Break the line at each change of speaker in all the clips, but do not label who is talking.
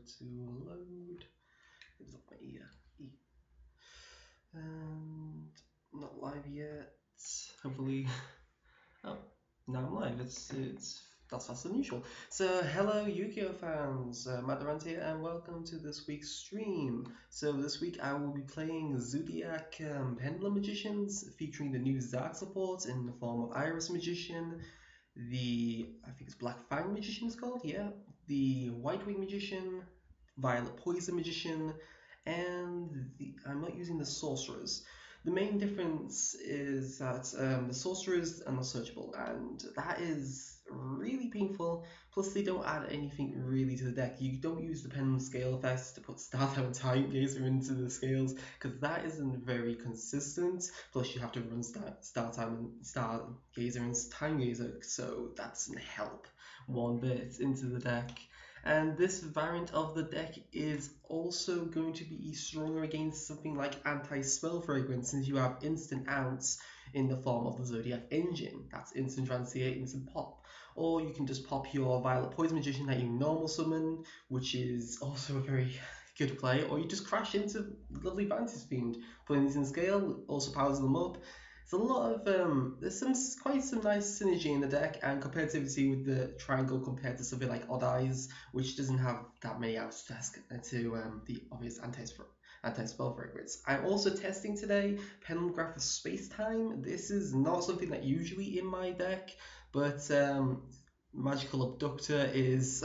to load. It's up my ear. And not live yet. Hopefully. Oh, now I'm live. That's faster than usual. So hello Yu-Gi-Oh fans, Matt Durrant here, and welcome to this week's stream. So this week I will be playing Zoodiac Pendulum Magicians, featuring the new Zarc support in the form of Iris Magician, I think it's Black Fang Magician it's called, yeah, the White Wing Magician, Violet Poison Magician, and I'm not using the Sorcerers. The main difference is that the sorcerers are not searchable, and that is really painful. Plus, they don't add anything really to the deck. You don't use the pendulum scale effects to put Star Time and Time Gazer into the scales, because that isn't very consistent. Plus, you have to run Star Time and Star Gazer and Time Gazer, so that doesn't help one bit into the deck. And this variant of the deck is also going to be stronger against something like anti-spell fragrance, since you have instant outs in the form of the Zoodiac engine. That's instant transfer, instant pop. Or you can just pop your Violet Poison Magician that you normal summon, which is also a very good play. Or you just crash into lovely Vantage Fiend, putting these in scale, also powers them up. There's a lot of there's quite some nice synergy in the deck, and competitivity with the triangle compared to something like Odd Eyes, which doesn't have that many outs to the obvious anti-spell fragrance. I'm also testing today Pendulum Graph of Space Time. This is not something that usually in my deck, but Magical Abductor is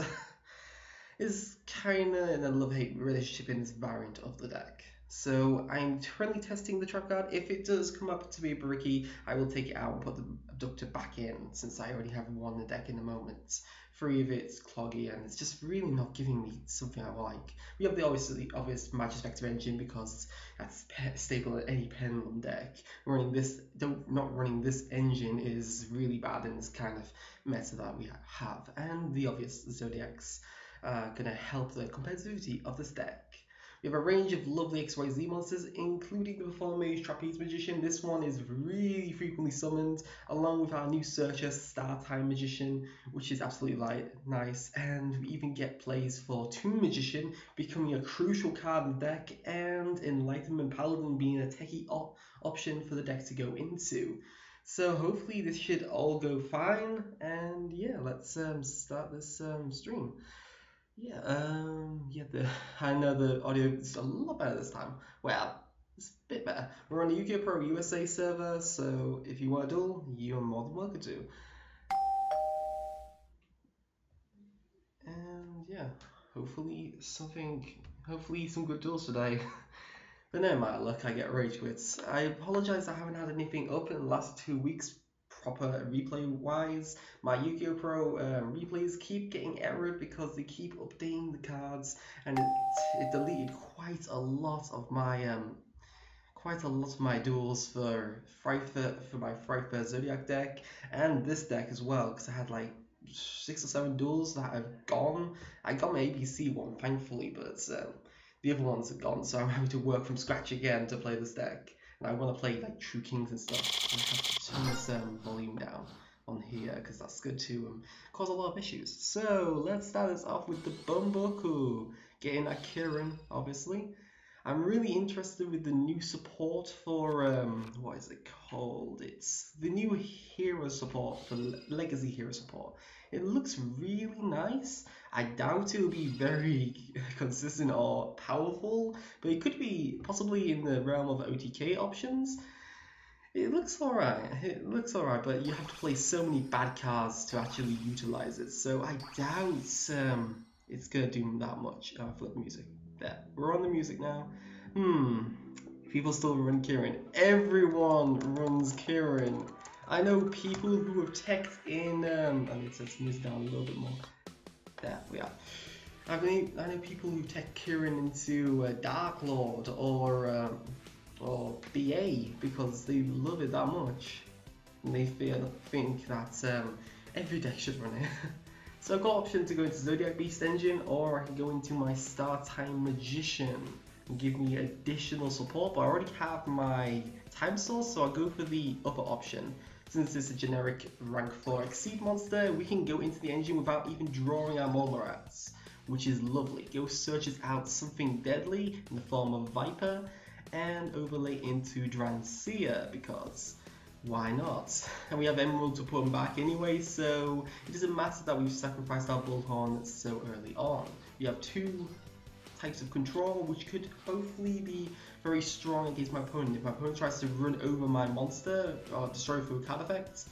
is kind of in a love-hate relationship in this variant of the deck. So I'm currently testing the trap card. If it does come up to be a bricky, I will take it out and put the abductor back in, since I already have one in the deck in the moment. 3 of it's cloggy, and it's just really not giving me something I like. We have the obvious Magic Spectre engine, because that's stable in any Pendulum deck. Not running this engine is really bad in this kind of meta that we have. And the obvious Zodiacs gonna help the competitivity of this deck. We have a range of lovely XYZ monsters, including the Performage Trapeze Magician. This one is really frequently summoned, along with our new Searcher Star Time Magician, which is absolutely nice. And we even get plays for Tomb Magician becoming a crucial card in the deck, and Enlightenment Paladin being a techie option for the deck to go into. So hopefully this should all go fine, and yeah, let's start this stream. I know the audio is a lot better this time. Well, it's a bit better. We're on the YgoPro USA server, so if you want a duel, you're more than welcome to. And yeah, hopefully some good duels today. But no matter luck, I get rage quits. I apologize I haven't had anything up in the last 2 weeks. Proper replay wise, my YgoPro replays keep getting errored because they keep updating the cards, and it deleted quite a lot of my duels for my Frightfur Zoodiac deck, and this deck as well, because I had like 6 or 7 duels that have gone. I got my ABC one thankfully, but the other ones are gone, so I'm having to work from scratch again to play this deck. And I want to play like True Kings and stuff. I have to turn this volume down on here, because that's good to cause a lot of issues. So let's start this off with the Bumboku, getting a Kirin, obviously. I'm really interested with the new support for, what is it called? It's the new hero support, the Legacy hero support. It looks really nice. I doubt it will be very consistent or powerful, but it could be possibly in the realm of OTK options. It looks alright, but you have to play so many bad cards to actually utilize it, so I doubt it's gonna do that much. Flip music. There, we're on the music now. People still run Kirin. Everyone runs Kirin. I know people who have teched in, I need to turn this down a little bit more. There we are. I know people who tech Kirin into Dark Lord or BA because they love it that much, and they think that every deck should run it. So I've got option to go into Zodiac Beast Engine, or I can go into my Star Time Magician and give me additional support, but I already have my Time Source, so I'll go for the upper option. Since it's a generic rank 4 Exceed monster, we can go into the engine without even drawing our Molorats, which is lovely. Go searches out something deadly in the form of Viper and overlay into Drancia because why not? And we have Emerald to put him back anyway, so it doesn't matter that we've sacrificed our Bullhorn so early on. We have two types of control, which could hopefully be very strong against my opponent. If my opponent tries to run over my monster or destroy through card effects,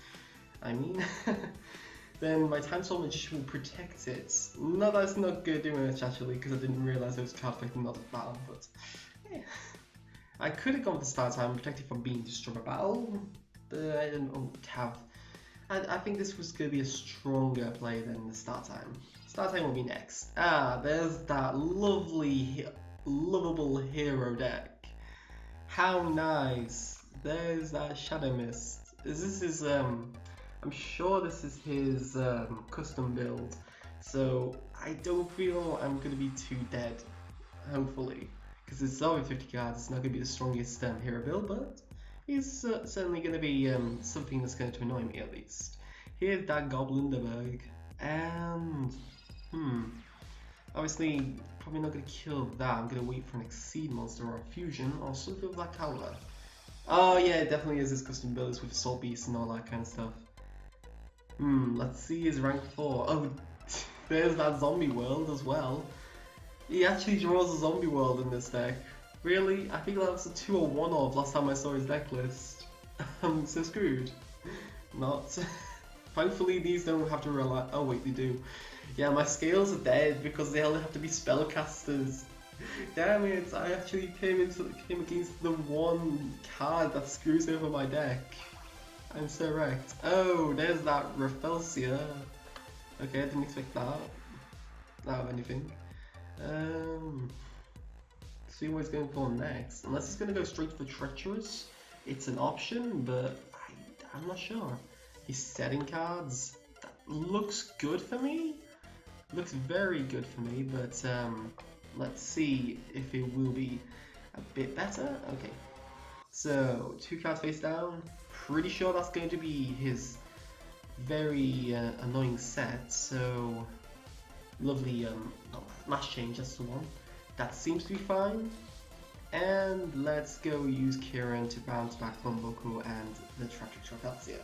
then my Time Storm Magician will protect it. No, that's not good doing it actually, because I didn't realize those card effects were not a battle, but yeah. I could have gone for Start Time and protected from being destroyed by battle, but I didn't have. I think this was going to be a stronger play than the Start Time. Start Time will be next. There's that lovely, lovable hero deck. How nice. There's that Shadow Mist. This is I'm sure this is his custom build, so I don't feel I'm going to be too dead, hopefully, because it's only 50 cards. It's not going to be the strongest hero build, but he's certainly going to be something that's going to annoy me at least. Here's that Goblinderberg, and obviously probably not going to kill that. I'm going to wait for an Exceed monster or a Fusion or something of that caliber. Oh yeah, it definitely is his custom builds with Assault Beast and all that kind of stuff. Let's see his rank 4. Oh, there's that Zombie World as well. He actually draws a Zombie World in this deck. Really? I think that was a 2 or 1 of last time I saw his deck list. I'm so screwed. Not. Thankfully these don't have to rely. Oh wait, they do. Yeah, my scales are dead because they all have to be spellcasters. Damn it, I actually came against the one card that screws over my deck. I'm so wrecked. Oh, there's that Rafelsia. Okay, I didn't expect that. Not have anything. See what he's going for next. Unless he's going to go straight for Treacherous. It's an option, but I'm not sure. He's setting cards. That looks good for me. Looks very good for me, but let's see if it will be a bit better. Okay. So, 2 cards face down. Pretty sure that's going to be his very annoying set. So, lovely mass change, that's the one. That seems to be fine. And let's go use Kieran to bounce back Bumboku and the Rafelsia.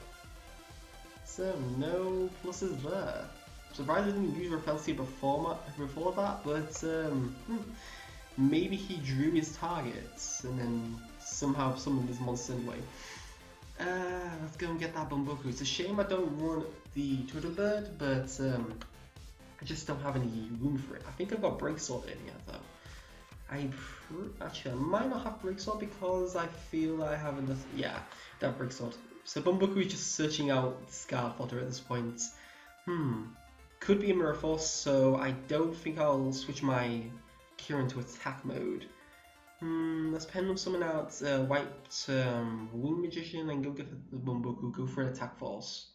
So, no pluses there. Surprised I didn't use Rafelsia before that, but maybe he drew his targets and then somehow summoned this monster anyway. Let's go and get that Bumboku. It's a shame I don't run the Turtle Bird, but I just don't have any room for it. I think I've got Break Sword in here though. Actually, I might not have Break Sword because I feel I have enough. Yeah, I have Break Sword. So Bumboku is just searching out Scar Fodder at this point. Could be a Mirror Force, so I don't think I'll switch my Kieran to attack mode. Let's Pendulum summon out White Wing Magician and go get the Bumboku, go for an attack force.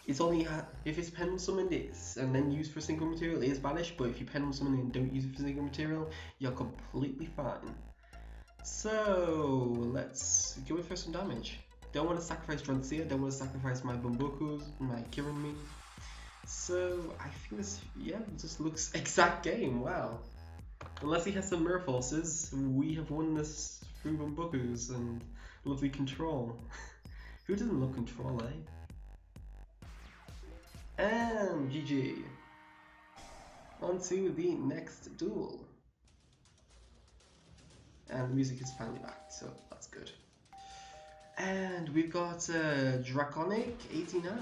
It's only if it's Pendulum summoned and then used for single material, it is banished, but if you Pendulum summon it and don't use it for single material, you're completely fine. So let's go in for some damage. Don't want to sacrifice Drancia, don't want to sacrifice my Bumbokus, my Kieran me. So I think this, yeah, just looks exact game, wow. Unless he has some Mirror Forces, we have won this through Bumbokus and lovely control. Who doesn't love control, eh? And GG. On to the next duel. And the music is finally back, so that's good. And we've got Draconic 89.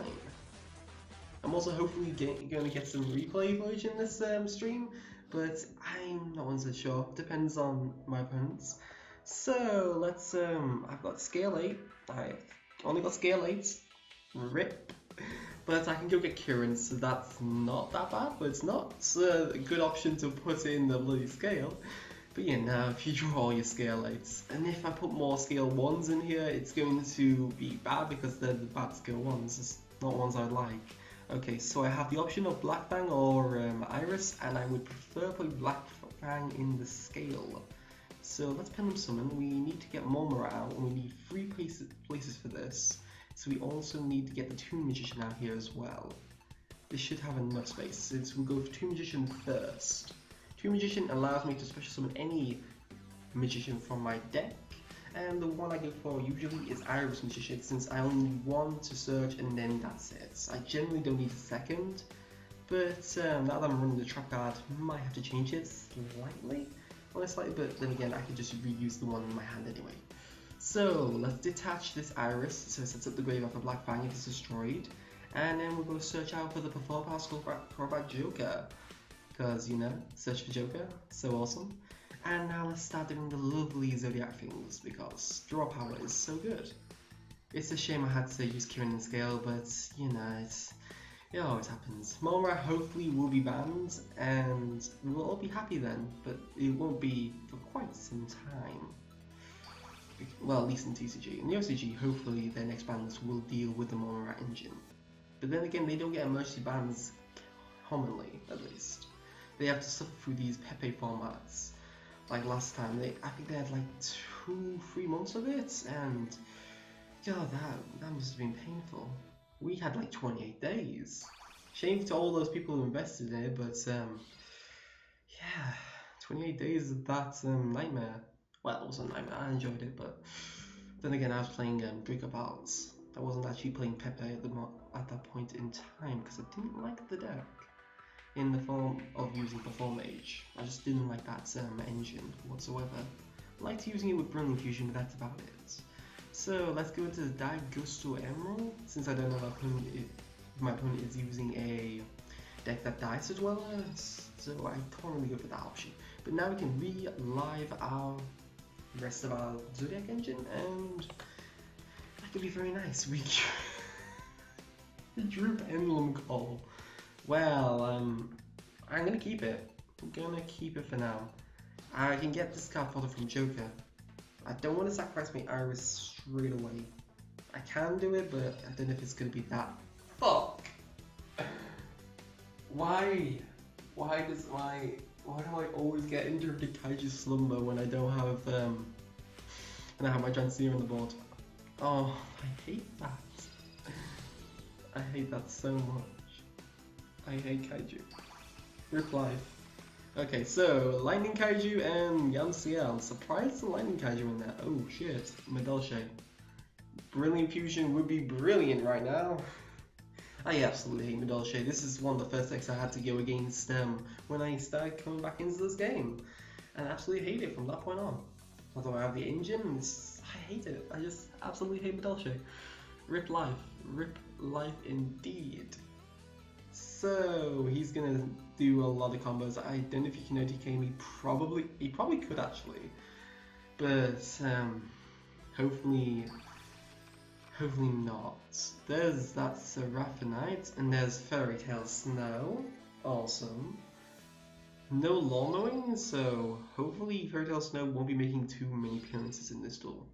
I'm also hopefully going to get some replay footage in this stream, but I'm not 100% sure. Depends on my opponents. So let's. I've got scale 8. I only got scale 8. Rip. But I can go get Kieran, so that's not that bad. But it's not a good option to put in the bloody scale. But yeah, now if you draw all your scale 8s, and if I put more scale 1s in here, it's going to be bad because they're the bad scale 1s. It's not ones I'd like. Okay, so I have the option of Black Fang or Iris, and I would prefer putting Black Fang in the scale. So let's Pendulum Summon. We need to get more morale, and we need 3 places for this. So we also need to get the Toon Magician out here as well. this should have enough space. Since we'll go for 2 Magician first. 2 Magician allows me to special summon any Magician from my deck. And the one I go for usually is Iris Magician, since I only need one to search and then that's it. I generally don't need a second, but now that I'm running the trap card, might have to change it slightly. Only slightly, but then again I could just reuse the one in my hand anyway. So let's detach this Iris, so it sets up the grave of a Black Fang if it's destroyed. And then we'll go search out for the Perform Power Callback Joker. Because, you know, search for Joker, so awesome. And now let's start doing the lovely Zodiac things, because draw power is so good. It's a shame I had to use Kieran and Scale, but you know, it always happens. Monra hopefully will be banned, and we'll all be happy then, but it won't be for quite some time. Well, at least in TCG. In the OCG, hopefully their next bans will deal with the Monra engine. But then again, they don't get emergency bans commonly, at least. They have to suffer through these Pepe formats. Like last time, I think they had like 2-3 months of it, and God, that must have been painful. We had like 28 days. Shame to all those people who invested in it, but yeah, 28 days of that nightmare. Well, it wasn't a nightmare, I enjoyed it, but then again, I was playing Draco Battles. I wasn't actually playing Pepe at that point in time, because I didn't like the deck. In the form of using Perform Mage. I just didn't like that engine whatsoever. I liked using it with Brilliant Fusion, but that's about it. So let's go into the Daigusto Emerald, since I don't know if my opponent is using a deck that dies as well, so I can't really go for that option. But now we can relive our rest of our Zoodiac engine, and that could be very nice. We drew Pendulum Call. Well, I'm gonna keep it. I'm gonna keep it for now. I can get this card fodder from Joker. I don't want to sacrifice my Iris straight away. I can do it, but I don't know if it's gonna be that. Fuck! Why? Why do I always get interrupted Kaiju Slumber when I don't have my Transceiver on the board? Oh, I hate that. I hate that so much. I hate Kaiju. Rip life. Okay, so Lightning Kaiju and Yamciel. Surprised the Lightning Kaiju in there. Oh shit, Medelshe. Brilliant Fusion would be brilliant right now. I absolutely hate Medelshe. This is one of the first decks I had to go against when I started coming back into this game. And I absolutely hate it from that point on. Although I have the engine, I hate it. I just absolutely hate Medelshe. Rip life. Rip life indeed. So he's gonna do a lot of combos. I don't know if he can OTK me. He probably could actually, but hopefully not. There's that Seraphinite, and there's Fairy Tale Snow. Awesome. No lawn mowing, so hopefully Fairy Tale Snow won't be making too many appearances in this duel.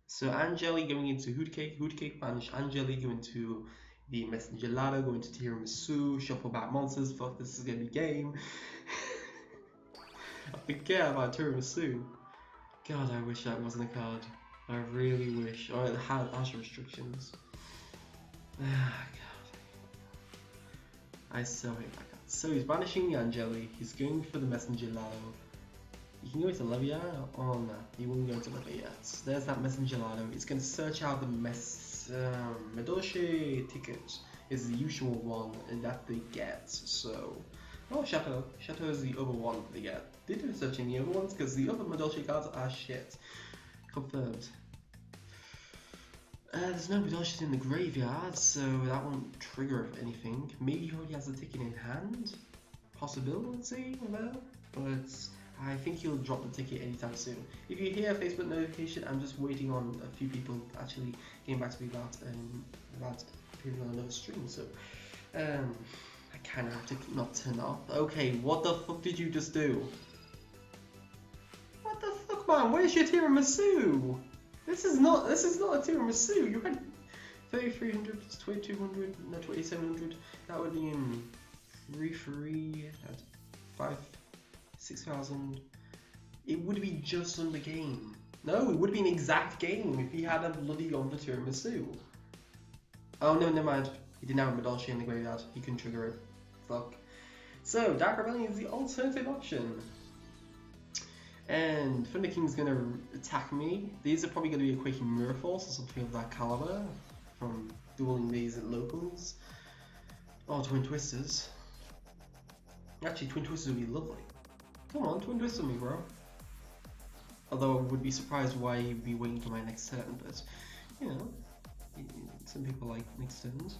So Angeli going into Hoodcake banish Angeli, going to the Messenger Ladder, going to Tiramisu, shuffle back monsters. Fuck, this is gonna be game. I forget about Tiramisu. God, I wish that wasn't a card. I really wish. Or it had Asher restrictions. Ah, God. I so hate that card. So he's banishing Angeli. He's going for the Messenger Ladder. You can go into Levia. Oh no, he won't go into Levia yet. There's that Messenger Ladder. It's going to search out the Medoshe ticket is the usual one, and that they get. So, oh, Chateau is the other one they get. They do searching the other ones because the other Medoshe cards are shit. Confirmed. There's no Medoshes in the graveyard, so that won't trigger anything. Maybe he already has the ticket in hand. Possibility, well, but I think he'll drop the ticket anytime soon. If you hear a Facebook notification, I'm just waiting on a few people actually getting back to me about appearing on another stream. So I kind of have to not turn off. Okay, what the fuck did you just do? What the fuck, man? Where's your tiramisu? This is not a tiramisu. You had 3,300, 2,200, no 2,700. That would be in 3 at 5. 6,000. It would be just on the game. No, it would be an exact game if he had a bloody gone for Tiramisu. Oh no, never mind. He didn't have a Madolche in the graveyard. He couldn't trigger it. Fuck. So, Dark Rebellion is the alternative option. And Thunder King's gonna attack me. These are probably gonna be a Quaking Mirror Force or something of that caliber from dueling these at locals. Oh, Twin Twisters. Actually, Twin Twisters would be lovely. Come on, Twin Twister me, bro. Although I would be surprised why you'd be waiting for my next turn, but you know, some people like next turns.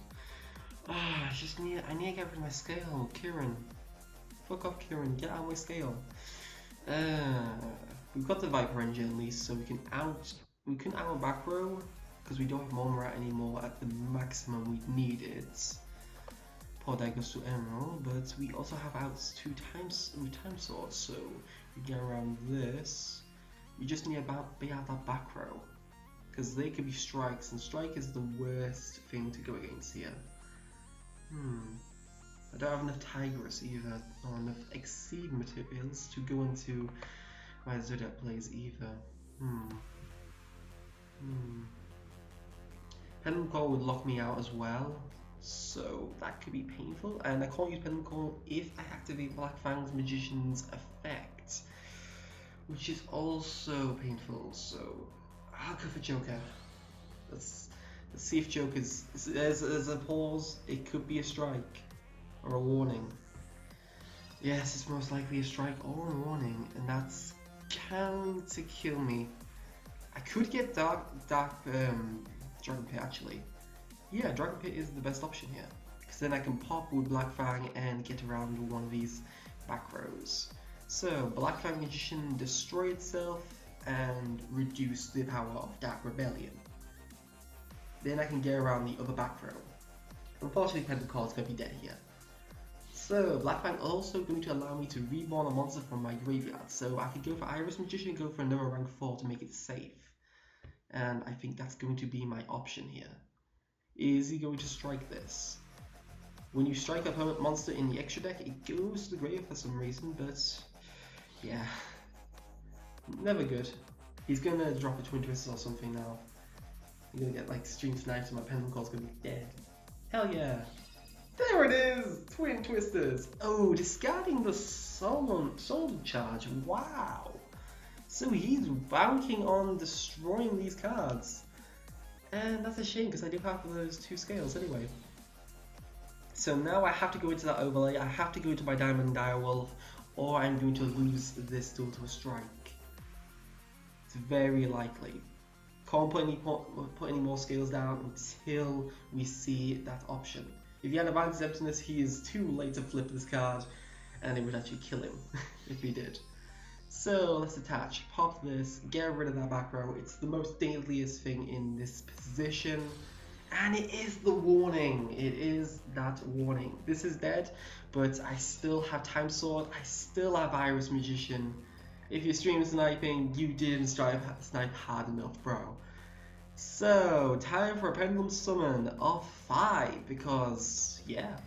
I need to get rid of my scale, Kieran. Fuck off, Kieran. Get out of my scale. We've got the Viper engine at least, so we can out back row because we don't have Monorat anymore at the maximum we need it. Poor die goes to Emerald, but we also have outs two times with time swords, so we get around this. You just need to be out that back row because they could be strikes, and strike is the worst thing to go against here. I don't have enough Tigress either, or enough Exceed materials to go into my Zoodiac plays either. Pendulum Call would lock me out as well, so that could be painful. And I can't use Pendulum Call if I activate Black Fang's Magician's effect, which is also painful. So I'll go for Joker. Let's see if Joker's there's a pause. It could be a strike. Or a warning. Yes, it's most likely a strike or a warning, and that's going to kill me. I could get Dragon Pit actually. Yeah, Dragon Pit is the best option here, because then I can pop with Black Fang and get around one of these back rows. So Black Fang Magician destroy itself and reduce the power of Dark Rebellion. Then I can get around the other back row. Unfortunately, Pendulum Call is going to be dead here. So Black Fang also going to allow me to reborn a monster from my graveyard, so I could go for Iris Magician and go for another rank 4 to make it safe. And I think that's going to be my option here. Is he going to strike this? When you strike a permanent monster in the extra deck, it goes to the grave for some reason, but yeah, never good. He's going to drop a Twin Twister or something now. I'm going to get like Stream Snipes and my Pendulum Call's going to be dead. Hell yeah! There it is! Twin Twisters! Oh, discarding the Soul Charge. Wow! So he's banking on destroying these cards. And that's a shame because I do have those two scales anyway. So now I have to go into that overlay, I have to go into my Diamond Direwolf, or I'm going to lose this duel to a strike. It's very likely. Can't put any more scales down until we see that option. If he had Advanced Emptiness, he is too late to flip this card, and it would actually kill him if he did. So let's attach, pop this, get rid of that back row. It's the most deadliest thing in this position, and it is the warning. It is that warning. This is dead, but I still have Time Sword, I still have Iris Magician. If you're stream sniping, you didn't snipe hard enough, bro. So, time for a Pendulum Summon of 5, because, yeah,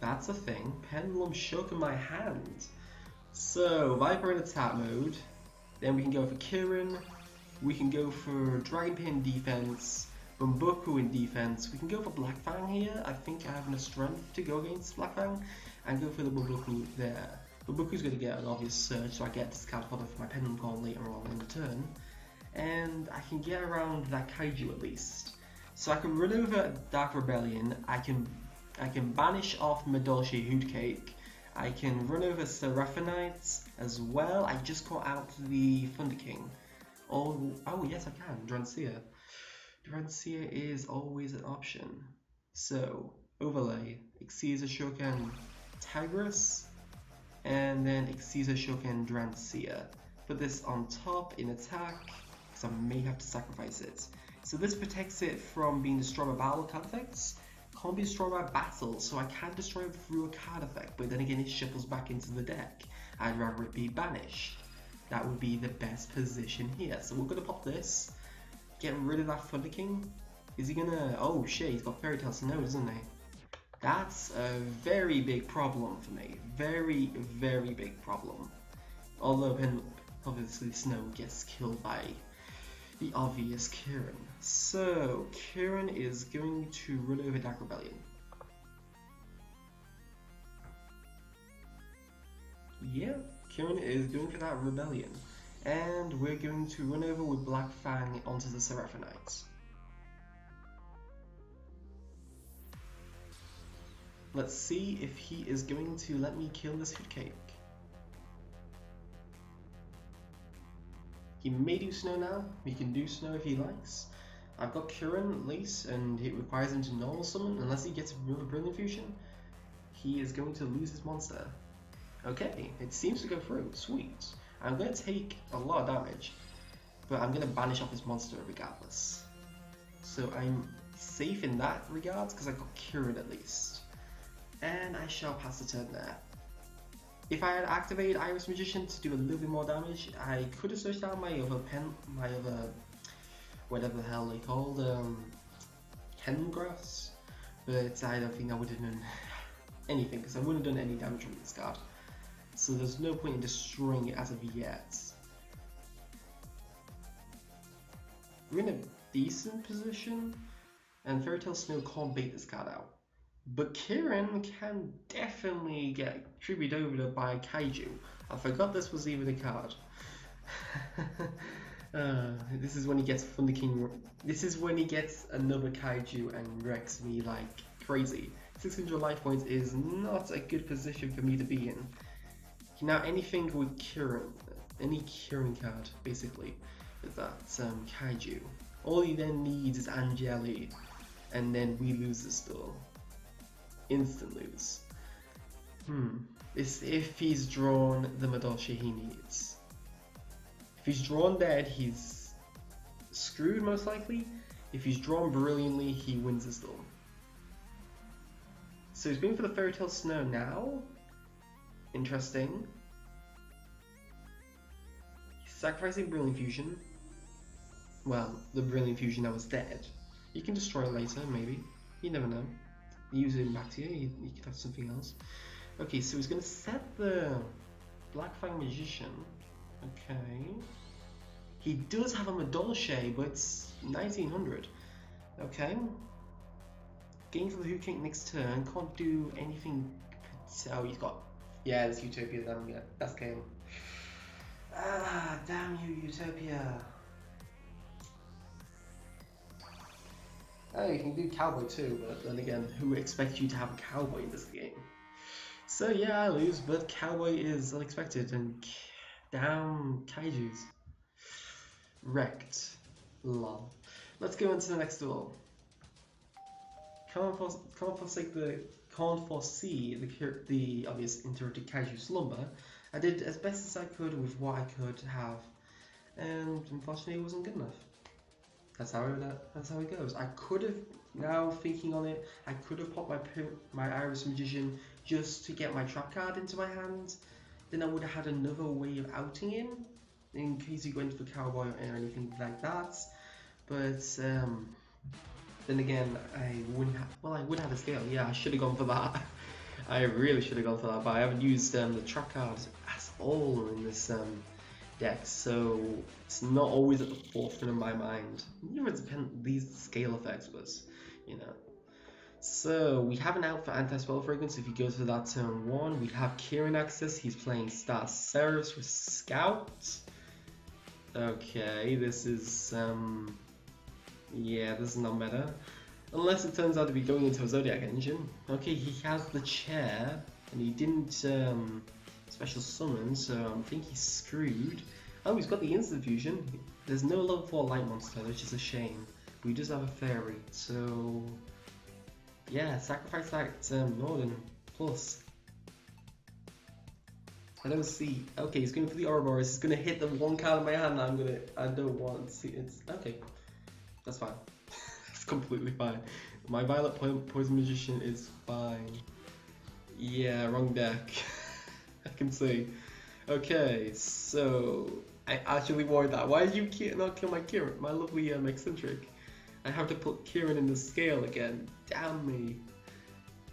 that's a thing. Pendulum shook in my hand. So, Viper in attack mode, then we can go for Kieran, we can go for Dragon Pit in defense, Bumbuku in defense, we can go for Black Fang here. I think I have enough strength to go against Black Fang, and go for the Bumbuku there. Bumbuku's going to get an obvious surge, so I get discard fodder for my Pendulum Call later on in the turn. And I can get around that Kaiju at least. So I can run over Dark Rebellion, I can banish off Madolche Hootcake, I can run over Seraphonites as well. I just got out the Thunder King. Oh yes I can, Durantia. Durantia is always an option. So, overlay, Exceed Shokan Tigress, and then Exceed Shokan Durantia. Put this on top in attack, because I may have to sacrifice it. So this protects it from being destroyed by battle card effects. Can't be destroyed by battle, so I can destroy it through a card effect, but then again it shuffles back into the deck. I'd rather it be banished. That would be the best position here. So we're going to pop this, get rid of that Thunder King. Is he gonna... oh shit, he's got Fairy Tail Snow, isn't he? That's a very big problem for me. Very, very big problem. Although obviously Snow gets killed by the obvious Kieran. So Kieran is going to run over Dark Rebellion. Yeah, Kieran is going for that Rebellion. And we're going to run over with Black Fang onto the Seraphonites. Let's see if he is going to let me kill this Hootcake. He may do snow now. He can do snow if he likes. I've got Kieran at least, and it requires him to normal summon unless he gets another Brilliant Fusion. He is going to lose his monster. Okay, it seems to go through. Sweet. I'm going to take a lot of damage, but I'm going to banish off his monster regardless. So I'm safe in that regards because I got Kieran at least. And I shall pass the turn there. If I had activated Iris Magician to do a little bit more damage, I could have searched out my other whatever the hell they called, Hengrass, but I don't think I would have done anything because I wouldn't have done any damage from this card. So there's no point in destroying it as of yet. We're in a decent position, and Fairy Tale Snow can't bait this card out. But Kieran can definitely get tributed over by Kaiju. I forgot this was even a card. This is when he gets Thunder King. This is when he gets another Kaiju and wrecks me like crazy. 600 life points is not a good position for me to be in. Now anything with Kieran, any Kieran card basically, with that Kaiju. All he then needs is Angeli, and then we lose this duel. Instant lose. If he's drawn the Madolche he needs. If he's drawn dead, he's screwed most likely. If he's drawn brilliantly, he wins this duel. So he's going for the Fairy Tale Snow now. Interesting. He's sacrificing Brilliant Fusion. Well, the Brilliant Fusion that was dead. You can destroy it later, maybe. You never know. Use it back to you, you could have something else. Okay, so he's going to set the Black Fang Magician. Okay. He does have a Madolche, but it's 1900. Okay. Game for the Hootcake next turn, can't do anything. Oh, he's got. Yeah, this Utopia, that's game. Ah, damn you, Utopia. Oh, you can do Cowboy too, but then again, who expects you to have a Cowboy in this game? So yeah, I lose, but Cowboy is unexpected, and damn Kaijus. Wrecked. Lol. Let's go into the next duel. Can't foresee the obvious interrupted Kaiju slumber. I did as best as I could with what I could have, and unfortunately it wasn't good enough. That's how it goes. I could have, now thinking on it, I could have popped my Iris Magician just to get my trap card into my hand. Then I would have had another way of outing him in case he went for Cowboy or anything like that. But then again, I wouldn't have. Well, I would have a scale. Yeah, I should have gone for that. I really should have gone for that, but I haven't used the trap cards at all in this deck, so it's not always at the forefront of my mind. You know, these scale effects was, you know. So we have an out for Anti-Spell Fragrance. If he goes for that turn 1, we have Kieran access. He's playing Star Ceres with Scout. Okay, this is yeah, this is not meta. Unless it turns out to be going into a Zoodiac engine. Okay, he has the chair, and he didn't special summon, so I think he's screwed. Oh, he's got the instant fusion. There's no level 4 light monster, which is a shame. We just have a fairy, so yeah, sacrifice that Northern plus. I don't see. Okay, he's going for the Ouroboros. He's going to hit the one card in my hand. I don't want to see. It's okay. That's fine. It's completely fine. My Violet Poison Magician is fine. Yeah, wrong deck. I can see. Okay, so I actually worried that. Why did you not kill my Kieran? My lovely eccentric. I have to put Kieran in the scale again. Damn me.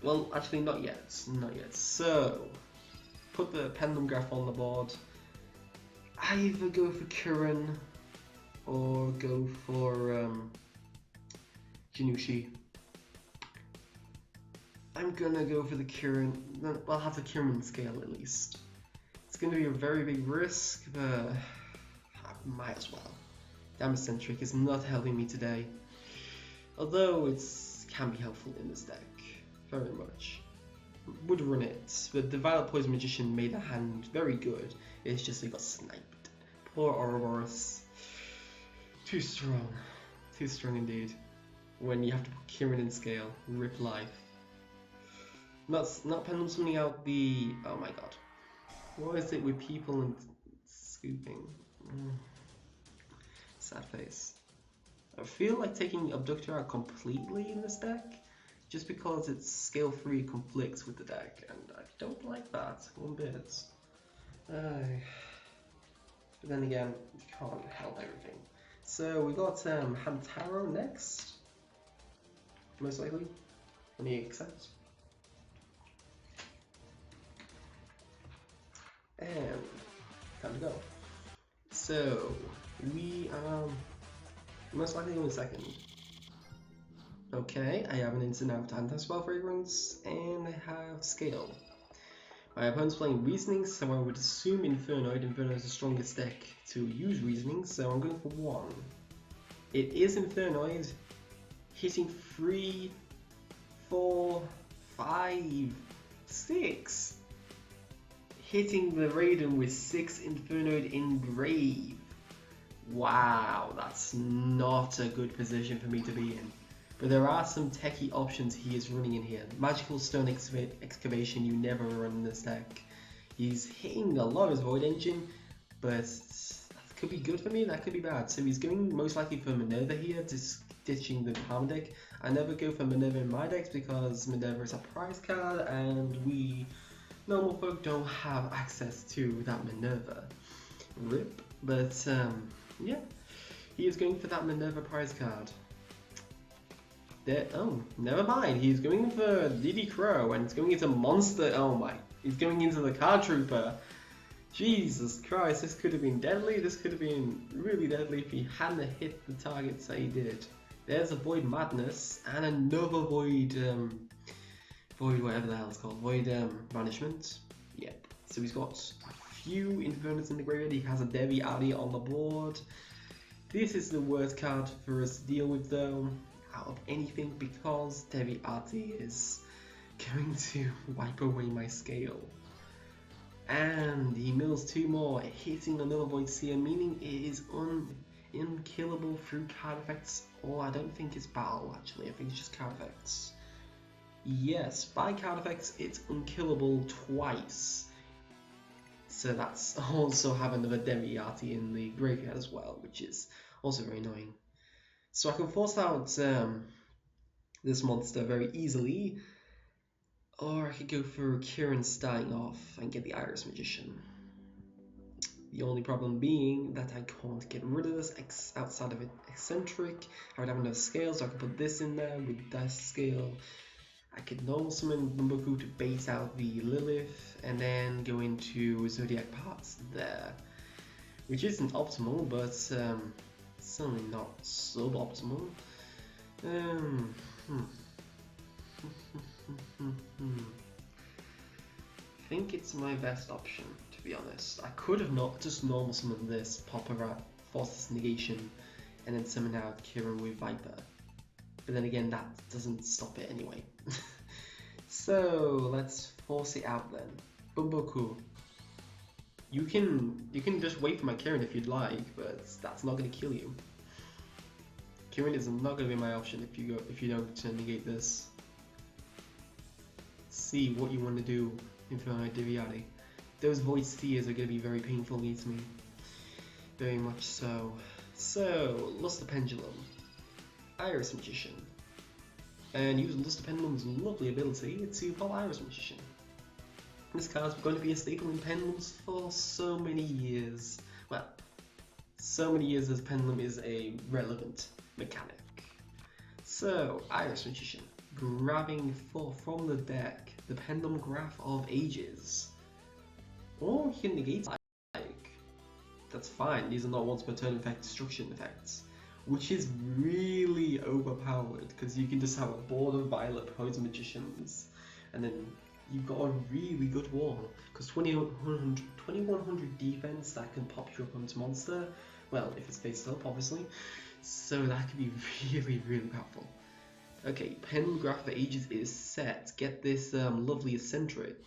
Well, actually, not yet. Not yet. So, put the Pendulum Graph on the board. I either go for Kieran or go for Janushi. I'm gonna go for the Kieran. I'll have the Kieran scale at least. It's going to be a very big risk, but I might as well. Damage Centric is not helping me today, although it can be helpful in this deck, very much. Would run it, but the Violet Poison Magician made the hand very good. It's just he got sniped. Poor Ouroboros. Too strong indeed. When you have to put Kieran in scale, rip life. Not Pendulum summoning out the. Oh my god. What is it with people and scooping? Sad face. I feel like taking Abductor out completely in this deck, just because its scale 3 conflicts with the deck, and I don't like that one bit. But then again, you can't help everything. So we got Hamtaro next, most likely, when he accepts. And time to go. So we most likely going second. Okay, I have an instant out anti-spell fragrance, and I have scale. My opponent's playing Reasoning, so I would assume Infernoid. Inferno is the strongest deck to use Reasoning, so I'm going for 1. It is Infernoid, hitting 3, 4, 5, 6. Hitting the Raiden with 6 Infernoid Engrave. Wow, that's not a good position for me to be in. But there are some techie options he is running in here. Magical Stone Excavation you never run in this deck. He's hitting a lot of his Void Engine, but that could be good for me, that could be bad. So he's going most likely for Minerva here, just ditching the Palm deck. I never go for Minerva in my decks because Minerva is a prize card and we normal folk don't have access to that Minerva. RIP. But yeah, he is going for that Minerva prize card. Oh, never mind. He's going for Diddy Crow and it's going into Monster. Oh my. He's going into the Card Trooper. Jesus Christ, this could have been deadly. This could have been really deadly if he hadn't hit the targets that he did. There's a Void Madness and another Void, Void whatever the hell it's called. Void Banishment. Yep. So he's got a few Infernals in the graveyard. He has a Devi Ali on the board. This is the worst card for us to deal with though, out of anything, because Devi Arti is going to wipe away my scale. And he mills 2 more, hitting another Void Seer, meaning it is unkillable through card effects, or I don't think it's battle actually, I think it's just card effects. Yes, by card effects it's unkillable twice. So that's also have another Devi Arti in the graveyard as well, which is also very annoying. So I can force out this monster very easily, or I could go for Kieran starting off and get the Iris Magician. The only problem being that I can't get rid of this outside of it Eccentric. I would have enough scale, so I could put this in there with that scale. I could normal summon Bumboku to bait out the Lilith, and then go into Zodiac parts there. Which isn't optimal, but certainly not suboptimal. I think it's my best option, to be honest. I could have not just normal summoned this, pop a force this negation, and then summon out Kieran with Viper. But then again, that doesn't stop it anyway. So let's force it out then. Bumboku. You can just wait for my Kieran if you'd like, but that's not going to kill you. Kieran is not going to be my option if you don't negate this. See what you want to do in my Diviati. Those Void Seers are going to be very painful against me. Very much so. So, Luster Pendulum. Iris Magician. And use Luster Pendulum's lovely ability to pop Iris Magician. This card's going to be a staple in Pendulums for so many years. Well, so many years as Pendulum is a relevant mechanic. So, Iris Magician. Grabbing from the deck the Pendulum Graph of Ages. Or he can negate like. That's fine, these are not once per turn effect destruction effects. Which is really overpowered, because you can just have a board of Violet Poison Magicians and then you've got a really good wall, because 2100 defense, that can pop your opponent's monster, well, if it's faced up, obviously, so that could be really, really powerful. Okay, Pendulum Graph of Ages is set. Get this lovely eccentric.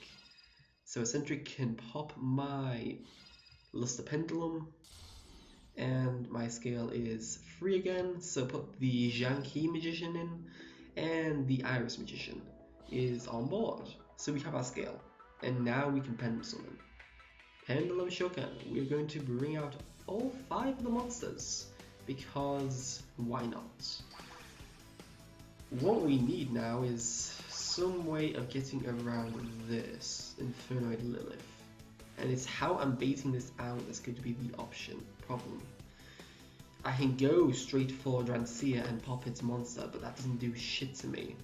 So eccentric can pop my Luster Pendulum, and my scale is free again, so put the Zhanqi Magician in, and the Iris Magician is on board. So we have our scale, and now we can Pendulum Summon. Pendulum Shokan, we're going to bring out all 5 of the monsters, because why not? What we need now is some way of getting around this Infernoid Lilith. And it's how I'm baiting this out that's going to be the problem. I can go straight for Drancia and pop its monster, but that doesn't do shit to me.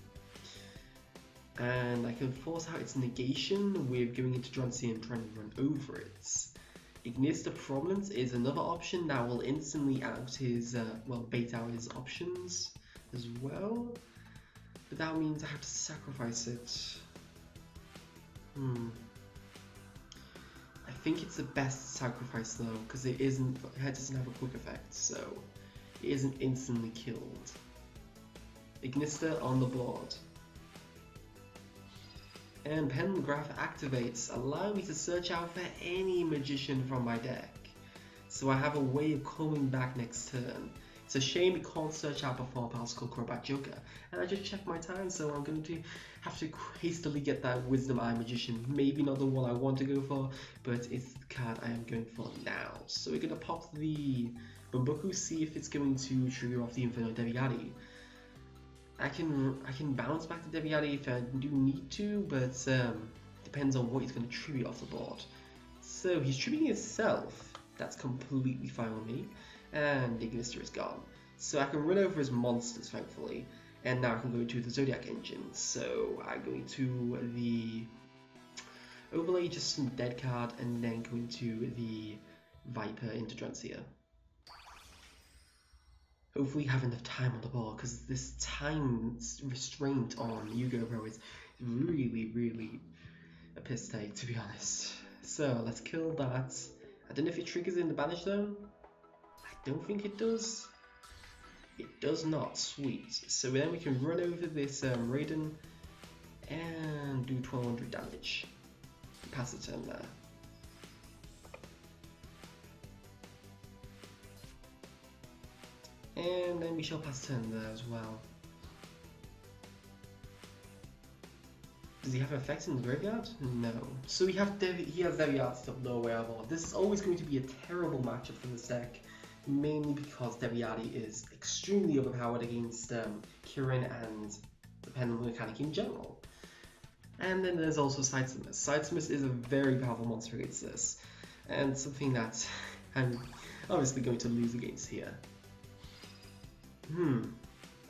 And I can force out its negation with going into Drancia and trying to run over it. Ignis the Prominence is another option that will instantly out his, bait out his options as well. But that means I have to sacrifice it. I think it's the best sacrifice though, because it doesn't have a quick effect, so it isn't instantly killed. Ignista on the board. And Pendulum Graph activates, allowing me to search out for any magician from my deck. So I have a way of coming back next turn. It's a shame we can't search out before Particle Crobat Joker, and I just checked my time, so I'm going to have to hastily get that Wisdom Eye Magician. Maybe not the one I want to go for, but it's the card I am going for now. So we're going to pop the Bumbuku, see if it's going to trigger off the Inferno Deviati. I can bounce back to Deviati if I do need to, but depends on what he's going to tribute off the board. So he's tributing himself, that's completely fine with me. And the Ignister is gone. So I can run over his monsters, thankfully. And now I can go into the Zoodiac engine. So I go into the overlay, just some dead card, and then go into the Viper into Drancia. Hopefully have enough time on the board, because this time restraint on YgoPro is really, really a piss take, to be honest. So let's kill that. I don't know if it triggers in the Banish Zone. Don't think it does. It does not. Sweet. So then we can run over this Raiden and do 1200 damage. Pass the turn there. And then we shall pass turn there as well. Does he have an effect in the graveyard? No. So he has Deviat stuff no way out of. This is always going to be a terrible matchup for this deck. Mainly because Deviati is extremely overpowered against Kirin and the Pendulum mechanic in general. And then there's also Sidesmith. Sidesmith is a very powerful monster against this, and something that I'm obviously going to lose against here.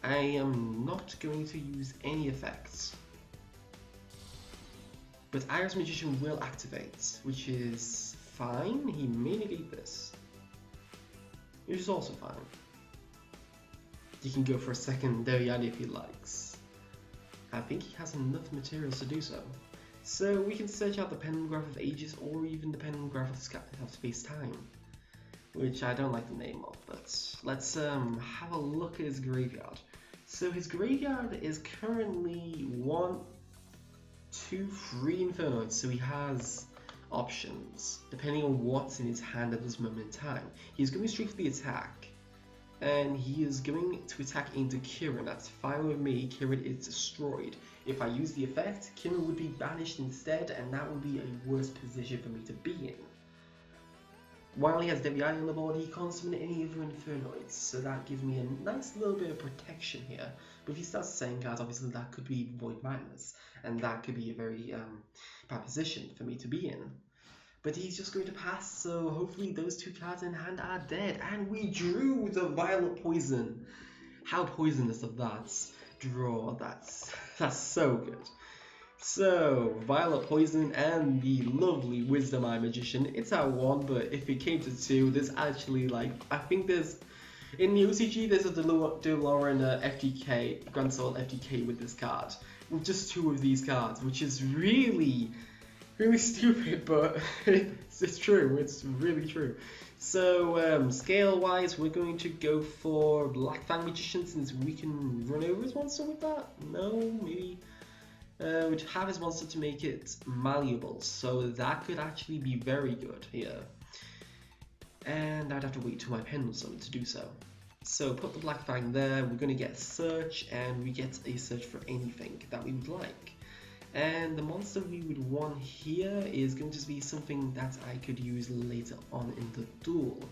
I am not going to use any effects. But Iris Magician will activate, which is fine. He may negate this, which is also fine. He can go for a second Deviati if he likes. I think he has enough materials to do so. So we can search out the Pendulum Graph of Ages, or even the Pendulum Graph of Space-Time, which I don't like the name of, but let's have a look at his graveyard. So his graveyard is currently 1, 2, 3 Infernoids, so he has options depending on what's in his hand at this moment in time. He's going straight for the attack, and he is going to attack into Kirin. That's fine with me. Kirin is destroyed. If I use the effect, Kirin would be banished instead, and that would be a worse position for me to be in. While he has Deviati on the board, he can't summon any other Infernoids, so that gives me a nice little bit of protection here. But if he starts saying cards, obviously that could be Void Madness, and that could be a very bad position for me to be in. But he's just going to pass, so hopefully those 2 cards in hand are dead. And we drew the Violet Poison. How poisonous of that draw. That's so good. So, Violet Poison and the lovely Wisdom Eye Magician. It's at 1, but if it came to 2, there's actually I think there's, in the OCG, there's a DeLorean FGK, Grand Soul FGK with this card. with just 2 of these cards, which is really stupid, but it's true. It's really true. So scale-wise, we're going to go for Black Fang Magician since we can run over his monster with that. No, maybe. We'd have his monster to make it malleable, so that could actually be very good here. And I'd have to wait till my Pendulum summon to do so. So put the Black Fang there, we're going to get search, and we get a search for anything that we would like. And the monster we would want here is going to be something that I could use later on in the duel.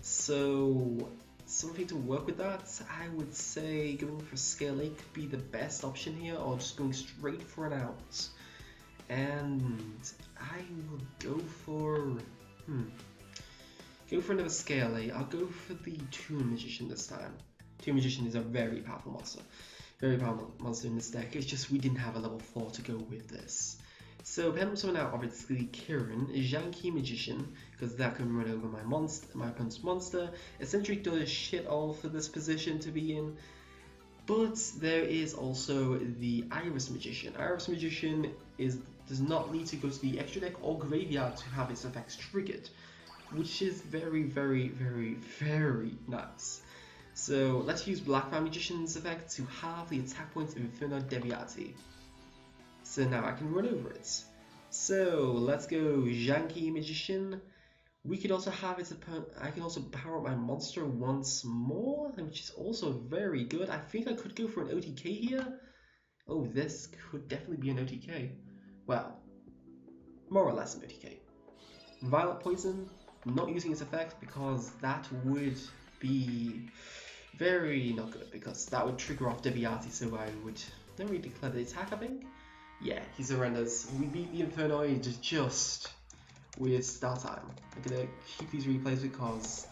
So something to work with that, I would say going for Scale 8 could be the best option here, or just going straight for an out. And I will go for another Scale 8. I'll go for the Tomb Magician this time. Tomb Magician is a very powerful monster. Very powerful monster in this deck. It's just we didn't have a level 4 to go with this. So Pendulum summon out obviously Kirin, Janky Magician, because that can run over my opponent's monster. Essentially does shit all for this position to be in. But there is also the Iris Magician. Iris Magician does not need to go to the extra deck or graveyard to have its effects triggered, which is very, very, very, very nice. So let's use Black Fang Magician's effect to halve the attack points of Inferno Deviati. So now I can run over it. So let's go Janky Magician. We could also have its opponent. I can also power up my monster once more, which is also very good. I think I could go for an OTK here. Oh, this could definitely be an OTK. Well, more or less an OTK. Violet Poison, not using its effect because that would be very not good, because that would trigger off Deviati, so I would then we declare the attack, I think. Yeah, he surrenders. We beat the Infernoid just with start time. I'm gonna keep these replays because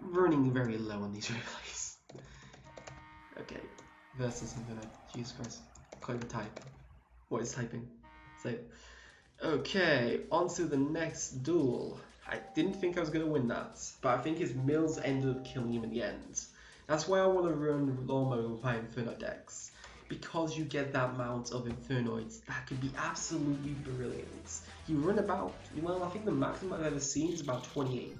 I'm running very low on these replays. Okay, versus Infernoid. Jesus Christ. Can't even type. What is typing? Say it. Okay, on to the next duel. I didn't think I was going to win that, but I think his mills ended up killing him in the end. That's why I want to run Lormo with my Inferno decks, because you get that amount of Infernoids that could be absolutely brilliant. You run about, well, I think the maximum I've ever seen is about 28.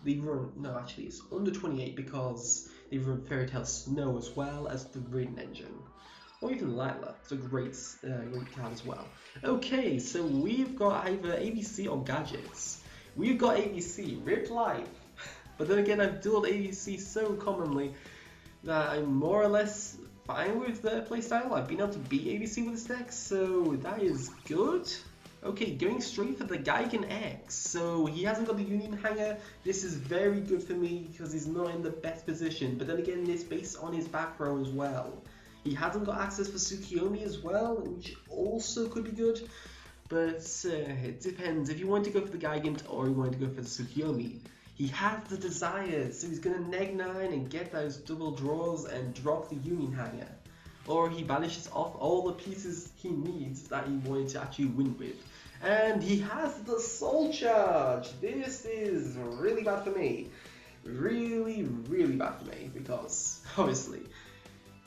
They run, no actually it's under 28 because they run Fairy Tale Snow as well as the Raiden Engine. Or even Lila, it's a great card as well. Okay, so we've got either ABC or Gadgets. We've got ABC, Rip Life. But then again, I've dueled ABC so commonly that I'm more or less fine with the playstyle. I've been able to beat ABC with this deck, so that is good. Okay, going straight for the Gigan X. So he hasn't got the Union Hanger. This is very good for me because he's not in the best position. But then again, it's based on his back row as well. He hasn't got access for Tsukiyomi as well, which also could be good. But it depends. If you want to go for the Gigant or you want to go for the Tsukiyomi, he has the desire, so he's going to neg 9 and get those double draws and drop the Union Hanger. Or he banishes off all the pieces he needs that he wanted to actually win with. And he has the Soul Charge! This is really bad for me. Really, really bad for me, because obviously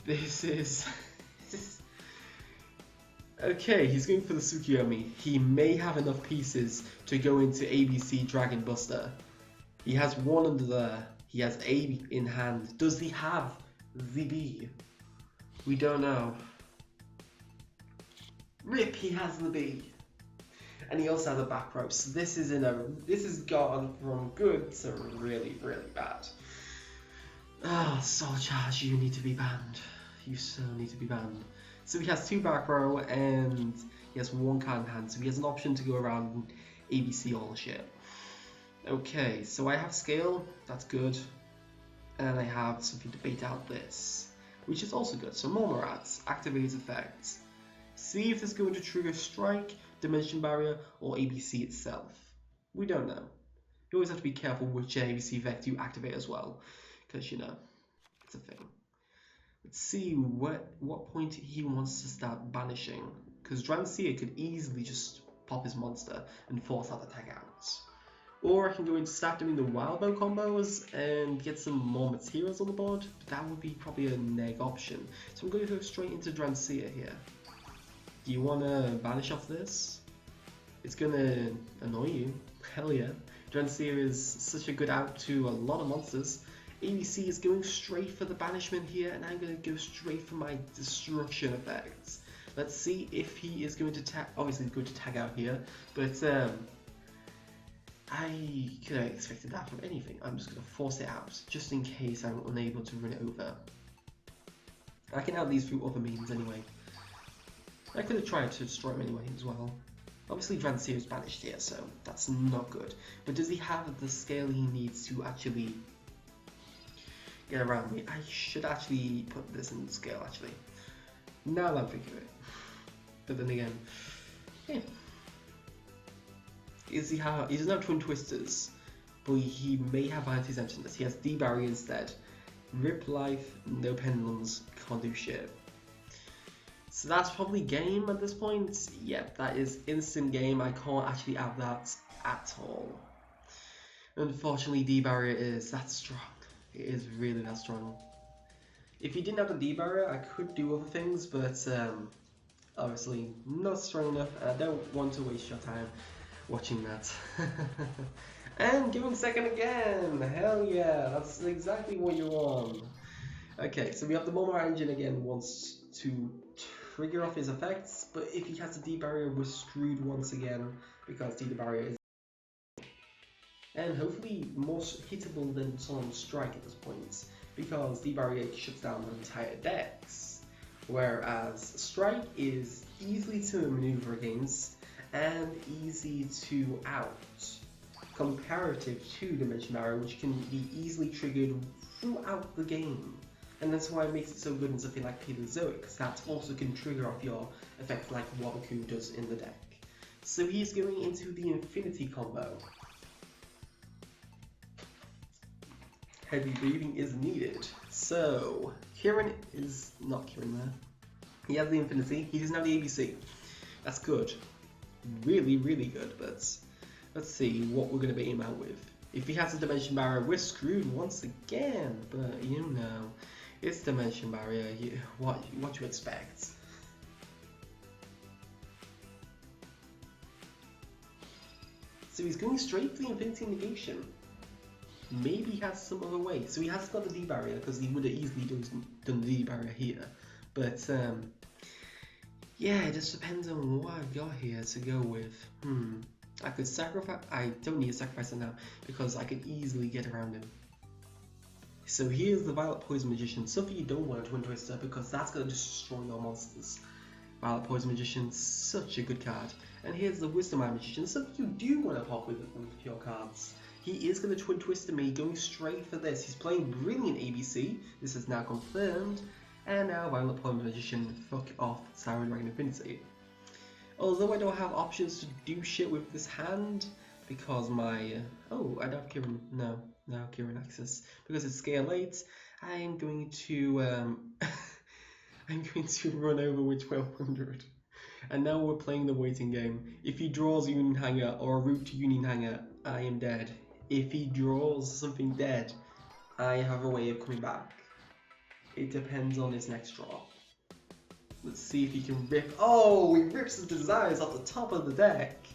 this is... Okay, he's going for the Tsukiyomi. He may have enough pieces to go into ABC Dragon Buster. He has one under there. He has A in hand. Does he have the B? We don't know. Rip, he has the B. And he also has a back row. So this has gone from good to really, really bad. Ah, Soul Charge, you need to be banned. You so need to be banned. So he has 2 back row and he has 1 card in hand, so he has an option to go around ABC all the shit. Okay, so I have scale, that's good, and I have something to bait out this, which is also good. So Mormorats, activate effect. See if it's going to trigger Strike, Dimension Barrier, or ABC itself. We don't know. You always have to be careful which ABC effect you activate as well, because you know, it's a thing. Let's see what point he wants to start banishing, because Drancia could easily just pop his monster and force out the tag outs. Or I can go and start doing the Wild Bow combos and get some more materials on the board, but that would be probably a neg option. So I'm going to go straight into Drancia here. Do you want to vanish off this? It's gonna annoy you. Hell yeah. Durrant is such a good out to a lot of monsters. ABC is going straight for the banishment here, and I'm going to go straight for my destruction effects. Let's see if he is going to tag. Obviously, he's going to tag out here, but I could have expected that from anything. I'm just going to force it out, just in case I'm unable to run it over. I can out these through other means anyway. I could have tried to destroy him anyway as well. Obviously, Durrant is banished here, so that's not good. But does he have the scale he needs to actually get around me? I should actually put this in scale, actually. Now that I'm thinking of it. But then again, yeah. He doesn't have Twin Twisters, but he may have anti-sentience. He has D-Barrier instead. Rip Life, no Pendulums, can't do shit. So that's probably game at this point. Yep, that is instant game. I can't actually have that at all. Unfortunately, D-Barrier is that strong. It is really that strong. If you didn't have the D-Barrier, I could do other things, but obviously not strong enough, and I don't want to waste your time watching that. And going second again! Hell yeah, that's exactly what you want. Okay, so we have the Momar engine again wants to trigger off his effects, but if he has a D-Barrier, we're screwed once again, because D-Barrier is and hopefully more hittable than Solemn Strike at this point, because D-Barrier shuts down the entire decks, whereas Strike is easily to maneuver against and easy to out, comparative to Dimension Barrier, which can be easily triggered throughout the game. And that's why it makes it so good in something like Paleozoic, because that also can trigger off your effect like YgoPro does in the deck. So he's going into the Infinity combo. Heavy breathing is needed. So, Kieran is not Kieran there. He has the Infinity, he doesn't have the ABC. That's good. Really, really good, but let's see what we're going to be aiming out with. If he has a Dimension Barrier, we're screwed once again, but you know, it's Dimension Barrier, what you expect. So he's going straight for the Infinity Negation. Maybe he has some other way. So he has got the D-Barrier, because he would have easily done the D-Barrier here. But yeah, it just depends on what I've got here to go with. I could sacrifice. I don't need to sacrifice it now, because I could easily get around him. So here's the Violet Poison Magician, something you don't want to Twin Twister, because that's going to destroy your monsters. Violet Poison Magician, such a good card. And here's the Wisdom Eye Magician, something you do want to pop with your cards. He is going to Twin Twister me, going straight for this. He's playing Brilliant ABC, this is now confirmed. And now Violet Poison Magician, fuck off, Siren Dragon Infinity. Although I don't have options to do shit with this hand, because my... oh, I don't have Kieran. No Kieran access. Because it's scale 8, I'm going to... I'm going to run over with 1200. And now we're playing the waiting game. If he draws Union Hanger or a route to Union Hanger, I am dead. If he draws something dead, I have a way of coming back. It depends on his next draw. Let's see if he can rip. Oh, he rips the Desires off the top of the deck.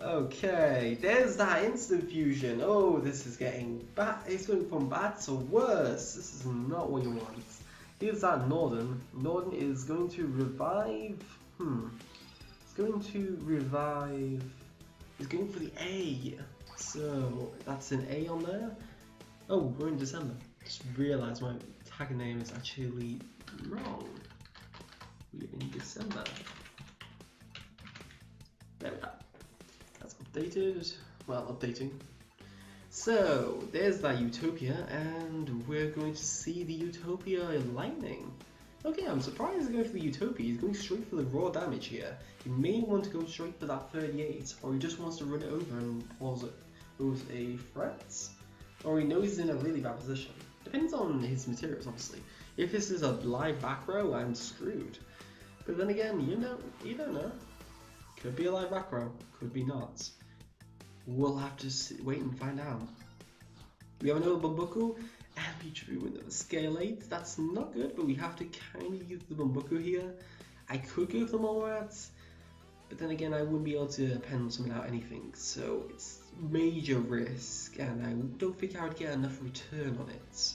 Okay, there's that instant fusion. Oh, this is getting bad. It's going from bad to worse. This is not what you want. Here's that Norden. Norden is going to revive. It's going to revive. He's going for the A. So that's an A on there. Oh, we're in December. Just realised my tag name is actually wrong. We're in December. There we go. That's updated. Well, updating. So there's that Utopia, and we're going to see the Utopia Lightning. Okay, I'm surprised he's going for the Utopia. He's going straight for the raw damage here. He may want to go straight for that 38, or he just wants to run it over and pose a threat, or he knows he's in a really bad position. Depends on his materials, obviously. If this is a live back row, I'm screwed. But then again, you don't know. Could be a live back row, could be not. We'll have to wait and find out. We have another Bumbuku, and we drew with a scale 8. That's not good, but we have to kind of use the Bumbuku here. I could go for Mole Rats, but then again I wouldn't be able to pendulum summon out anything, so it's major risk, and I don't think I would get enough return on it,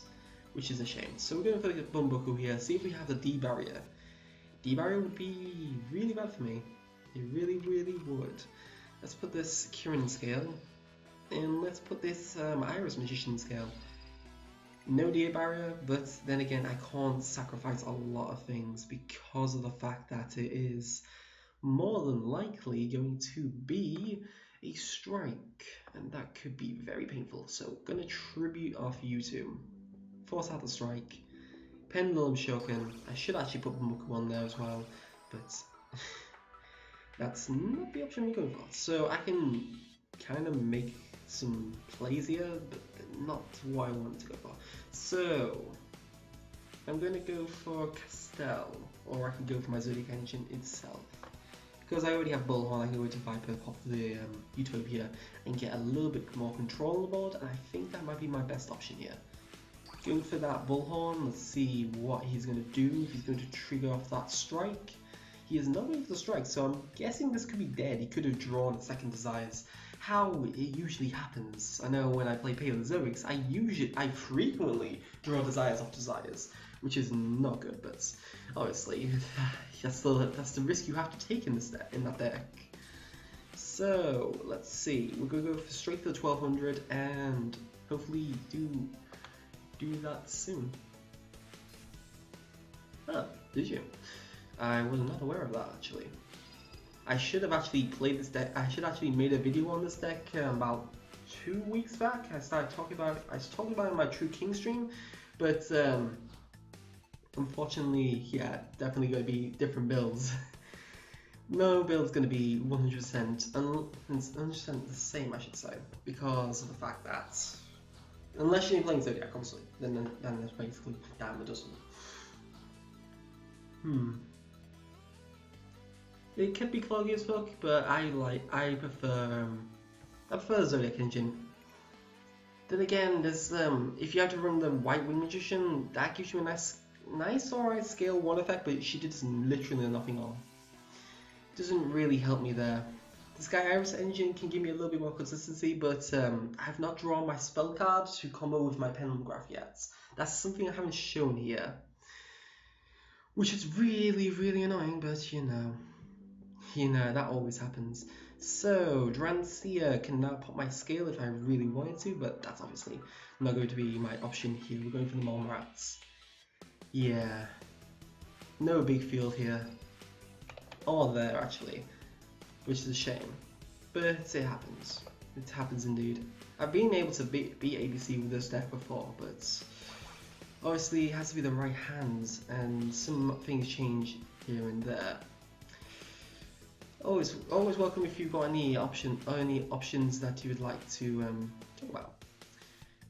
which is a shame. So we're going for the Bumbuckle here, see if we have the D barrier. D barrier would be really bad for me. It really would. Let's put this Kirin scale, and let's put this Iris Magician scale. No D barrier, but then again I can't sacrifice a lot of things because of the fact that it is more than likely going to be a strike, and that could be very painful. So gonna tribute off you two. Force out the strike. Pendulum Shoken. I should actually put Bumbuckle on there as well, but that's not the option we're going for. So I can kind of make some plays here, but not what I want to go for. So I'm going to go for Castell, or I can go for my Zoodiac engine itself. Because I already have Bullhorn, I can go to Viper, pop the Utopia, and get a little bit more control on the board, and I think that might be my best option here. Going for that Bullhorn, let's see what he's going to do, if he's going to trigger off that strike. He is not going for the strike, so I'm guessing this could be dead. He could have drawn a second Desires. How it usually happens. I know when I play Paleozoics, I frequently draw Desires off Desires, which is not good, but obviously that's the risk you have to take in that deck. So let's see, we're gonna go straight for the 1200 and hopefully do that soon. Oh, did you? I was not aware of that actually. I should have actually played this deck. I should actually made a video on this deck about 2 weeks back. I was talking about it in my True King stream, but unfortunately, yeah, definitely going to be different builds. No build's going to be 100% the same, I should say, because of the fact that unless you're playing Zoodiac, obviously, then it's basically damn a dozen. It could be cloggy as fuck, but I prefer Zoodiac engine. Then again, there's if you have to run the White Wing Magician, that gives you a nice alright scale 1 effect, but she did literally nothing on. Doesn't really help me there. This guy Iris engine can give me a little bit more consistency, but I have not drawn my spell card to combo with my Pendulum Graph yet. That's something I haven't shown here, which is really annoying, but you know that always happens. So Durrant can now pop my scale if I really wanted to, but that's obviously not going to be my option here. We're going for the Mole Rats. Yeah, no big field here, or there actually, which is a shame, but it happens. It happens indeed. I've been able to beat ABC with this deck before, but obviously it has to be the right hands, and some things change here and there. Always welcome if you've got any options that you would like to talk about,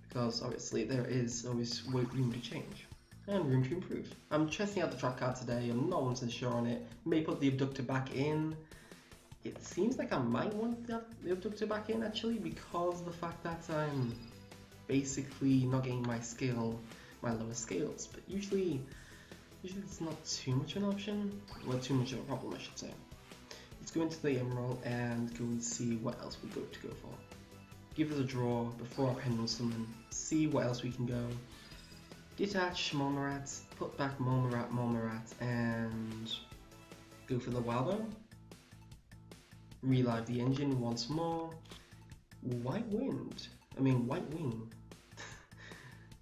because obviously there is always room to change and room to improve. I'm testing out the trap card today. I'm not 100% sure on it. May put the Abductor back in. It seems like I might want the Abductor back in actually, because of the fact that I'm basically not getting my lower scales. But usually it's not too much of an option, well, too much of a problem, I should say. Let's go into the Emerald and go and see what else we go for. Give us a draw before our Pendulum Summon, see what else we can go. Detach Monorat, put back Monorat, and go for the Wildbow. Relive the engine once more. White Wing.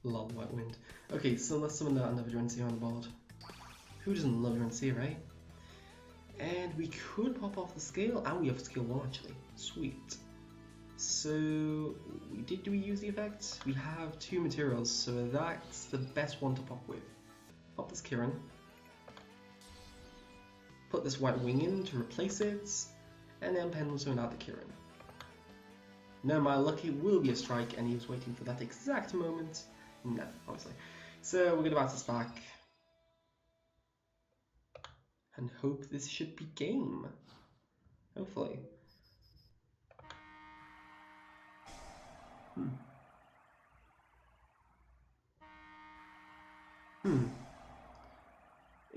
Lol, White Wind. Okay, so let's summon another Durrant on the board. Who doesn't love Durrant, right? And we could pop off the scale, and we have skill 1 actually. Sweet. So do we use the effect? We have 2 materials, so that's the best one to pop with. Pop this Kirin. Put this White Wing in to replace it, and then Pendulum Summon out the Kirin. No, my luck, it will be a strike, and he was waiting for that exact moment. No, obviously. So we're gonna bounce this back and hope this should be game. Hopefully.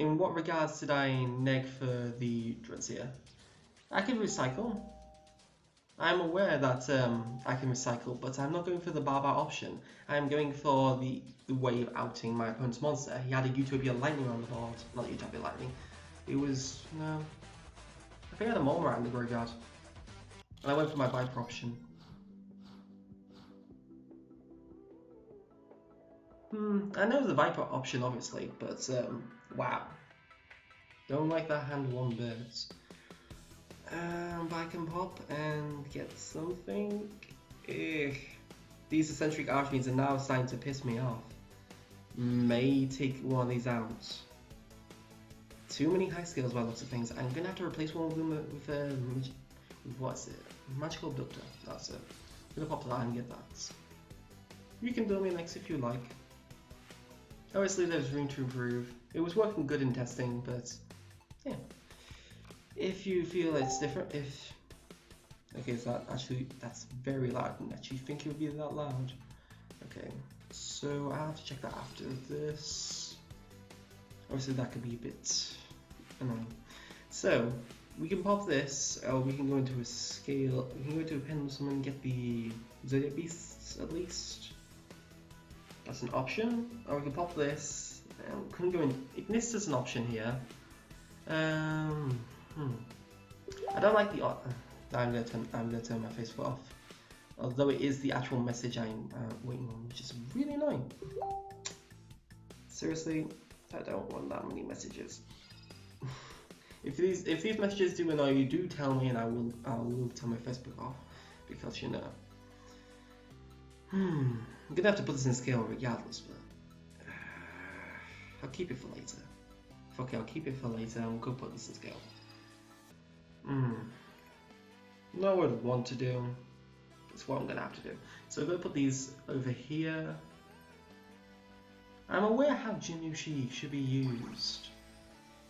in what regards did I neg for the Duels? I can recycle. I'm aware that I can recycle, but I'm not going for the Barbar option. I'm going for the way of outing my opponent's monster. He had a Utopia Lightning on the board. Not Utopia Lightning. It was, no. I think I had a Molmar in the graveyard. And I went for my Viper option. I know the Viper option, obviously, but wow. Don't like that hand one bit. But I can pop and get something. Ugh. These eccentric archfiends are now starting to piss me off. May take one of these out. Too many high skills by lots of things. I'm gonna have to replace one of them with what's it? Magical Abductor. That's it. I'm gonna pop that and get that. You can build me next if you like. Obviously there's room to improve. It was working good in testing, but yeah. If you feel it's different, okay, so that's very loud. I didn't actually think it would be that loud. Okay, so I'll have to check that after this. Obviously that could be a bit annoying. So we can pop this, or we can go into a scale. We can go into a pendulum and get the Zoodiac beasts at least. That's an option. Or we can pop this. We can go in. Ignis is an option here. I don't like the. I'm gonna turn my Facebook off. Although it is the actual message I'm waiting on, which is really annoying. Seriously, I don't want that many messages. If these messages do annoy you, do tell me, and I will turn my Facebook off, because you know. I'm gonna have to put this in scale regardless, but I'll keep it for later. Okay, I'll keep it for later, and we'll go put this in scale. Not what I'd want to do. That's what I'm gonna have to do. So I'm gonna put these over here. I'm aware how Jinushi should be used.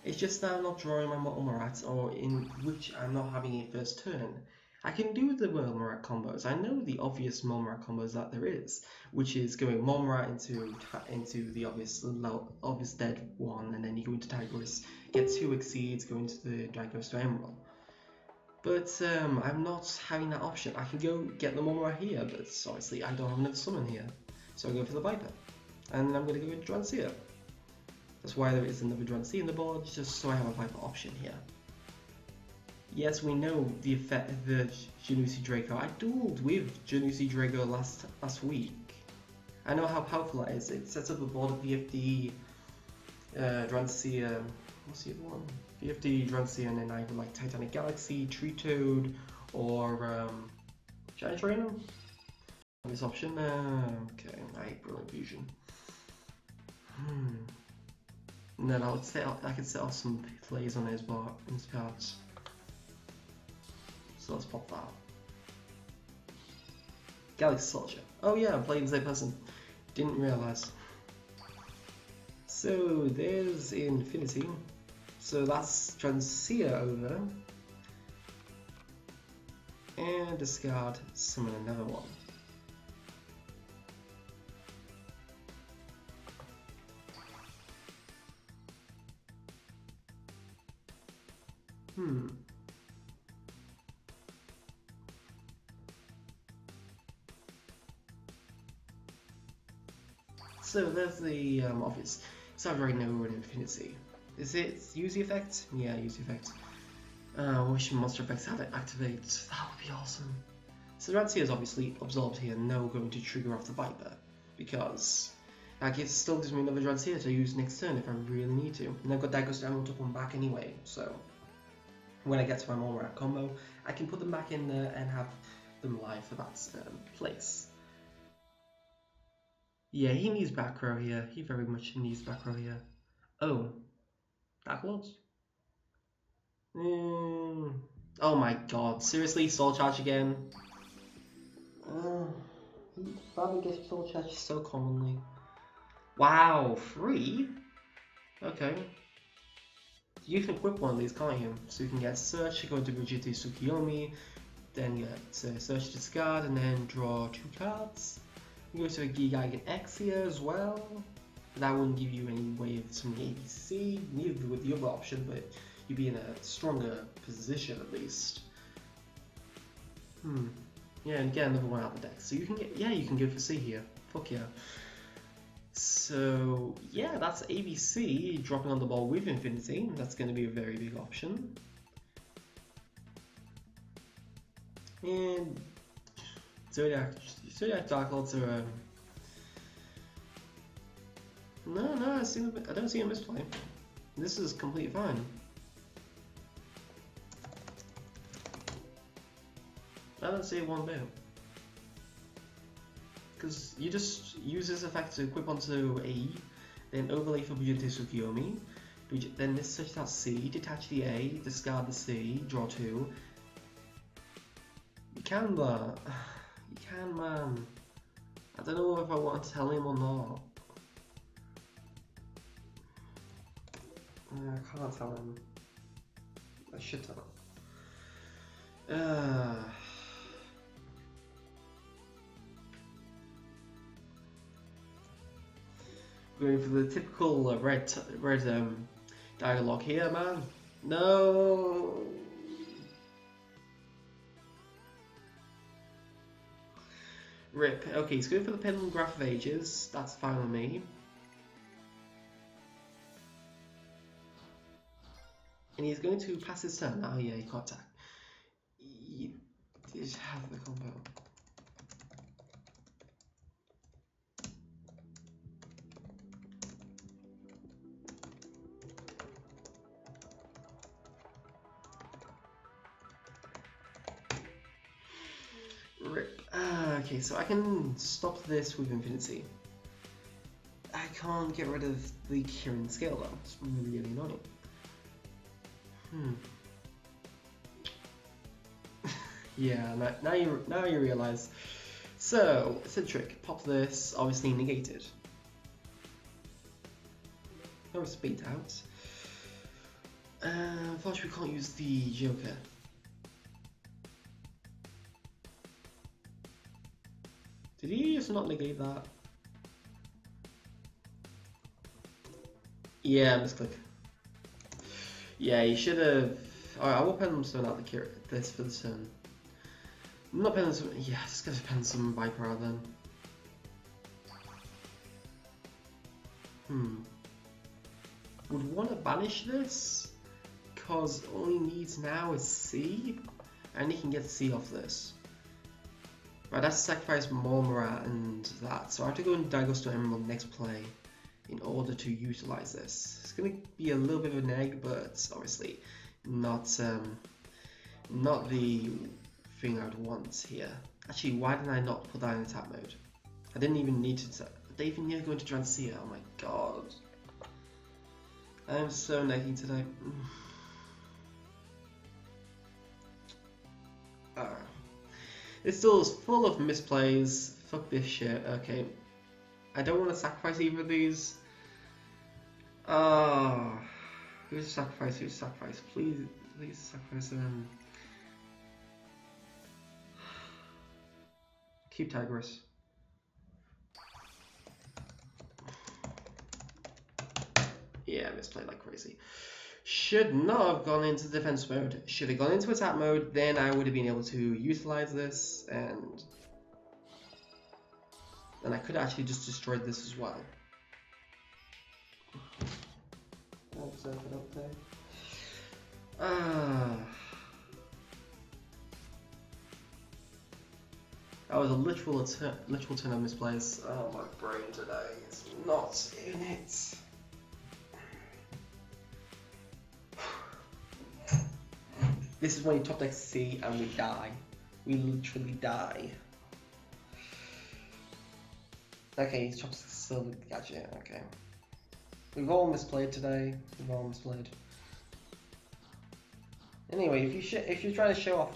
It's just that I'm not drawing my Molmarat, or in which I'm not having a first turn. I can do the Molmarat combos. I know the obvious Molmarat combos that there is, which is going Molmarat into the obvious dead one, and then you go into Tigris, get 2 exceeds, go into the Dragos to Emerald. But I'm not having that option. I can go get the Molmarat here, but obviously I don't have another summon here. So I go for the Viper. And I'm going to go with Duels. That's why there is another Duels in the board, just so I have a Viper option here. Yes, we know the effect of the Jinushi Draco. I dueled with Jinushi Draco last week. I know how powerful that is. It sets up a board of VFD, Duels, what's the other one? VFD, Duels, and then either like Titanic Galaxy, Tree Toad, or Giant Trainer. This option. Okay, I hate Brilliant Fusion. And then I could set off some plays on his cards. So let's pop that. Galaxy Soldier. Oh yeah, I'm playing the same person. Didn't realise. So there's Infinity. So that's Transia over. And discard, summon another one. So there's the obvious. So I've already know an Infinity. Is it use the effect? Yeah, use the effect. Wish monster effects had it activate. That would be awesome. So Rancy is obviously absorbed here, no going to trigger off the Viper, because it still gives me another Rancy to use next turn if I really need to. And I've got Dagos Emerald to come back anyway, so when I get to my Molmarat combo, I can put them back in there and have them live for that place. Yeah, he needs back row here. He very much needs back row here. Oh, that close. Oh my god, seriously, Soul Charge again? Father gets Soul Charge so commonly. Wow, 3? Okay. You can equip one of these, can't you? So you can get Search, go into Vegeta Tsukiyomi, then get Search Discard, and then draw 2 cards. You go to a Gigagan X here as well. that wouldn't give you any way of summoning ABC, neither would the other option, but you'd be in a stronger position at least. Yeah, and get another one out of the deck. So you can get, yeah, you can go for C here. Fuck yeah. So yeah, that's ABC dropping on the ball with Infinity. That's going to be a very big option. And Zoodiac Dark Lords are no, I don't see a misplay. This is completely fine. I don't see it one bit. Because you just use this effect to equip onto A, then overlay for Bujin Tsukiyomi, then this switch out C, detach the A, discard the C, draw 2. You can, but you can, man. I don't know if I want to tell him or not. I can't tell him. I should tell him. Going for the typical red dialogue here, man. No. Rip. Okay, he's going for the Pendulum Graph of Ages. That's fine with me. And he's going to pass his turn. Oh yeah, he can't attack. He did have the combo. Rip. Okay, so I can stop this with Infinity. I can't get rid of the Kirin scale though. It's really, really annoying. Yeah, now you realize. So it's a trick. Pop this, obviously negated. No speed out. Unfortunately, we can't use the Joker. Did he just not negate that? Yeah, misclick. Yeah, he should have. Alright, I will Pendulum Stone out this for the turn. Not Pendulum Stone. Yeah, just gonna Pendulum Stone Viper out then. Would want to banish this, because all he needs now is C, and he can get C off this. Right, that's sacrifice Mormora and that, so I have to go and Dagosto Emerald next play in order to utilize this. It's going to be a little bit of a neg, but obviously not the thing I'd want here. Actually, why did I not put that in attack mode? I didn't even need to. They even need to go into Transia. Oh my god. I am so negging today. It's still full of misplays. Fuck this shit. Okay. I don't want to sacrifice either of these. Who's sacrifice? Who's sacrifice? Please sacrifice them. Keep Tigris. Yeah, misplayed like crazy. Should not have gone into defense mode. Should have gone into attack mode, then I would have been able to utilize this, and then I could actually just destroy this as well. That was a literal turn of misplays. Oh, my brain today is not in it. This is when you top deck C and we die. We literally die. Okay, he's top silver gadget, okay. We've all misplayed today. We've all misplayed. Anyway, if you're trying to show off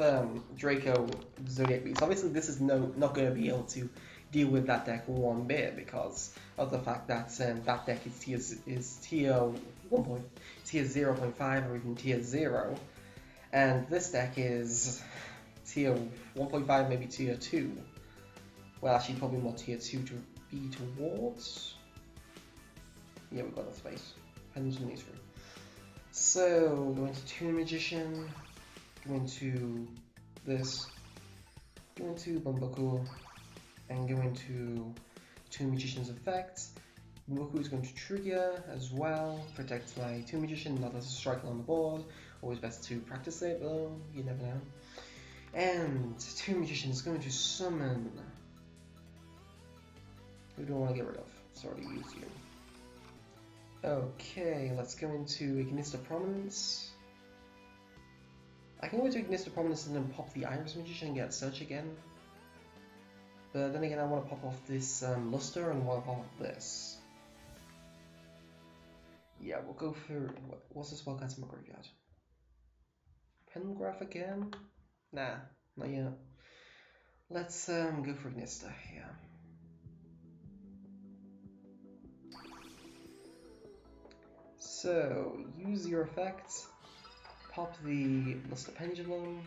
Draco Zoodiac Beast, obviously this is not going to be able to deal with that deck one bit because of the fact that that deck is tier 0.5 or even tier 0. And this deck is tier 1.5, maybe tier 2. Well, actually, probably more tier 2 to be towards. Yeah, we've got that space. Pendulum needs through. So, go into Toon Magician, go into this, go into Bunboku, and go into Toon Magician's effects. Bunboku is going to trigger as well, protect my Toon Magician, not as a striker on the board. Always best to practice it, though, you never know. And Toon Magician is going to summon. Who do I want to get rid of? It's already used you. Okay, let's go into Ignista Prominence. I can go into Ignista Prominence and then pop the Iris Magician and get Search again. But then again, I want to pop off this Luster and want to pop off this. Yeah, we'll go for... What's the spell cards in my graveyard? Pengraph again? Nah, not yet. Let's go for Ignista here. So, use your effects, pop the Luster Pendulum,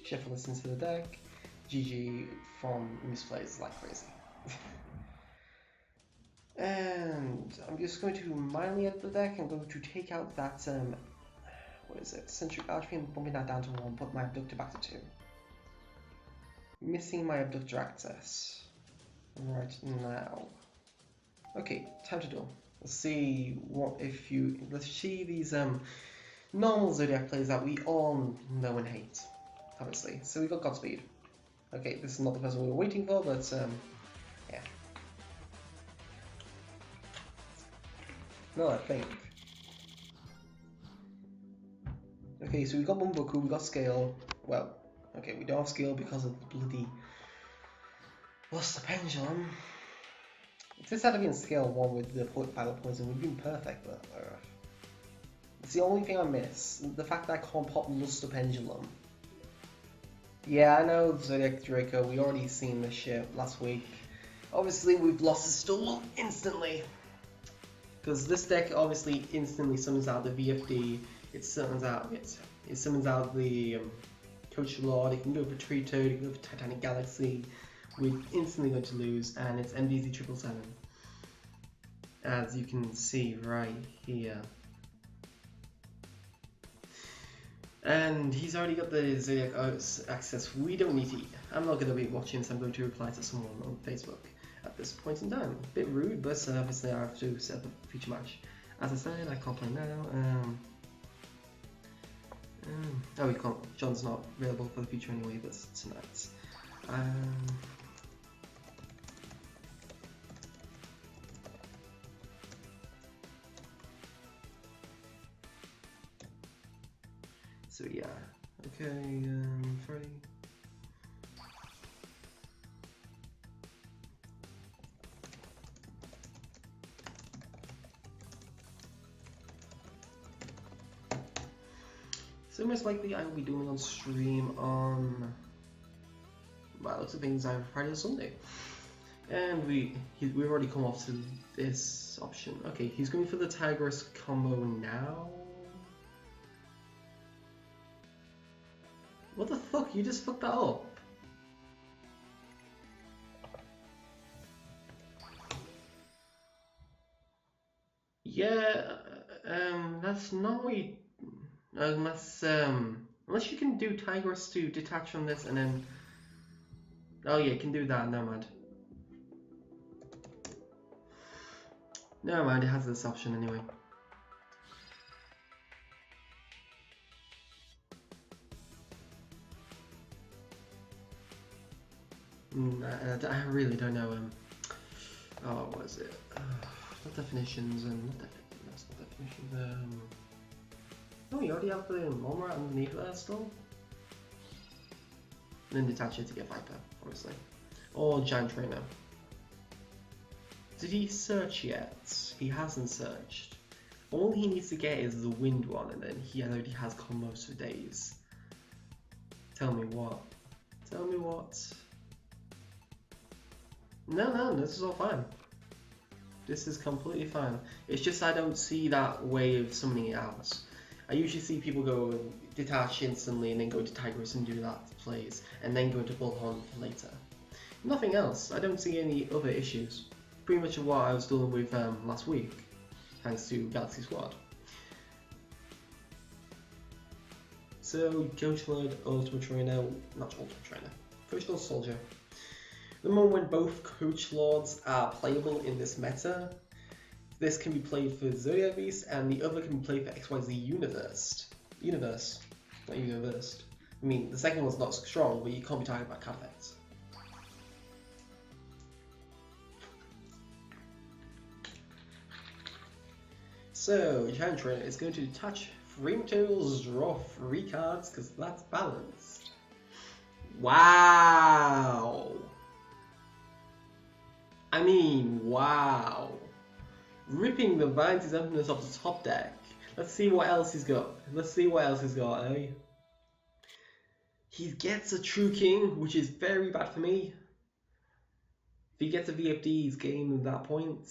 shuffle this into the deck, GG from misplays like crazy. And I'm just going to mildly edit the deck. I'm going to take out that, what is it, Centric Archery and bumping that down to 1, put my Abductor back to 2. Missing my Abductor access right now. Okay, time to duel. Let's see what if you let's see these normal Zoodiac plays that we all know and hate, obviously. So we got Godspeed. Okay, this is not the person we were waiting for, but yeah. No, I think. Okay, so we got Bunboku, we got Scale. Well, okay, we don't have Scale because of the bloody Luster Pendulum. If this had to be in Scale 1 with the Pilot Poison, we'd been perfect, but it's the only thing I miss. The fact that I can't pop Luster Pendulum. Yeah, I know Zodiac Draco, we already seen this shit last week. Obviously, we've lost the Duel instantly. Because this deck obviously instantly summons out the VFD, it summons out the Coach Lord, it can go for Tree Toad, it can go for Titanic Galaxy. We're instantly going to lose, and it's MDZ 777. As you can see right here. And he's already got the Zodiac access. We don't need to. I'm not going to be watching this, I'm going to reply to someone on Facebook at this point in time. A bit rude, but obviously I have to set up a future match. As I said, I can't play now. Oh, we can't. John's not available for the future anyway, but tonight. So yeah, okay, Freddy. So most likely I will be doing on stream on, well, lots of things either Friday or Sunday. And we've already come off to this option. Okay, he's going for the Tigress combo now. What the fuck? You just fucked that up. Yeah, that's not what you... Unless you can do Tigress to detach from this and then... Oh yeah, you can do that, never mind. Never mind, it has this option anyway. I really don't know. Oh, what is it? Not definitions and that's not definitions. Oh, you already have the Momra underneath there still. And then detach it to get Viper, obviously, or Giant Trainer. Did he search yet? He hasn't searched. All he needs to get is the Wind one, and then he already has combos for days. Tell me what? Tell me what? No, this is all fine. This is completely fine. It's just I don't see that way of summoning it out. I usually see people go and detach instantly and then go to Tigress and do that plays, and then go into Bullhorn later. Nothing else. I don't see any other issues. Pretty much what I was doing with last week. thanks to Galaxy Squad. So, Coach Lord, Ultimate Trainer, not Ultimate Trainer, Coach Soldier. The moment when both Coach Lords are playable in this meta, this can be played for Zoodiac Beast and the other can be played for XYZ Universe. Not Universe. I mean, the second one's not strong, but you can't be talking about card effects. So, Giant Trainer is going to touch 3 materials, draw 3 cards, because that's balanced. Wow! I mean, wow! Ripping the Vanity Emptiness off the top deck. Let's see what else he's got. Eh? He gets a True King, which is very bad for me. If he gets a VFD, he's game at that point.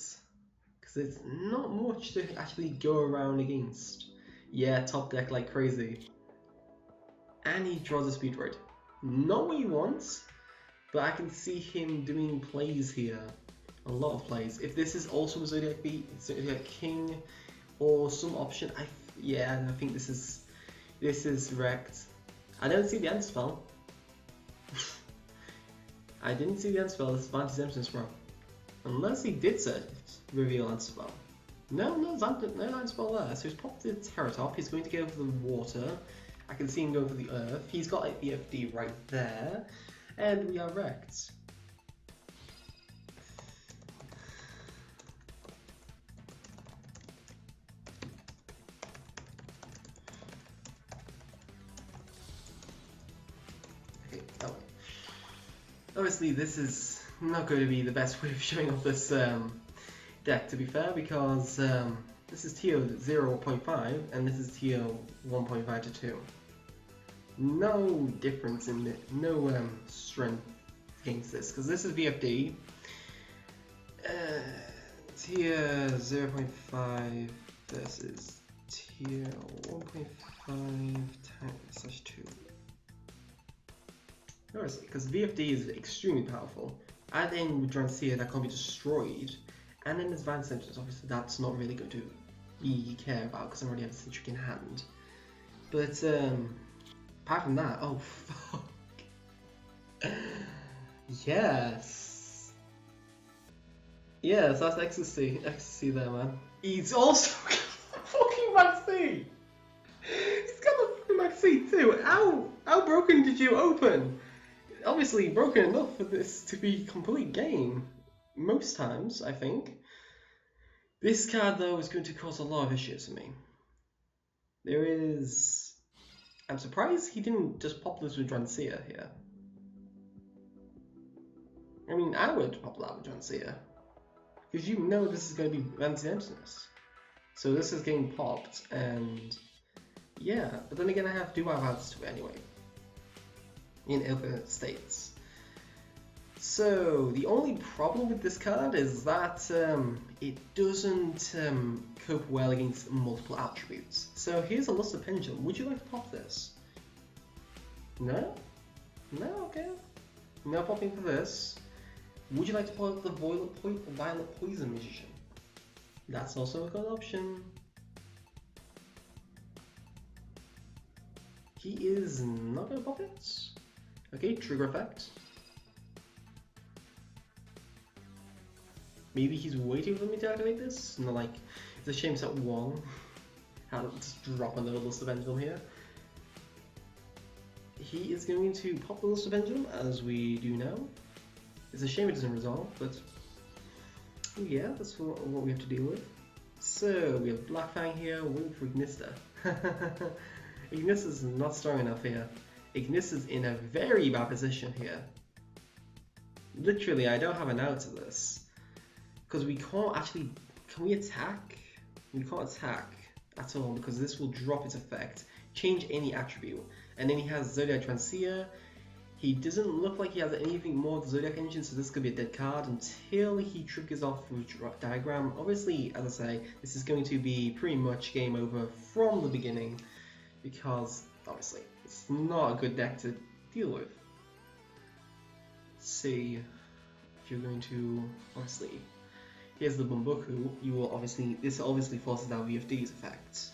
Because there's not much to actually go around against. Yeah, top deck like crazy. And he draws a Speed Raid. Not what he wants, but I can see him doing plays here. A lot of plays. If this is also a Zoodiac beat, Zoodiac King, or some option, I think this is wrecked. I don't see the end spell. I didn't see the end spell. This is Vanity Simpson's bro. Unless he did reveal end spell. No end spell there. So he's popped the Terratop. He's going to go for the water. I can see him go for the earth. He's got like the FD right there, and we are wrecked. Obviously, this is not going to be the best way of showing off this deck, to be fair, because this is TO 0.5 and this is TO 1.5 to 2. No difference in it, no strength against this, because this is VFD. Tier 0.5 versus tier 1.5/2. Because VFD is extremely powerful, and then with Drancia that can't be destroyed, and then Advanced Symptoms, obviously that's not really going to be cared about because I already have a Citric in hand. But apart from that, oh fuck. Yes, that's ecstasy there, man. He's also fucking Maxi. He's got the fucking Maxi too. How broken did you open? Obviously broken enough for this to be complete game. Most times, I think. This card though is going to cause a lot of issues for me. I'm surprised he didn't just pop this with Drancia here. I mean, I would pop that with Drancia. Because you know this is going to be anti-emptiness. So this is getting popped, and yeah, but then again I have to have access to it anyway. In other states. So the only problem with this card is that it doesn't cope well against multiple attributes. So here's a Luster Pendulum. Would you like to pop this? No? No? Okay. No popping for this. Would you like to pop the Violet Poison Magician? That's also a good option. He is not going to pop it. Okay, trigger effect. Maybe he's waiting for me to activate this? No, like, it's a shame it's at 1. How to just drop another Luster Pendulum here. He is going to pop the Luster Pendulum, as we do now. It's a shame it doesn't resolve, but yeah, that's what we have to deal with. So, we have Black Fang here, waiting for Ignista. Ignista's not strong enough here. Ignista's in a very bad position here. Literally, I don't have an out to this. Because we can't actually... Can we attack? We can't attack at all because this will drop its effect, change any attribute. And then he has Zodiac Drancia. He doesn't look like he has anything more of the Zodiac engine, so this could be a dead card until he triggers off with Drop Diagram. Obviously, as I say, this is going to be pretty much game over from the beginning because, obviously, it's not a good deck to deal with. Let's see if you're going to, honestly, here's the Bumbuku, this obviously forces out VFD's effect.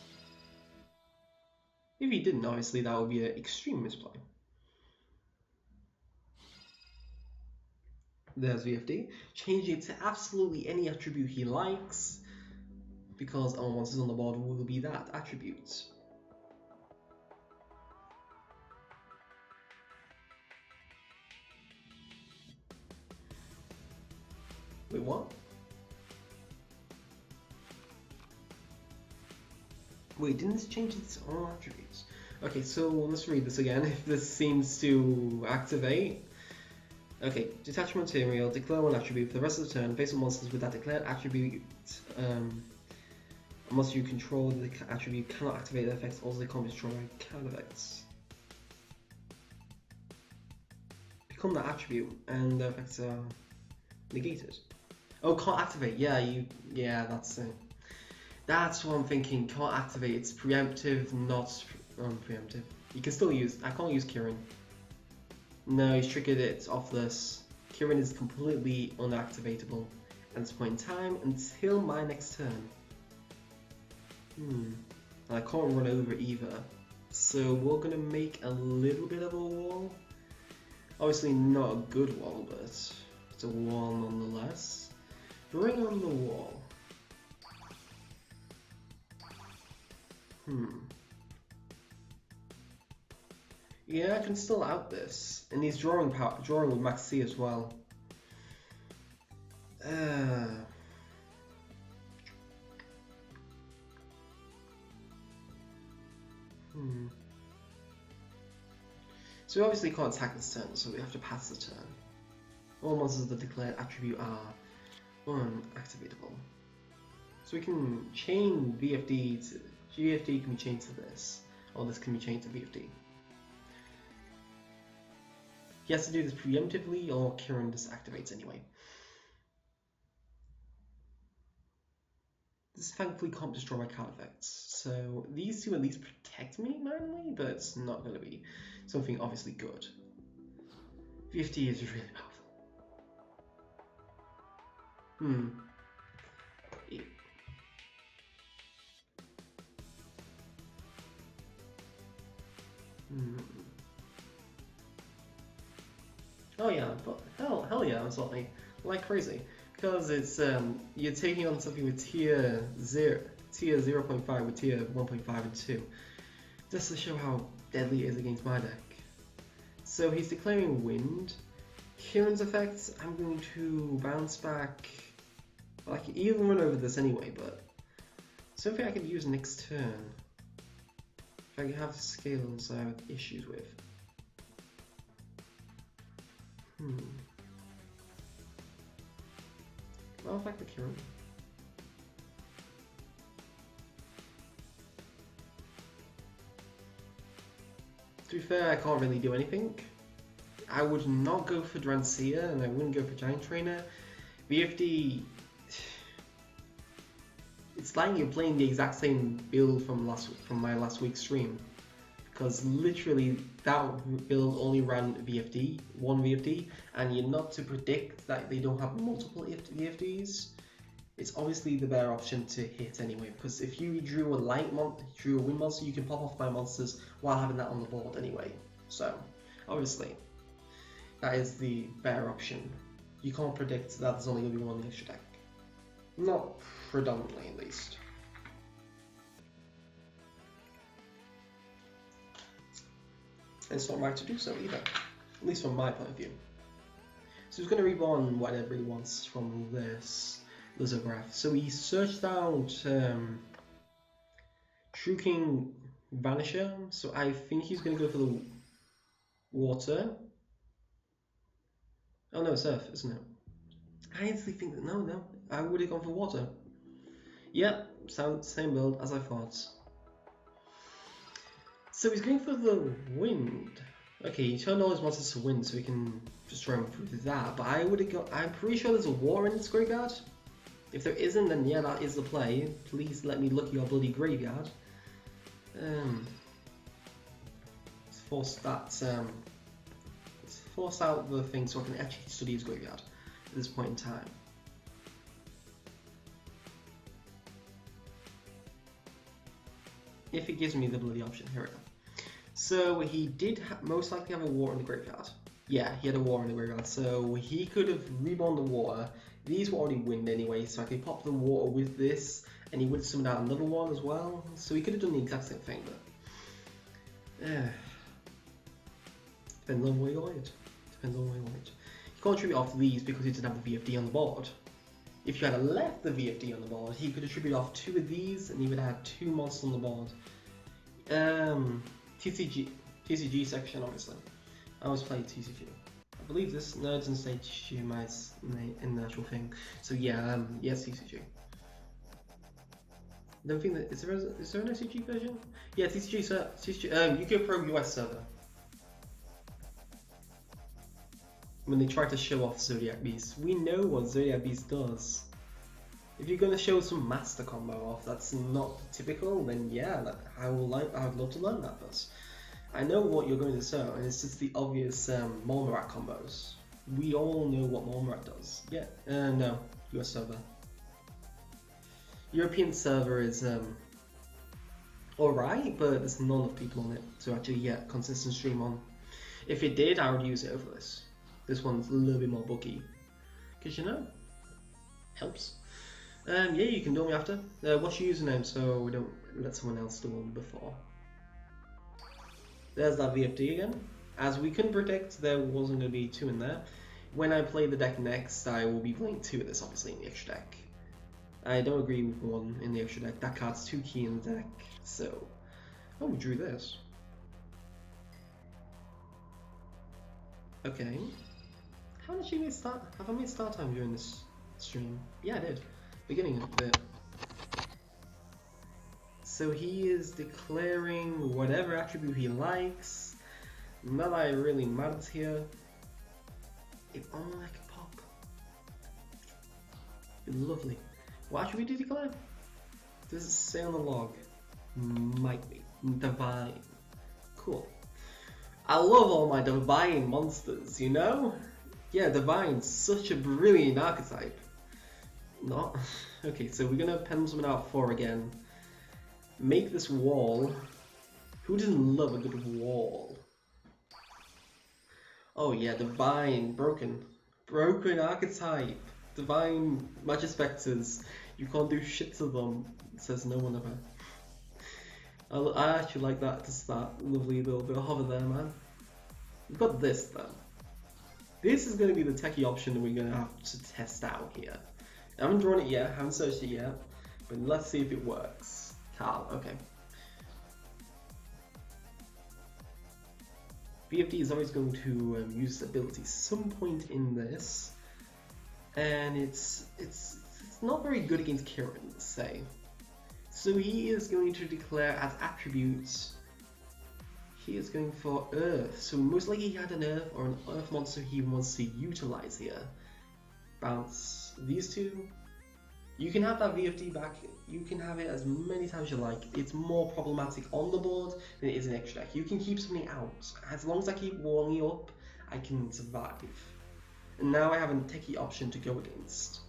If he didn't, obviously that would be an extreme misplay. There's VFD. Change it to absolutely any attribute he likes, because all monsters on the board will be that attribute. Wait, what? Wait, didn't this change its own attributes? Okay, so let's read this again, if this seems to activate. Okay, detach material, declare one attribute for the rest of the turn, face on monsters with that declared attribute. Unless you control the attribute, cannot activate the effects, also they can't be destroyed by counter effects. Become that attribute, and the effects are negated. Oh, can't activate, yeah, that's it. That's what I'm thinking, can't activate, it's preemptive, not preemptive. You can still use, I can't use Kirin. No, he's triggered it off this. Kirin is completely unactivatable at this point in time until my next turn. And I can't run over either. So we're gonna make a little bit of a wall. Obviously not a good wall, but it's a wall nonetheless. Bring on the wall. Yeah, I can still out this, and he's drawing with Max C as well. So we obviously can't attack this turn, so we have to pass the turn. All monsters that declared attribute are unactivatable. So we can chain VFD to GFD can be chained to this, or this can be chained to VFD. He has to do this preemptively, or Kirin disactivates anyway. This thankfully can't destroy my card effects, so these two at least protect me manually, but it's not going to be something obviously good. VFD is really powerful. Yeah. Oh yeah, but hell yeah, absolutely, like crazy, because it's you're taking on something with tier 0.5 with tier 1.5 and 2, just to show how deadly it is against my deck. So he's declaring wind. Kirin's effects, I'm going to bounce back. Well, I can even run over this anyway, but something I could use next turn. If I have scales I have issues with. I'll affect the Kirin. To be fair, I can't really do anything. I would not go for Drancia, and I wouldn't go for Giant Trainer. VFD... It's like you're playing the exact same build from my last week's stream. Because literally, that build only ran VFD, one VFD, and you're not to predict that they don't have multiple VFDs. It's obviously the better option to hit anyway, because if you drew a wind monster, you can pop off my monsters while having that on the board anyway. So, obviously, that is the better option. You can't predict that there's only going to be one extra deck. Not predominantly, at least. It's not right to do so either, at least from my point of view. So he's going to reborn whatever he wants from this lithograph. So he searched out True King Vanisher, so I think he's going to go for the water. Oh no, it's Earth, isn't it? I actually think that, no, I would have gone for water. Yep, same build as I thought. So he's going for the wind. Okay, he turned all his monsters to wind, so we can destroy him with that. But I would have got. I'm pretty sure there's a water in this graveyard. If there isn't, then yeah, that is the play. Please let me look at your bloody graveyard. Let's force that. Let's force out the thing so I can actually study his graveyard at this point in time. If it gives me the bloody option, here we go. So he did most likely have a war in the graveyard. Yeah, he had a war in the graveyard, so he could have reborn the water. These were already wind anyway, so I could pop the water with this, and he would have summoned out another one as well. So he could have done the exact same thing, but depends on where you want it. Depends on where you want it. You can't tribute off these because he didn't have the VFD on the board. If you had left the VFD on the board, he could have tributed off 2 of these, and he would have had 2 monsters on the board. TCG section, obviously. I was playing TCG. I believe this. No, it doesn't say TCG in the actual thing. So yeah, yes, TCG. Don't think that is there an TCG version? Yeah, TCG. So TCG. YgoPro US server. When they try to show off Zoodiac Beast, we know what Zoodiac Beast does. If you're going to show some master combo off that's not typical, then yeah, I'd love to learn that. But I know what you're going to show, and it's just the obvious Molmarat combos. We all know what Molmarat does. Yeah, no, US server. European server is alright, but there's not enough people on it to actually get consistent stream on. If it did, I would use it over this. This one's a little bit more booky, because you know, helps. Yeah, you can do me after. What's your username so we don't let someone else do one before? There's that VFD again. As we couldn't predict, there wasn't going to be 2 in there. When I play the deck next, I will be playing 2 of this, obviously, in the extra deck. I don't agree with 1 in the extra deck. That card's too key in the deck, so... Oh, we drew this. Okay. How did she make start? Have I made start time during this stream? Yeah, I did. Beginning of it. So he is declaring whatever attribute he likes. Not that it really matters here. If only I could pop. Lovely. What attribute did he declare? Does it say on the log? Might be. Divine. Cool. I love all my divine monsters, you know? Yeah, Divine's such a brilliant archetype. Not? Okay, so we're gonna pen something out 4 again. Make this wall. Who doesn't love a good wall? Oh yeah, Divine, broken. Broken archetype. Divine Magic Spectres. You can't do shit to them, says no one ever. I actually like that, just that lovely little bit of hover there, man. We've got this then. This is going to be the techie option that we're going to have to test out here. I haven't drawn it yet, haven't searched it yet, but let's see if it works. Carl, okay. VFD is always going to use ability some point in this, and it's not very good against Kieran, say. So he is going to declare as attributes. He is going for Earth, so most likely he had an Earth or an Earth monster he wants to utilize here. Bounce these 2. You can have that VFD back, you can have it as many times as you like. It's more problematic on the board than it is in extra deck. You can keep something out. As long as I keep walling up, I can survive. And now I have a techie option to go against.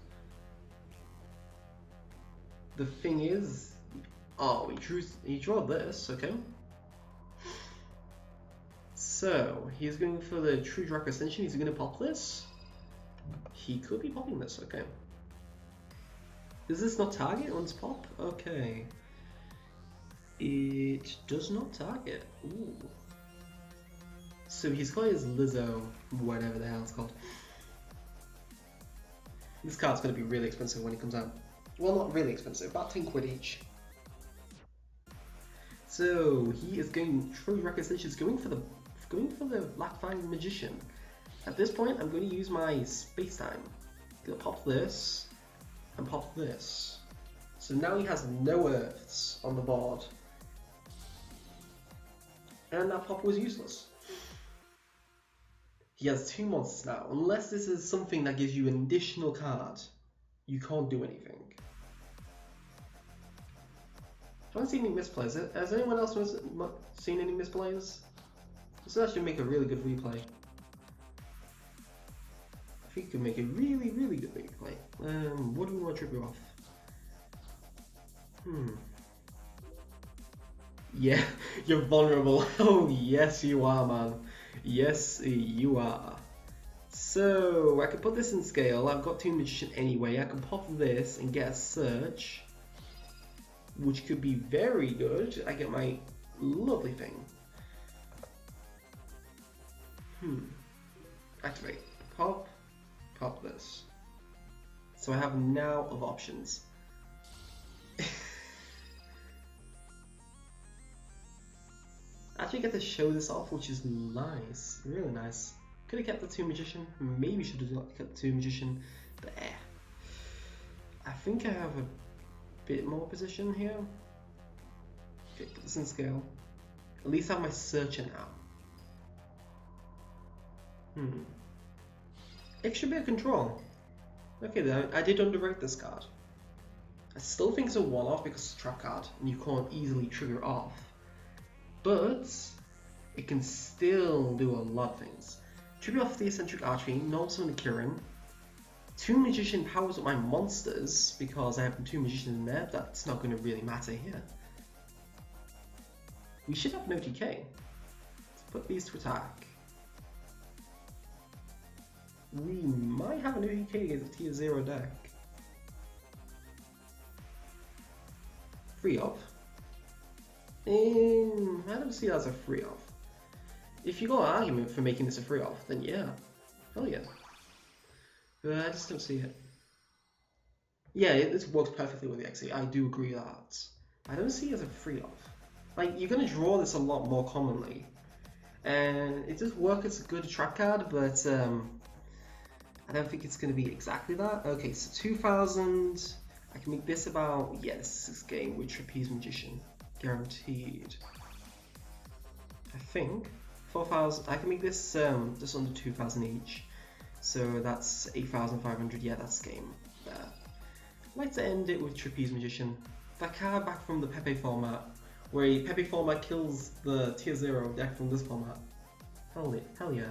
The thing is, oh, he drew this, okay. So, he's going for the True Draco Ascension. He's going to pop this. He could be popping this, okay. Does this not target once pop? Okay. It does not target. Ooh. So he's got his Lizzo, whatever the hell it's called. This card's going to be really expensive when it comes out. Well, not really expensive, about 10 quid each. So he is going, True Draco Ascension is going for the Black Fang Magician. At this point, I'm going to use my space time. I'm going to pop this and pop this. So now he has no Earths on the board. And that pop was useless. He has 2 monsters now. Unless this is something that gives you an additional card, you can't do anything. I haven't seen any misplays. Has anyone else seen any misplays? This will actually make a really good replay. I think it could make a really, really good replay. What do we want to trigger off? Yeah, you're vulnerable. Oh, yes you are, man. Yes, you are. So, I could put this in scale. I've got 2 Magician anyway. I can pop this and get a search, which could be very good. I get my lovely thing. Activate. Pop. Pop this. So I have now of options. I actually get to show this off, which is nice. Really nice. Could have kept the 2 Magician. Maybe should have kept the 2 Magician. But I think I have a bit more position here. Okay, put this in scale. At least I have my searcher now. Extra bit of control. Okay, then I did underrate this card. I still think it's a one-off because it's a trap card and you can't easily trigger off. But it can still do a lot of things. Tribute off the eccentric archery, no summon the Kirin. 2 Magician powers up my monsters because I have 2 Magicians in there. That's not going to really matter here. We should have an OTK. Let's put these to attack. We might have an OTK against a tier 0 deck. Free off. I don't see that as a free off. If you got an argument for making this a free off, then yeah. Hell yeah. But I just don't see it. Yeah, this works perfectly with the XE. I do agree with that. I don't see it as a free off. Like, you're going to draw this a lot more commonly. And it does work as a good trap card, but I don't think it's going to be exactly that. Okay, so 2000. I can make this about, yes, this game with Trapeze Magician. Guaranteed. I think 4,000. I can make this just under 2,000 each. So that's 8,500. Yeah, that's game there. I'd like to end it with Trapeze Magician. That card back from the Pepe format, where Pepe format kills the tier 0 deck from this format. Hell yeah.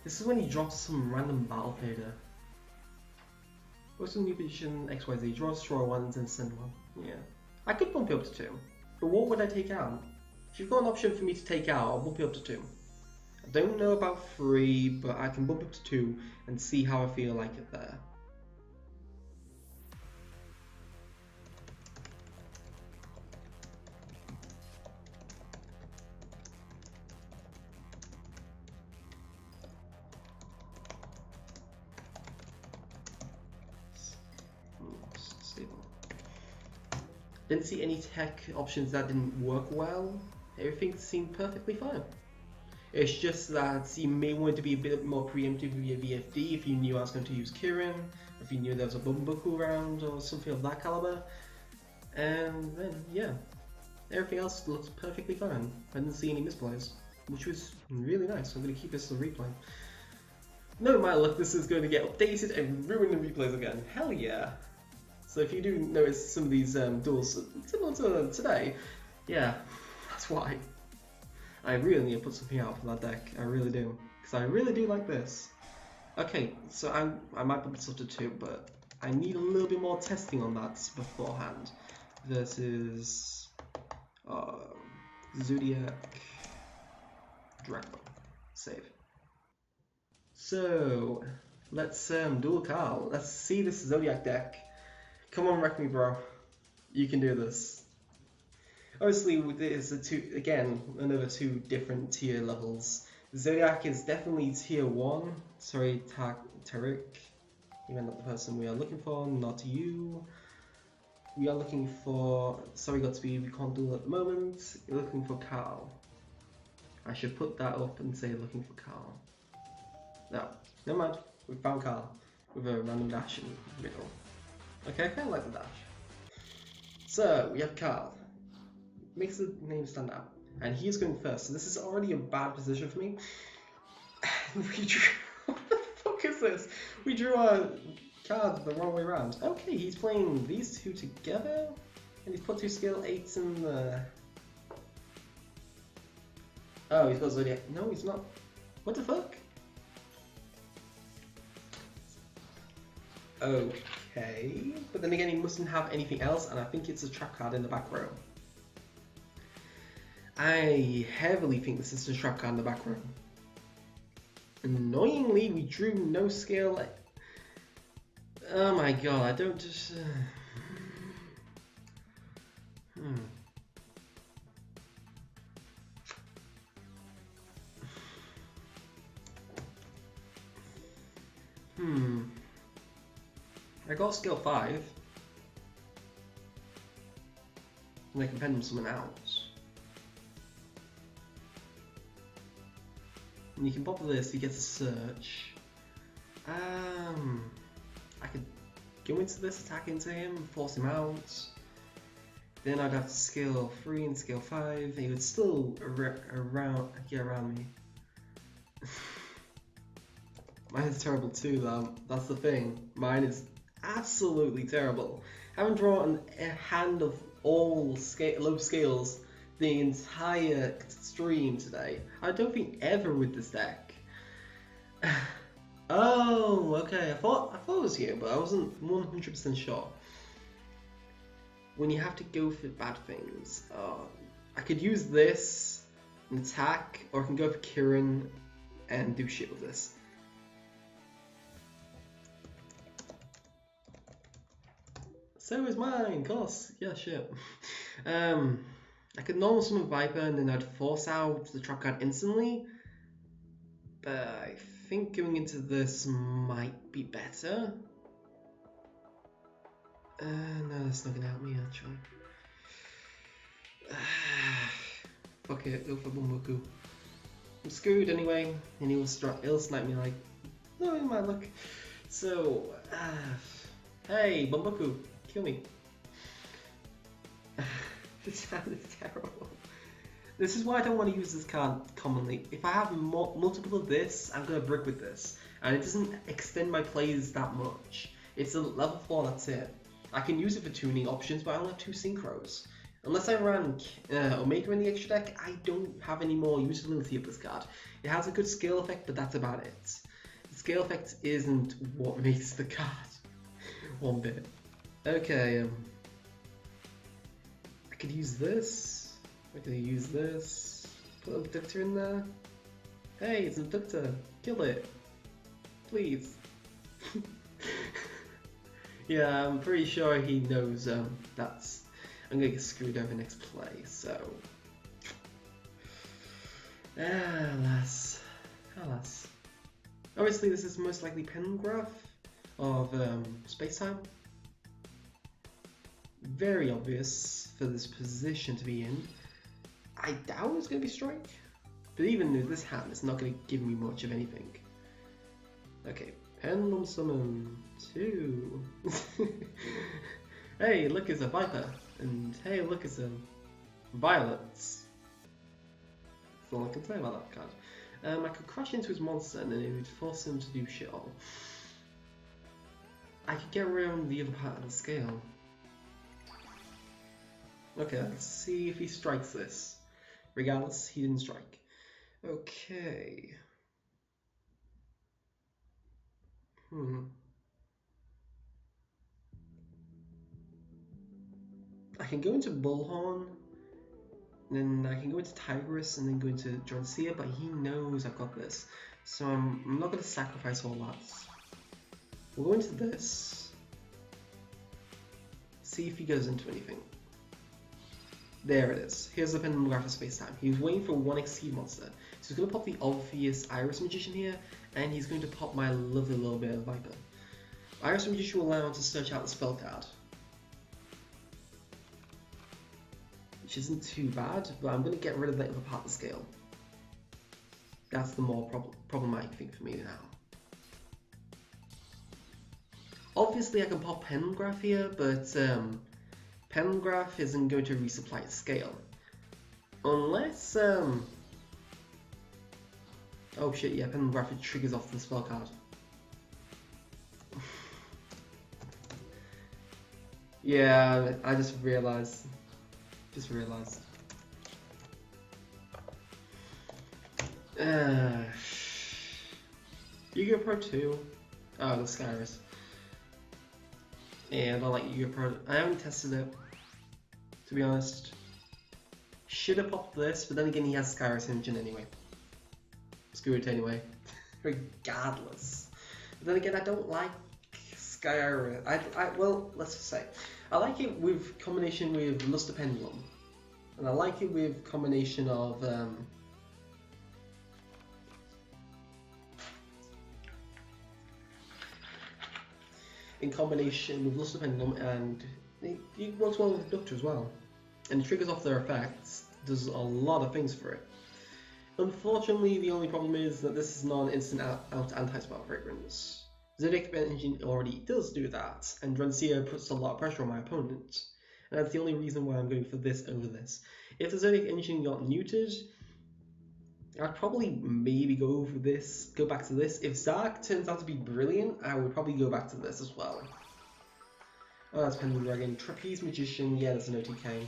This is when he drops some random battle fader. What's the new position XYZ? Draw, destroy one, and send one. Yeah. I could bump it up to 2. But what would I take out? If you've got an option for me to take out, I'll bump it up to 2. I don't know about 3, but I can bump it up to 2 and see how I feel like it there. Didn't see any tech options that didn't work well. Everything seemed perfectly fine. It's just that you may want to be a bit more preemptive via VFD if you knew I was going to use Kirin, if you knew there was a Bumbuku around or something of that caliber. And then, yeah, everything else looks perfectly fine. I didn't see any misplays, which was really nice. I'm going to keep this as a replay. No matter luck, this is going to get updated and ruin the replays again. Hell yeah. So if you do notice some of these duels similar to today, yeah, that's why. I really need to put something out for that deck. I really do, because I really do like this. Okay, so I might put this up to 2, but I need a little bit more testing on that beforehand. Versus Zoodiac, DevPro, save. So let's duel Carl. Let's see this Zoodiac deck. Come on, wreck me, bro. You can do this. Obviously, there's another 2 different tier levels. Zoodiac is definitely tier 1. Sorry, Tariq. You're not the person we are looking for, not you. We are looking for... Sorry, Godspeed, we can't duel at the moment. You're looking for Carl. I should put that up and say looking for Carl. No, never mind. We found Carl with a random dash in the middle. Okay, I kind of like the dash. So, we have Carl. Makes the name stand out. And he's going first, so this is already a bad position for me. We drew... What the fuck is this? We drew a card the wrong way around. Okay, he's playing these 2 together, and he's put 2 skill 8s in the... Oh, he's got Zoodiac. No, he's not. What the fuck? Okay, but then again, he mustn't have anything else, and I think it's a trap card in the back row. I heavily think this is the trap card in the back row. Annoyingly, we drew no skill. Oh my god, I don't just... I got skill 5. And I can pendulum someone out. And you can pop this, you get to search. I could go into this, attack into him, force him out. Then I'd have skill 3 and skill 5. He would still get around me. Mine is terrible too, though. That's the thing. Mine is absolutely terrible. I haven't drawn a hand of all low scales the entire stream today. I don't think ever with this deck. Oh, okay. I thought it was you, but I wasn't 100% sure. When you have to go for bad things, I could use this and attack, or I can go for Kieran and do shit with this. So is mine, of course. Yeah, shit. I could normal summon Viper and then I'd force out the trap card instantly. But I think going into this might be better. No, that's not gonna help me actually. Fuck it, go for Bumbuku. I'm screwed anyway, and he'll snipe me like, no, in my luck. So, hey, Bumbuku, kill me. This sounded terrible. This is why I don't want to use this card commonly. If I have multiple of this, I'm gonna brick with this, and it doesn't extend my plays that much. It's a level 4, that's it. I can use it for tuning options, but I only have 2 synchros. Unless I ran Omega in the extra deck, I don't have any more usability of this card. It has a good scale effect, but that's about it. The scale effect isn't what makes the card one bit. Okay, I could use this. I could use this. Put a Abductor in there. Hey, it's an Abductor. Kill it. Please. Yeah, I'm pretty sure he knows that's... I'm gonna get screwed over next play, so... Alas. Obviously this is most likely Pendulum Graph of space-time. Very obvious for this position to be in. I doubt it's gonna be Strike. But even with this hand, it's not gonna give me much of anything. Okay, Pendulum Summon 2. Hey, look, it's a Viper. And hey, look, it's a Violet. That's all I can say about that card. I could crash into his monster and then it would force him to do shit all. I could get around the other part of the scale. Okay, let's see if he strikes this. Regardless, he didn't strike. Okay. I can go into Bullhorn, and then I can go into Tigress, and then go into Joncia, but he knows I've got this. So I'm not going to sacrifice all that. We'll go into this. See if he goes into anything. There it is. Here's the Pendulum Graph of Space-Time. He's waiting for one Exceed monster. So he's going to pop the obvious Iris Magician here, and he's going to pop my lovely little bit of Viper. Iris Magician will allow him to search out the spell card, which isn't too bad, but I'm going to get rid of that other part of the scale. That's the more problematic thing for me now. Obviously I can pop Pendulum Graph here, but Pendulum Graph isn't going to resupply its scale. Unless, oh shit, yeah, Pendulum Graph it triggers off the spell card. Yeah, I just realized. YgoPro 2. Oh, the Skyrus. And I like YgoPro. I haven't tested it, to be honest. Should have popped this, but then again he has Skyris engine anyway. Screw it anyway. Regardless. But then again, I don't like Skyris. Well, let's just say I like it with combination with Luster Pendulum, and I like it with combination of in combination with Luster Pendulum, and it works well with Doctor as well, and it triggers off their effects. Does a lot of things for it. Unfortunately, the only problem is that this is not an instant out anti-spell fragrance. Zoodiac engine already does do that, and Drancia puts a lot of pressure on my opponent, and that's the only reason why I'm going for this over this. If the Zoodiac engine got neutered, I'd probably maybe go back to this. If Zarc turns out to be brilliant, I would probably go back to this as well. Oh, that's Pendulum Dragon. Trapeze Magician, yeah, that's an OTK.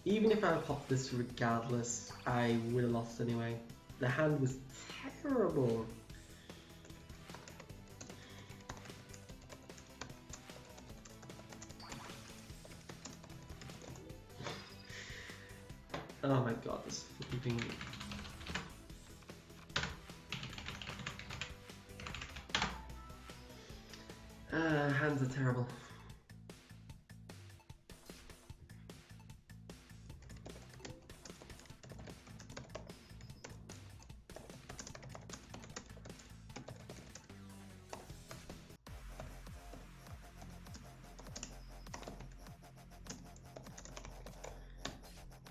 Even if I popped this regardless, I would have lost anyway. The hand was terrible. Oh my god, this fucking thing. Hands are terrible.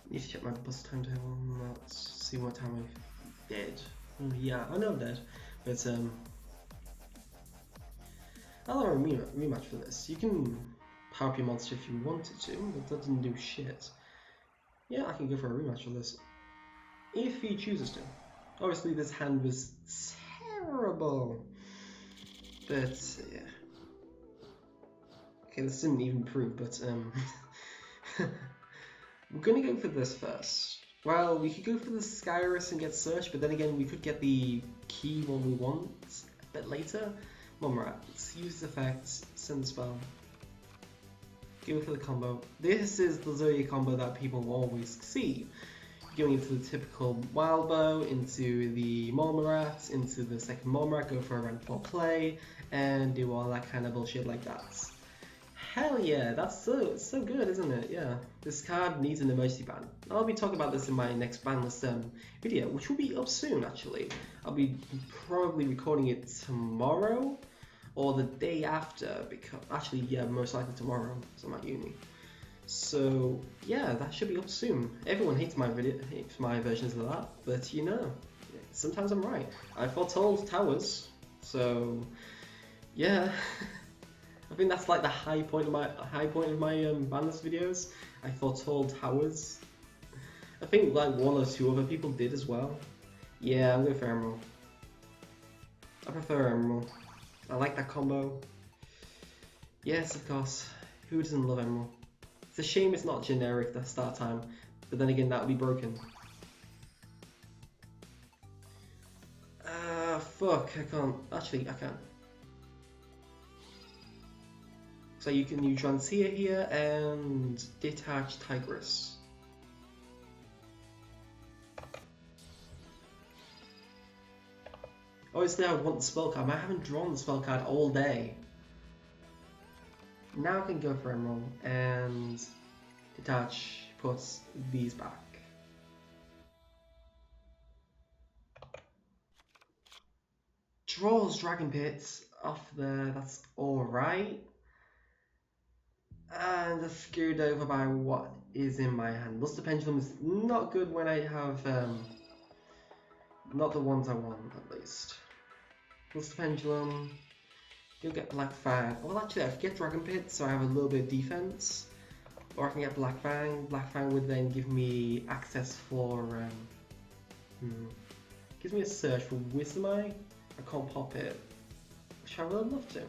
Need to check my bus timetable. Let's see what time I'm dead. Yeah, I know I'm dead, but I'll have a rematch for this. You can power up your monster if you wanted to, but that doesn't do shit. Yeah, I can go for a rematch for this if he chooses to. Obviously, this hand was terrible, but yeah. Okay, this didn't even prove, but we're gonna go for this first. Well, we could go for the Skyris and get Search, but then again, we could get the key one we want a bit later. Momrat, let's use the effects, send the spell. Go for the combo. This is the Zodia combo that people will always see. Going into the typical Wild Bow, into the Momrat, into the second Momrat, go for a rank 4 play, and do all that kind of bullshit like that. Hell yeah, that's so good, isn't it? Yeah, this card needs an emergency ban. I'll be talking about this in my next ban list video, which will be up soon actually. I'll be probably recording it tomorrow or the day after, because actually, yeah, most likely tomorrow because I'm at uni. So yeah, that should be up soon. Everyone hates my versions of that, but you know, sometimes I'm right. I foretold towers, so yeah. I think that's like the high point of my bandless videos. I foretold towers. I think like one or two other people did as well. Yeah, I'm going for Emerald. I prefer Emerald. I like that combo. Yes, of course. Who doesn't love Emerald? It's a shame it's not generic the start time, but then again that would be broken. Fuck, I can't. Actually, I can. So you can use Drancia here and detach Tigress. Obviously I would want the spell card, but I haven't drawn the spell card all day. Now I can go for Emerald and detach, put these back. Draws Dragon Pits off there, that's alright. And just screwed over by what is in my hand. Luster Pendulum is not good when I have not the ones I want, at least. Luster Pendulum, you'll get Black Fang. Well, actually, I could get Dragon Pit, so I have a little bit of defense. Or I can get Black Fang. Black Fang would then give me access for gives me a search for Wisdom Eye. I can't pop it, which I would really love to.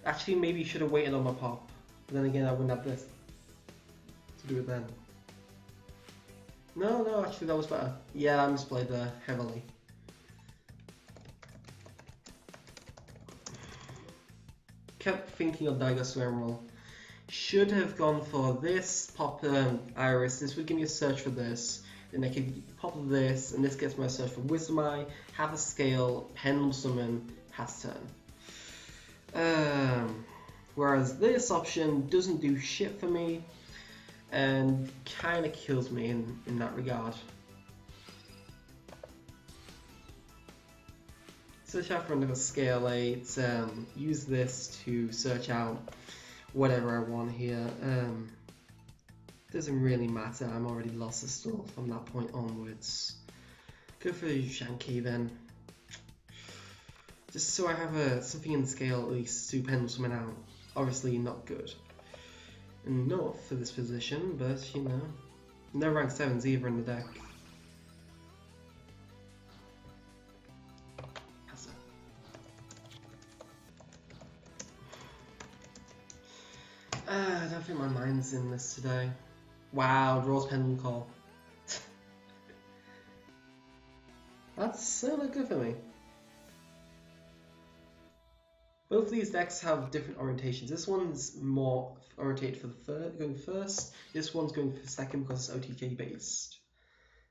Actually, maybe you should have waited on my pop. But then again, I wouldn't have this to do it then. No, actually that was better. Yeah, I misplayed there heavily. Kept thinking of Daigo's Emerald. should have gone for this pop Iris. This would give me a search for this. Then I could pop this, and this gets my search for Wisdom Eye, have a scale, Pendulum Summon, has turn. Whereas this option doesn't do shit for me, and kind of kills me in that regard. Search out for another scale 8, use this to search out whatever I want here. Doesn't really matter, I'm already lost the store from that point onwards. Go for Shanky then. Just so I have something in the scale at least to pendulum summon out. Obviously not good enough for this position, but you know. No rank 7s either in the deck. I don't think my mind's in this today. Wow, draws Pendulum Call. That's so not good for me. Both of these decks have different orientations. This one's more orientated for the going first. This one's going for second because it's OTK based.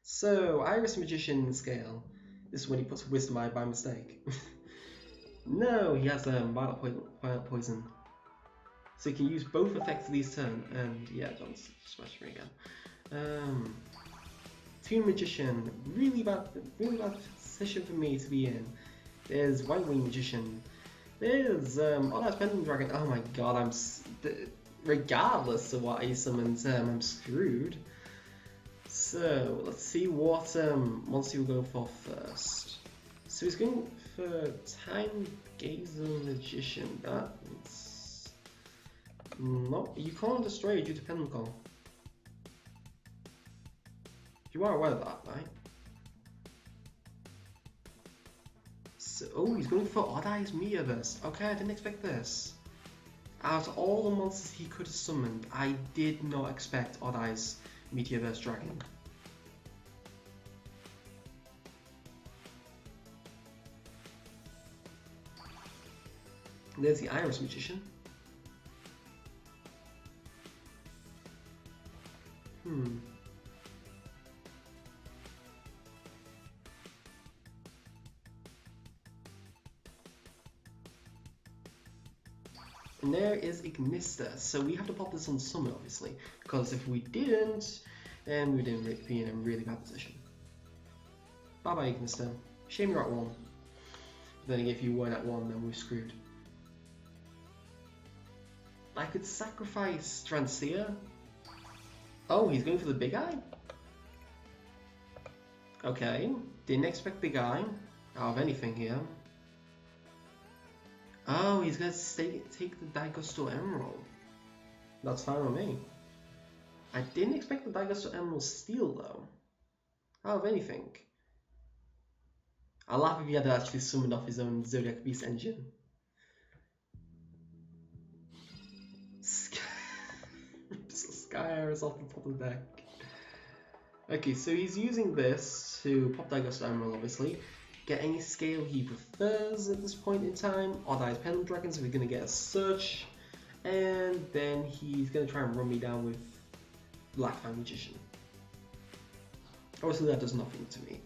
So, Iris Magician scale. This is when he puts Wisdom Eye by mistake. No, he has Violet Poison. So you can use both effects of these turn, and yeah, don't smash me again. Toon Magician, really bad position for me to be in. There's White Wing Magician. There's Zarc Pendulum Dragon. Oh my god, regardless of what I summon, I'm screwed. So let's see what monster we'll go for first. So he's going for Time Gazer Magician. That's no, you can't destroy it due to Pendulum Call. You are aware of that, right? So, oh, he's going for Odd Eyes Meteor Burst. Okay, I didn't expect this. Out of all the monsters he could have summoned, I did not expect Odd Eyes Meteor Burst Dragon. There's the Iris Magician. And there is Ignista. So we have to pop this on summon, obviously, because if we didn't, then we didn't be in a really bad position. Bye bye, Ignista. Shame you're at 1. Then again, if you weren't at 1, then we're screwed. I could sacrifice Transia. Oh, he's going for the Big Eye? Okay, didn't expect Big Eye out of anything here. Oh, he's going to take the Daigusto Emerald. That's fine with me. I didn't expect the Daigusto Emerald steal though. Out of anything. I'll laugh if he had actually summoned off his own Zodiac Beast engine. Sky Iris off the top of the deck. Okay, so he's using this to pop Daigusto Emerald, obviously. Get any scale he prefers at this point in time. Odd Eyes Pendulum Dragon, so we're going to get a search. And then he's going to try and run me down with Black Fang Magician. Obviously that does nothing to me,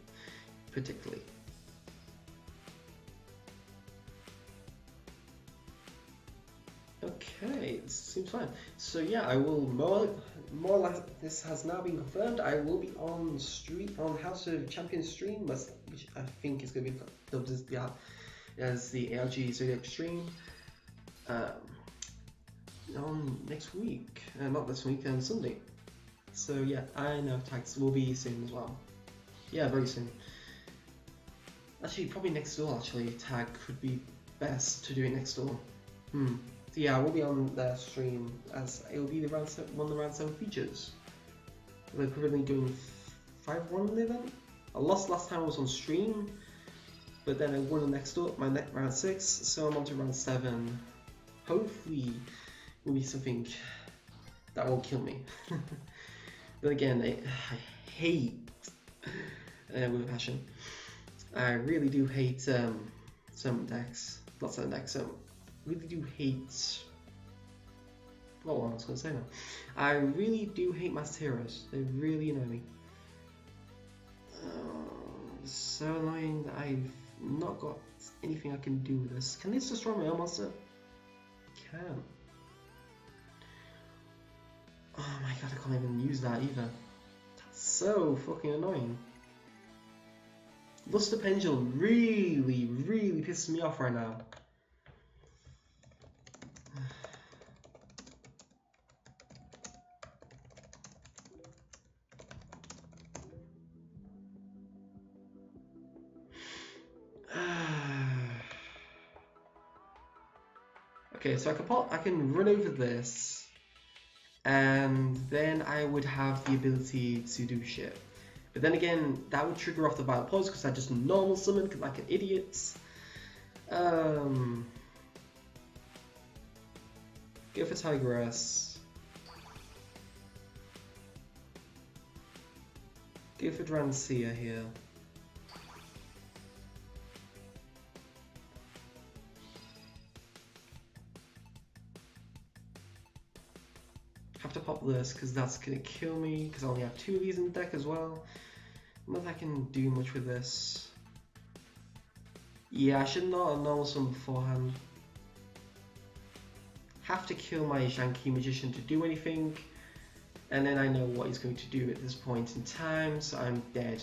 particularly. Okay, this seems fine. So yeah, I will more or less, this has now been confirmed. I will be on House of Champions stream, which I think is going to be dubbed as the ALG Zodiac stream on next week. Not this week, on Sunday. So yeah, I know tags will be soon as well. Yeah, very soon. Actually, probably next door. Actually, tag could be best to do it next door. So yeah, we'll be on their stream as it will be the one of the round 7 features. We're currently doing 5-1 in the event. I lost last time I was on stream, but then I won the next door, my next round 6, so I'm on to round 7. Hopefully, will be something that won't kill me. But again, I hate with a passion. I really do hate some decks, not certain decks. Really do hate Well, what I was going to say now. I really do hate masked heroes. They really annoy me. So annoying that I've not got anything I can do with this. Can this destroy my own monster? Can. Oh my god, I can't even use that either. That's so fucking annoying. Zarc Pendulum really pisses me off right now. Okay, so I can run over this, and then I would have the ability to do shit. But then again, that would trigger off the Vital Poison because I just normal summon like an idiot. Go for Tigress. Go for Drancia here. Have to pop this because that's gonna kill me because I only have 2 of these in the deck as well. Not that I can do much with this. Yeah, I should not have known some beforehand. Have to kill my Janky Magician to do anything, and then I know what he's going to do at this point in time, so I'm dead.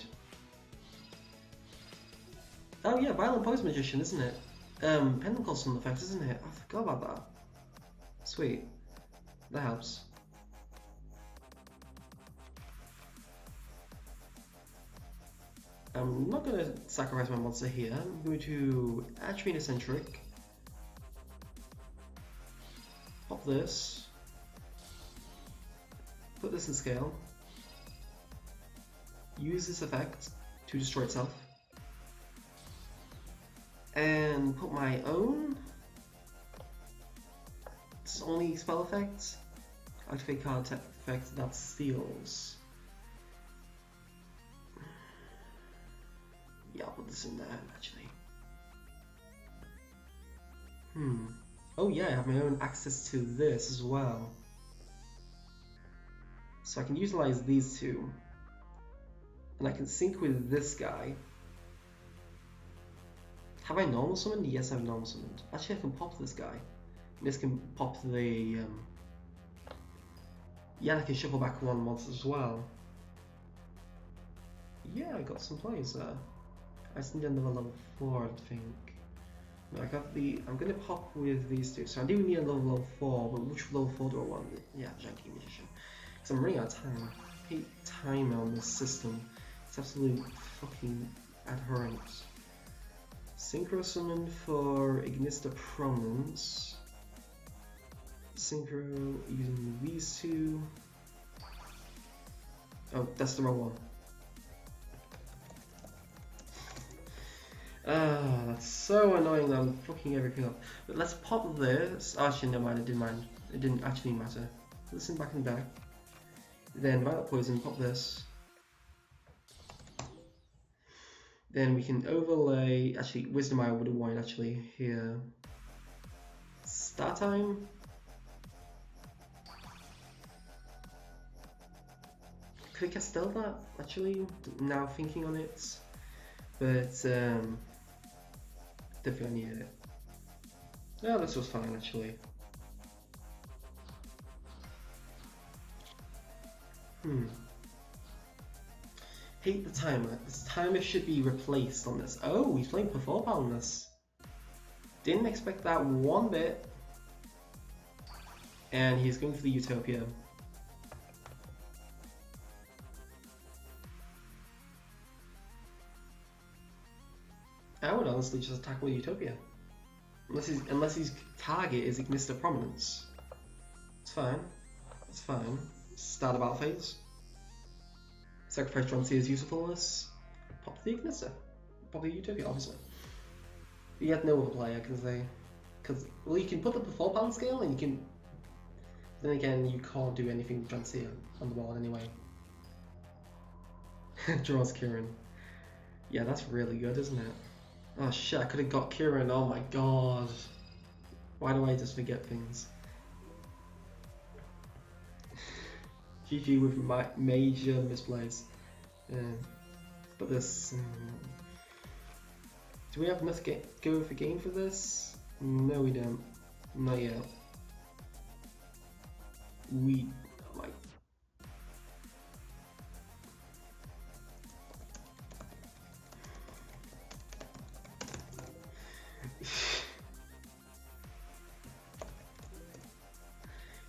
Oh yeah, Violent Poison Magician, isn't it? Pendulum Constant effect, isn't it? I forgot about that. Sweet. That helps. I'm not going to sacrifice my monster here. I'm going to Attribute Eccentric. Pop this. Put this in scale. Use this effect to destroy itself. And put my own. This is only spell effect. Activate card effect that steals. Yeah, I'll put this in there actually. Oh yeah, I have my own access to this as well. So I can utilize these two. And I can sync with this guy. Have I normal summoned? Yes, I've normal summoned. Actually, I can pop this guy. And this can pop the... Yeah, I can shuffle back one monster as well. Yeah, I got some plays there. I just need another level 4, I think. No, I got the... I'm going to pop with these two. So I do need a level 4, but which level 4 do I want? Yeah, Janky Magician. Because I'm running out of time. I hate time on this system. It's absolutely fucking abhorrent. Synchro Summon for Ignista Prominence. Synchro using these two. Oh, that's the wrong one. Ah, that's so annoying that I'm fucking everything up. But let's pop this. Actually, never mind, it didn't mind. It didn't actually matter. Listen back in the deck. Then Violet Poison, pop this. Then we can overlay, actually, Wisdom Eye would have won actually here. Start time. Could I Castell that actually, now thinking on it? But, definitely needed it. Yeah, this was fine actually. Hate the timer. This timer should be replaced on this. Oh, he's playing per 4 pound on this. Didn't expect that one bit. And he's going for the Utopia. I would honestly just attack with Utopia. Unless his target is Ignista Prominence. It's fine. It's fine. Start a battle phase. Sacrifice Drancia's usefulness. Pop the Ignista. Pop the Utopia, obviously. But you have no other player because well, you can put up the 4 pound scale and you can. Then again, you can't do anything with Drancia on the board anyway. Draws Kieran. Yeah, that's really good, isn't it? Oh shit, I could have got Kieran, oh my god. Why do I just forget things? GG with my major misplays. But this... do we have enough to go for game for this? No, we don't. Not yet. We... oh my...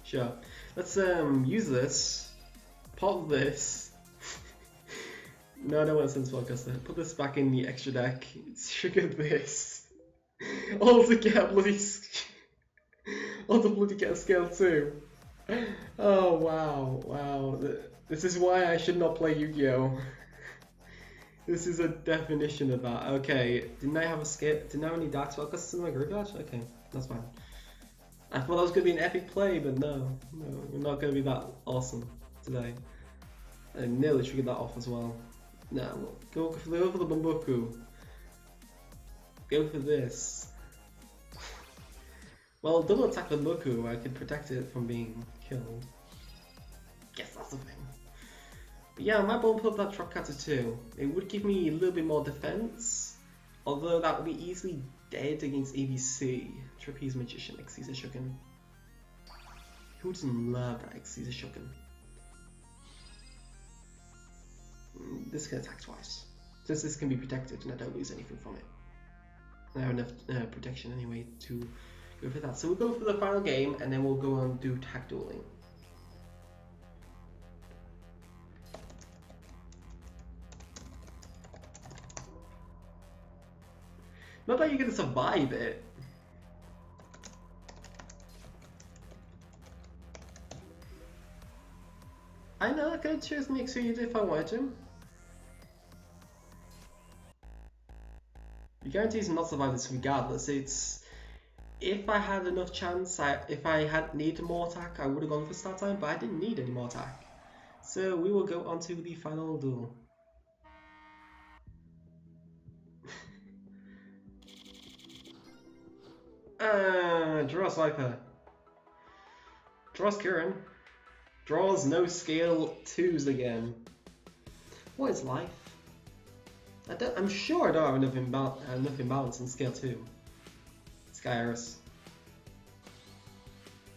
Sure. Let's use this. Pop this. No, I don't want to send this podcast there. Put this back in the extra deck. Trigger this. All to get a bloody all to bloody get a scale 2. Oh wow, wow. This is why I should not play Yu-Gi-Oh! This is a definition of that. Okay, didn't I have a skip? Didn't I have any dark spell classes in my graveyard? Okay, that's fine. I thought that was going to be an epic play, but no, we're not going to be that awesome today. I nearly triggered that off as well. No, go for the Bambuku. Go for this. Well, double attack the Bambuku, I could protect it from being killed. Guess that's the thing. But yeah, I might bump up that Trapcatter too. It would give me a little bit more defense, although that would be easily dead against ABC. Trapeze Magician, Xyz Shukken. Who doesn't love that Xyz Shukken? This can attack twice. Since this can be protected and I don't lose anything from it. I have enough protection anyway to go for that. So we'll go for the final game and then we'll go on and do tag dueling. Not that you're gonna survive it. I know I could choose Nick if I wanted to. You guarantees not survive this regardless. It's if I had enough chance, if I had needed more attack, I would have gone for start time, but I didn't need any more attack. So we will go on to the final duel. Draw Sniper. Draws Kieran. Draws no scale 2s again. What is life? I'm sure I don't have enough imbalance in scale 2. Skyrus.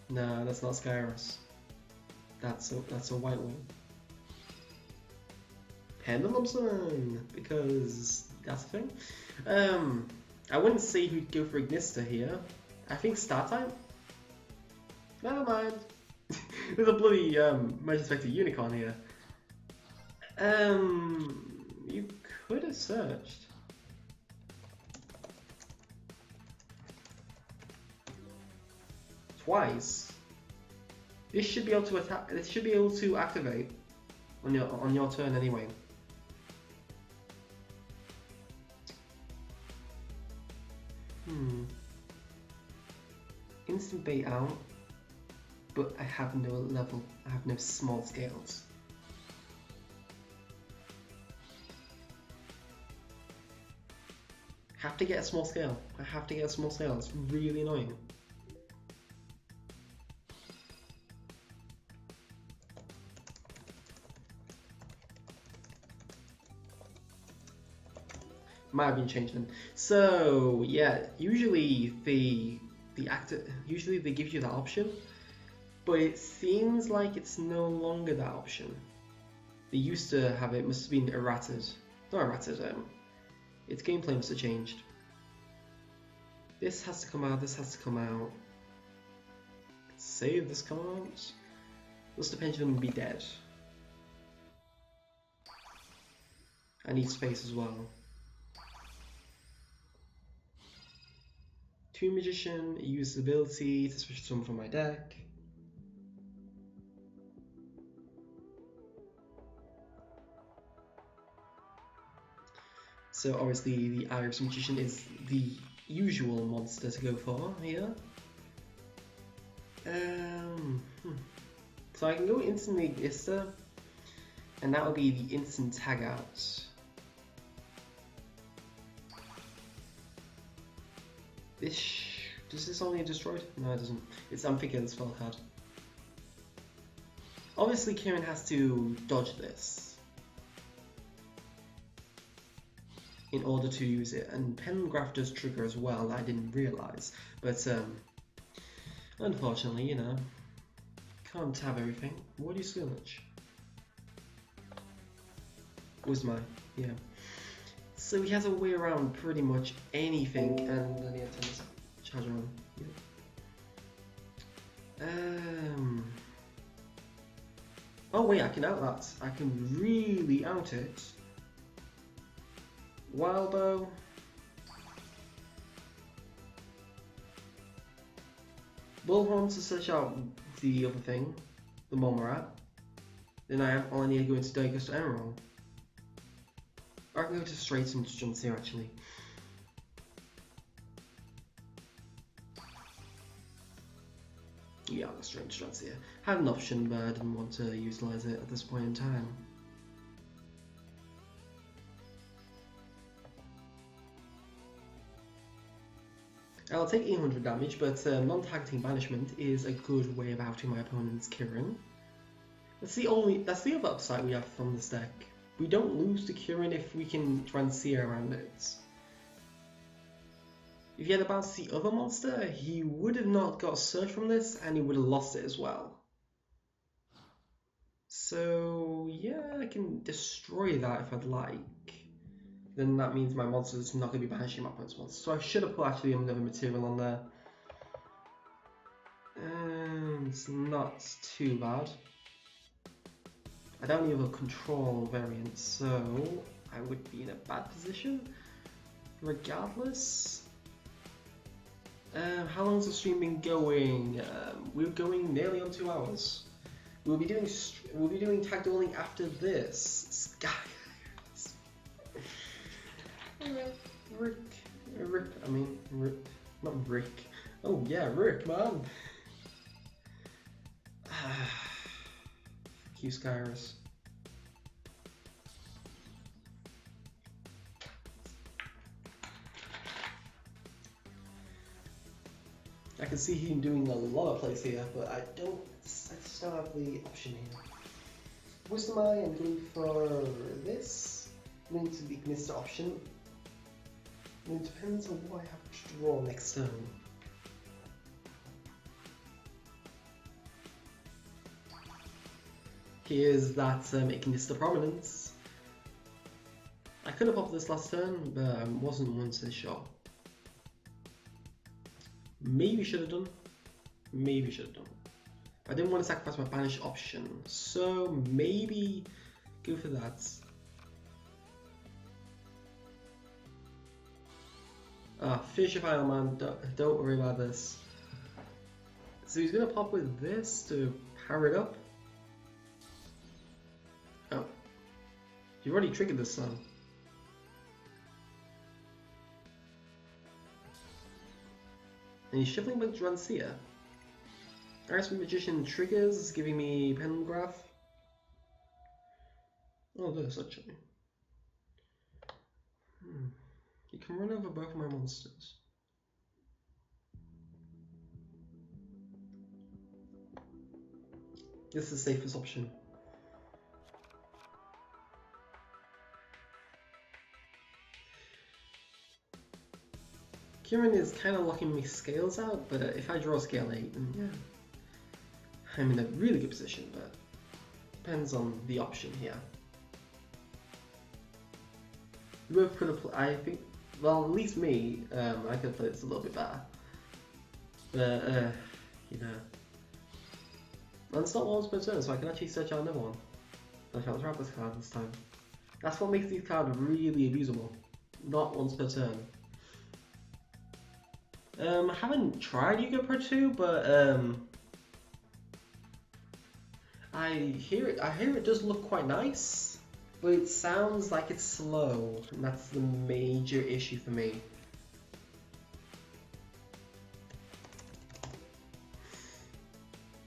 No, that's not Skyrus. That's a white one. Pendulum, because that's the thing. I wouldn't say he'd go for Ignista here. I think start time? Never mind. There's a bloody Magispector Unicorn here. You could have searched. Twice. This should be able to attack. This should be able to activate on your turn anyway. Instant bait out, but I have no level. I have no small scales. Have to get a small scale. I have to get a small scale. It's really annoying. Might have been changed then. So yeah, usually they give you that option, but it seems like it's no longer that option. They used to have it. Must have been errated. Not errated. Its gameplay must have changed. This has to come out. This has to come out. Save this can't. Must the pendulum be dead? I need space as well. 2 Magician, use the ability to switch someone from my deck. So obviously the Iris Magician is the usual monster to go for here. So I can go instantly Ignista, and that will be the instant tag out. Does this only get destroyed? No, it doesn't. I'm thinking the spell card. Obviously, Kieran has to dodge this in order to use it, and Pengraph does trigger as well. I didn't realize, but unfortunately, you know, can't have everything. What do you so much? Was mine, yeah. So he has a way around pretty much anything, and then he attempts charger on. Yeah. Oh wait, I can out that. I can really out it. Wild bow. Bullhorn to search out the other thing, the Momorat. Then I only need to go into Dagus Emerald. Or I can go to straight into jumps here actually. Yeah, I'll go straight into jumps here. Had an option, but I didn't want to utilize it at this point in time. I'll take 800 damage, but non-targeting banishment is a good way of outing my opponent's Kirin. That's the other upside we have from this deck. We don't lose to Kirin if we can Drancia around it. If he had bounced the other monster, he would have not got Surge from this, and he would have lost it as well. So yeah, I can destroy that if I'd like. Then that means my monster's not going to be banishing my opponent's monster. So I should have put actually another material on there. It's not too bad. I don't have a control variant, so I would be in a bad position. Regardless. How long has the stream been going? We're going nearly on 2 hours. We'll be doing tag dueling after this. Rick, not Rick. Oh yeah, Rick, man. Fuck you, Skyrus. I can see him doing a lot of plays here, but I just don't have the option here. Wisdom Eye, I'm going for this. I'm going to the Ignister option. And it depends on what I have to draw next turn. Here's that Ignister Prominence. I could have popped this last turn, but I wasn't one to shot. Maybe should have done. Maybe should have done. I didn't want to sacrifice my banish option, so maybe go for that. Finish your final, man. Don't worry about this. So he's gonna pop with this to power it up. Oh, you've already triggered this son. And he's shuffling with Drancia. Iris Magician triggers, giving me Pengraph. Oh, this actually. You can run over both of my monsters. This is the safest option. Kieran is kind of locking me scales out, but if I draw scale 8, then yeah, I'm in a really good position, but depends on the option here. We both could have, I think, well, at least me, I could have played this a little bit better. But, you know. And it's not once per turn, so I can actually search out another one. I shall trap this card this time. That's what makes these cards really abusable. Not once per turn. I haven't tried YgoPro 2, but I hear it does look quite nice, but it sounds like it's slow, and that's the major issue for me.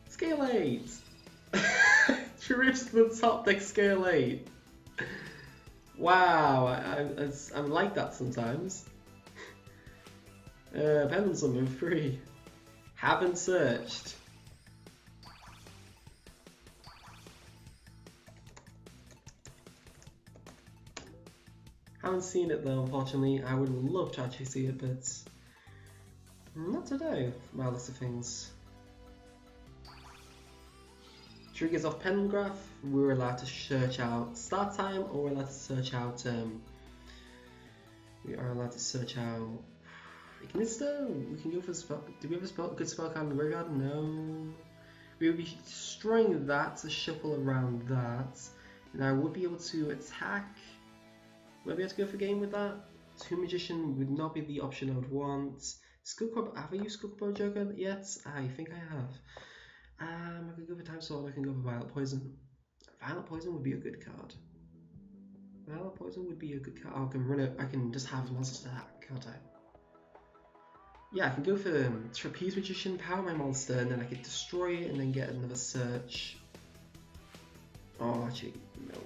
Scale 8! Trips to the top deck scale 8. Wow, I'm like that sometimes. Pendulum move 3. Haven't searched. Haven't seen it though, unfortunately. I would love to actually see it, but not today, by the looks of things. Triggers off Pendulum Graph, we're allowed to search out start time, or we're allowed to search out Ignister. We can go for spell. Do we have a good spell card in the graveyard? No. We would be destroying that to shuffle around that. And I would be able to attack. Would I be able to go for game with that? Tomb Magician would not be the option I would want. Skullcrop, have I used Skullcrop Joker yet? I think I have. I can go for Time Sword, I can go for Violet Poison. Violet Poison would be a good card. Violet Poison would be a good card. Oh, I can run it, I can just have monsters attack, can't I? Yeah, I can go for Trapeze Magician, power my monster, and then I could destroy it and then get another search. Oh, actually, no.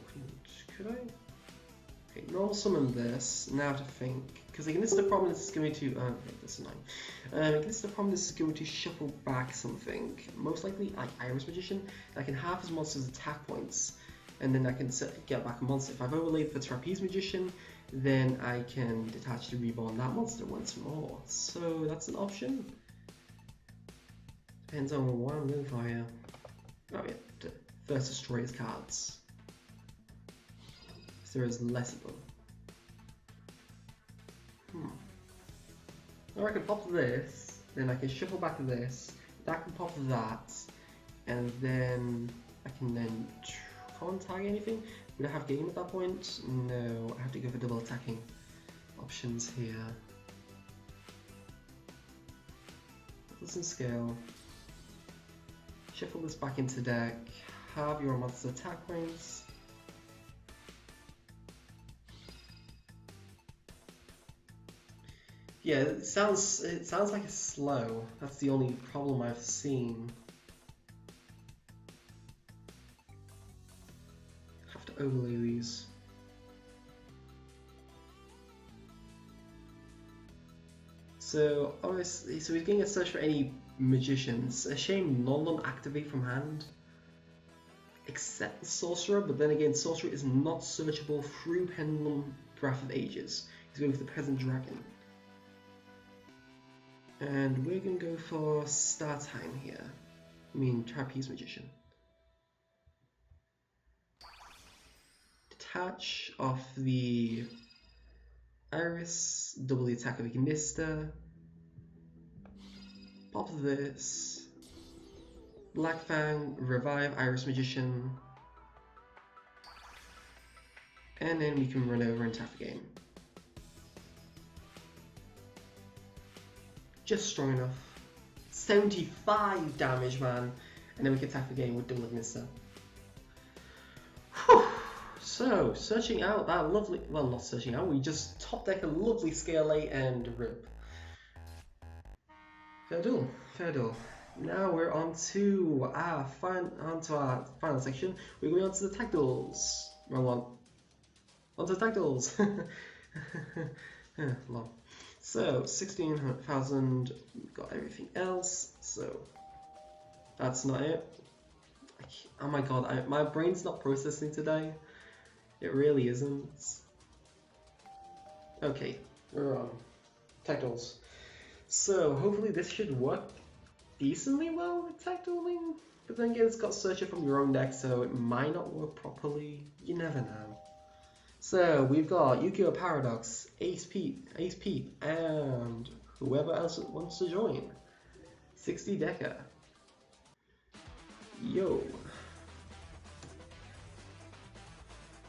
Could I? Okay, normal summon this. Now to think. Because Ignister Prominence is going to. That's annoying. Ignister Prominence is going to shuffle back something. Most likely, like Iris Magician. I can half his monster's attack points. And then I can get back a monster. If I've overlaid the Trapeze Magician, then I can detach to reborn that monster once more. So that's an option. Depends on what I'm going for here. Oh yeah, first destroy his cards. So there is less of them. Or I can pop this, then I can shuffle back this, that can pop that, and then I can then can't tag anything. Would I have game at that point? No, I have to go for double attacking options here. Doesn't scale. Shuffle this back into deck. Have your monster's attack points. Yeah, it sounds like it's slow. That's the only problem I've seen. Have to overlay these. So obviously, so he's getting a search for any magicians. A shame none of them activate from hand, except the sorcerer. But then again, sorcerer is not searchable through Pendulum Graph of Ages. He's going for the Peasant Dragon. And we're going to go for Star Time here. I mean, Trapeze Magician. Detach off the Iris, double the attack of Ignister. Pop this. Black Fang, revive Iris Magician. And then we can run over and tap the game. Just strong enough. 75 damage, man. And then we can attack the game with double Ignister. Whew. So, searching out that lovely, well, not searching out, we just top deck a lovely Scale 8 and rip. Fair duel, fair duel. Now we're on to our final section. We're going on to the tag duels. Wrong one. On to the tag duels. Long. So 16,000, got everything else, so that's not it. Oh my god, my brain's not processing today. It really isn't. Okay, we're on tag duels. So hopefully this should work decently well with tag dueling, but then again it's got searcher from your own deck, so it might not work properly. You never know. So we've got Yu-Gi-Oh! Paradox, Ace Pete, and whoever else wants to join. 60 Decker. Yo.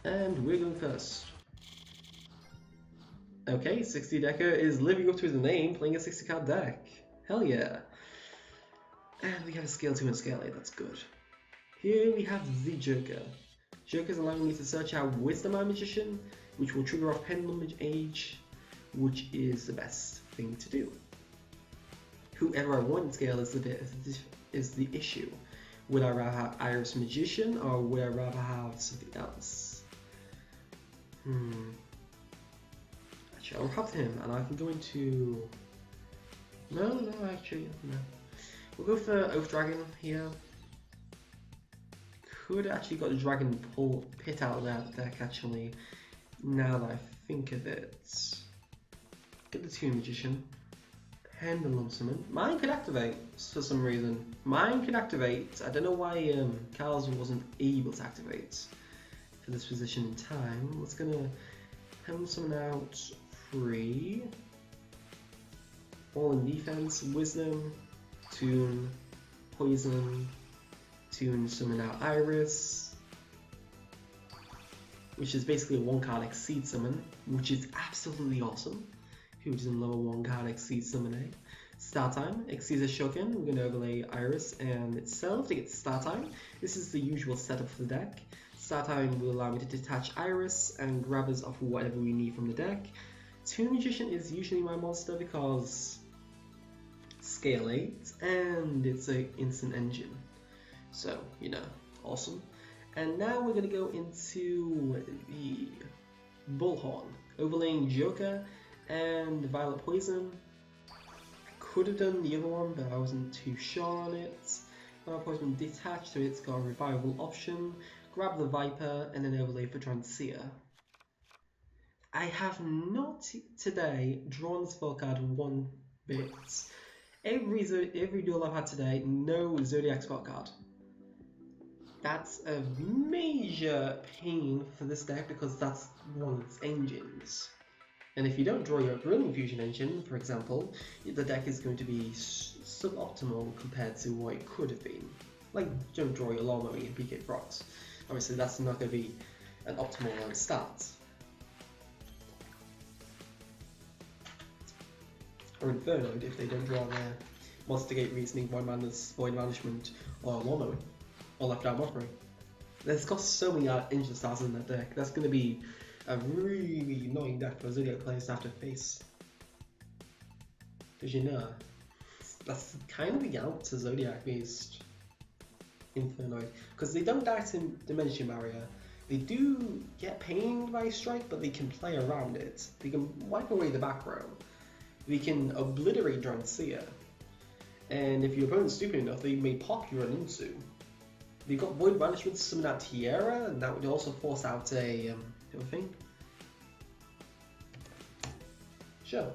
And we're going first. Okay, 60 Decker is living up to his name, playing a 60 card deck. Hell yeah. And we have a Scale 2 and Scale 8, that's good. Here we have the Joker. Joker is allowing me to search out Wisdom Eye Magician, which will trigger off Pendulum Age, which is the best thing to do. Whoever I want in Scale is the issue. Would I rather have Iris Magician, or would I rather have something else? Actually, I'll have him, and I can go into... No, actually, no. We'll go for Oath Dragon here. Could actually got the Dragon pull Pit out of that deck actually, now that I think of it. Get the Toon Magician. Pendulum Summon. Mine could activate for some reason. Mine could activate. I don't know why Carl's wasn't able to activate for this position in time. Let's gonna Pendulum Summon out 3. All in defense. Wisdom. Toon. Poison. Toon Summon out Iris. Which is basically a 1-card Exceed Summon, which is absolutely awesome. Who doesn't love a 1-card Exceed Summon, eh? Start time, Exceed a Shogun. We're going to overlay Iris and itself to get start time. This is the usual setup for the deck. Start time will allow me to detach Iris and grab us off whatever we need from the deck. Toon Magician is usually my monster because scale 8 and it's an instant engine. So, you know, awesome. And now we're going to go into the Bullhorn, overlaying Joker and Violet Poison. I could have done the other one, but I wasn't too sure on it. Violet Poison detached, so it's got a revival option. Grab the Viper and then overlay for Transeer. I have not today drawn the spell card one bit. Every duel I've had today, no Zoodiac spell card. That's a major pain for this deck because that's one of its engines. And if you don't draw your Brilliant Fusion engine, for example, the deck is going to be suboptimal compared to what it could have been. Like, don't draw your Lawnmower and PK Frogs. Obviously, that's not going to be an optimal start. Or Infernoid if they don't draw their Monster Gate Reasoning, Void Madness, Void Banishment, or Lawnmower, or Left Arm Mockery. There's got so many engine starts in that deck. That's going to be a really annoying deck for Zoodiac players to have to face. Because you know, that's kind of the out to Zoodiac based Infernoid. Because they don't die to Dimension Barrier. They do get pained by Strike, but they can play around it. They can wipe away the back row. They can obliterate Transeer. And if your opponent's stupid enough, they may pop you run into. They've got Void Banishment to summon out Tierra, and that would also force out a other thing. Sure.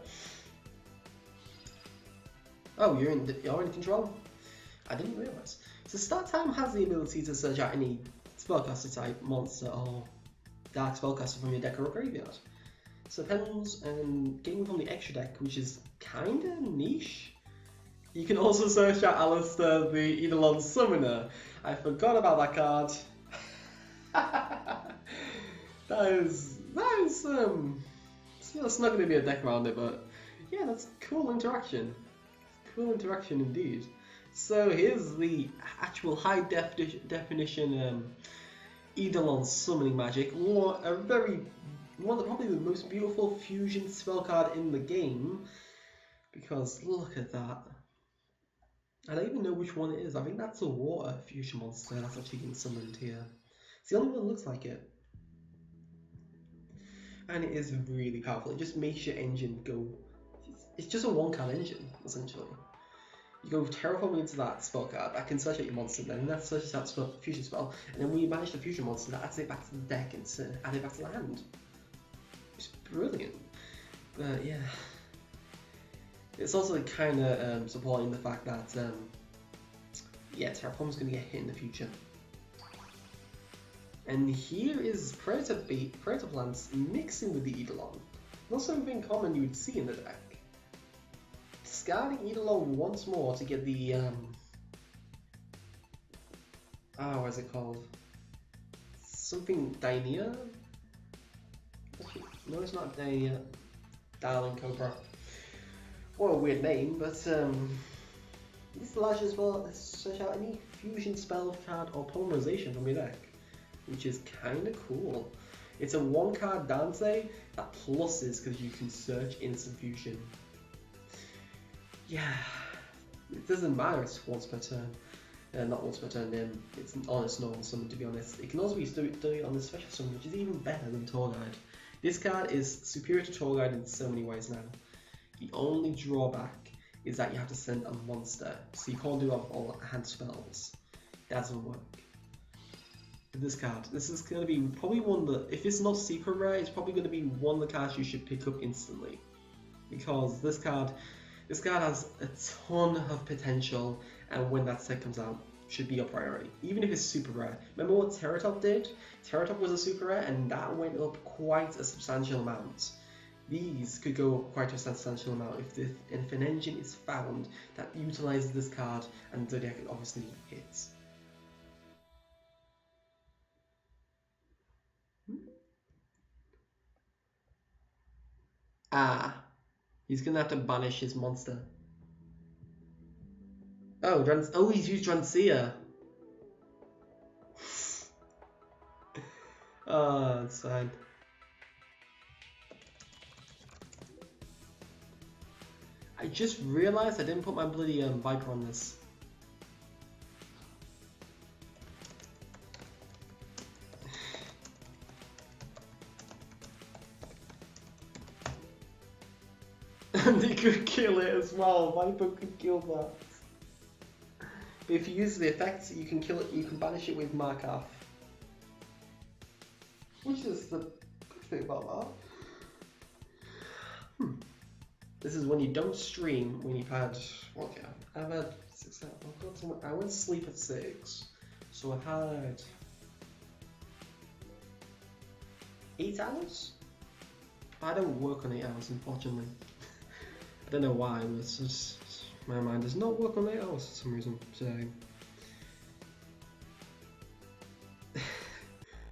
Oh, you're in control? I didn't realise. So start time has the ability to search out any spellcaster type monster or dark spellcaster from your deck or graveyard. So Pendulums and getting from the extra deck, which is kinda niche. You can also search out Alistair, the Eidolon Summoner. I forgot about that card. That's not going to be a deck around it, but yeah, that's cool interaction. Cool interaction indeed. So here's the actual high definition Eidolon summoning magic. One of probably the most beautiful fusion spell card in the game. Because look at that. I don't even know which one it is. I think that's a water fusion monster that's actually getting summoned here. It's the only one that looks like it. And it is really powerful. It just makes your engine go... It's just a 1-card engine, essentially. You go Terraforming into that spell card, that can search out your monster, then that searches out the fusion spell, and then when you manage the fusion monster, that adds it back to the deck and add it back to the hand. It's brilliant. But yeah... It's also kind of supporting the fact that, yeah, Terraform's going to get hit in the future. And here is Predator Plants mixing with the Eidolon. Not something common you would see in the deck. Discarding Eidolon once more to get the, what is it called? Something Dynea? No, it's not Dynea. Darling Cobra. What a weird name, but this allows you as well to search out any fusion spell card or polymerization from your deck, which is kind of cool. It's a 1-card Dante that pluses because you can search instant fusion. Yeah, it doesn't matter, it's once per turn. Not once per turn, it's on its normal summon, to be honest. It can also be doing on the special summon, which is even better than Tour Guide. This card is superior to Tour Guide in so many ways now. The only drawback is that you have to send a monster, so you can't do all hand spells. That doesn't work. This card. This is going to be probably one that, if it's not super rare, it's probably going to be one of the cards you should pick up instantly. Because this card has a ton of potential, and when that set comes out, should be a priority, even if it's super rare. Remember what Teratop did? Teratop was a super rare, and that went up quite a substantial amount. These could go up quite a substantial amount if an engine is found that utilizes this card, and Zoodiac obviously hits. Ah, he's gonna have to banish his monster. Oh, he's used Drancia. Oh, that's fine. I just realized I didn't put my bloody Viper on this. And he could kill it as well. Viper could kill that. But if you use the effects, you can kill it. You can banish it with Markov, which is the good thing about that. This is when you don't stream. When you've had okay, I've had 6 hours. I went to sleep at 6, so I've had 8 hours. I don't work on 8 hours, unfortunately. I don't know why, but it's just my mind does not work on 8 hours for some reason. So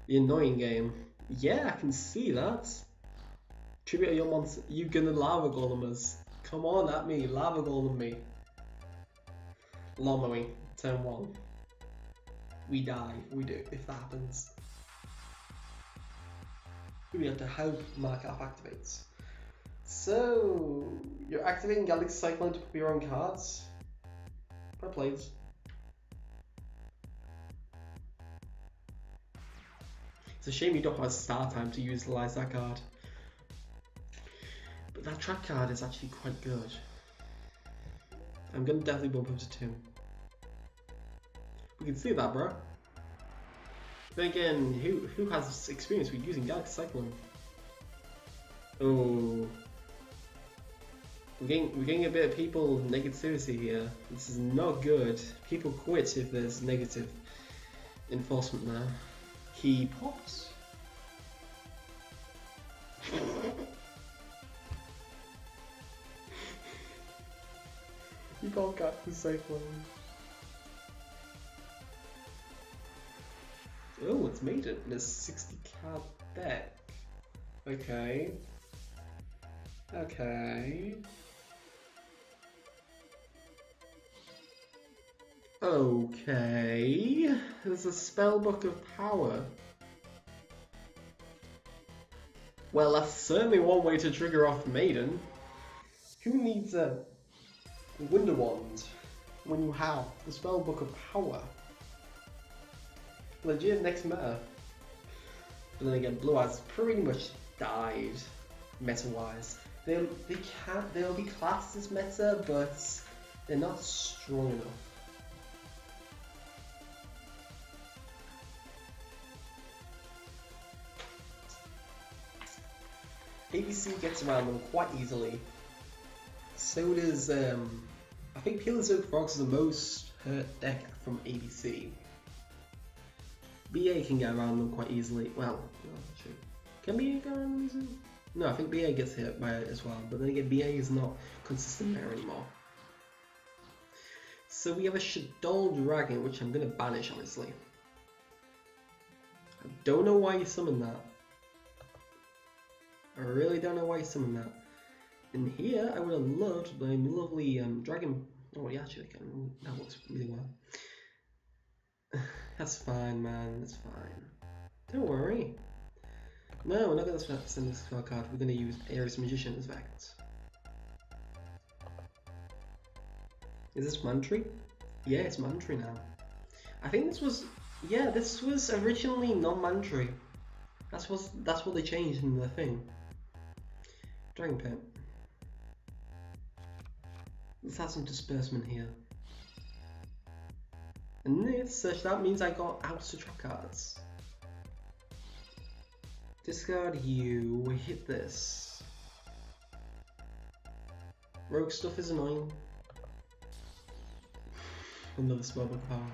the annoying game. Yeah, I can see that. Tribute your monster. You gonna lava golem us? Come on at me, lava golem me. Lawnmowing, turn 1. We die. We do if that happens. We have to hope Markov activates. So you're activating Galaxy Cyclone to put your own cards. Well played. It's a shame you don't have a star time to utilize that card. But that trap card is actually quite good. I'm gonna definitely bump up to 2. We can see that, bro. Then again, who has experience with using Galaxy Cyclone? Oh. We're getting a bit of people negativity here. This is not good. People quit if there's negative enforcement now. He pops. You can't get the Cyclone. Oh, it's made it in a 60 card deck. Okay. Okay. Okay. There's a spellbook of power. Well, that's certainly one way to trigger off Maiden. Who needs a Winter Wand when you have the spellbook of power? Legit next meta. But then again, Blue Eyes pretty much died meta-wise. They'll be classed as meta, but they're not strong enough. ABC gets around them quite easily. So does I think Paleozoic Frogs is the most hurt deck from ABC. BA can get around them quite easily. Well, actually, can BA get around them easily? No, I think BA gets hit by it as well. But then again, BA is not consistent there anymore. So we have a Shadow Dragon, which I'm going to banish, honestly. I don't know why you summoned that. I really don't know why you summoned that. In here, I would have loved my lovely dragon. Oh, yeah, actually, that works really well. That's fine, man. That's fine. Don't worry. No, we're not going to send this spell card. We're going to use Ares Magician as Vex. Is this mandatory? Yeah, it's mandatory now. I think this was... Yeah, this was originally non-mandatory. That's what they changed in the thing. Dragon Pit. Let's have some disbursement here. And this, that means I got out to trap cards. Discard you, hit this. Rogue stuff is annoying. Another spellbook power.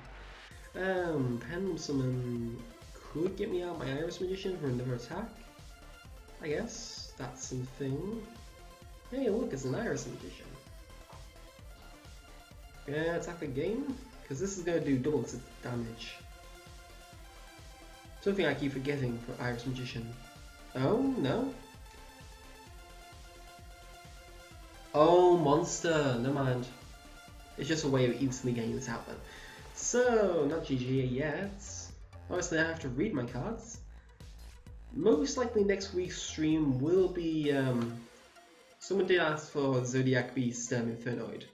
Pendulum Summon could get me out my Iris Magician for another attack. I guess that's something. Hey, look, it's an Iris Magician. Yeah, attack again? Because this is going to do double its damage. Something I keep forgetting for Iris Magician. Oh, no. Oh, monster. Never mind. It's just a way of instantly getting this out then. So, not GG yet. Obviously, I have to read my cards. Most likely next week's stream will be... someone did ask for Zoodiac Beast Infernoid.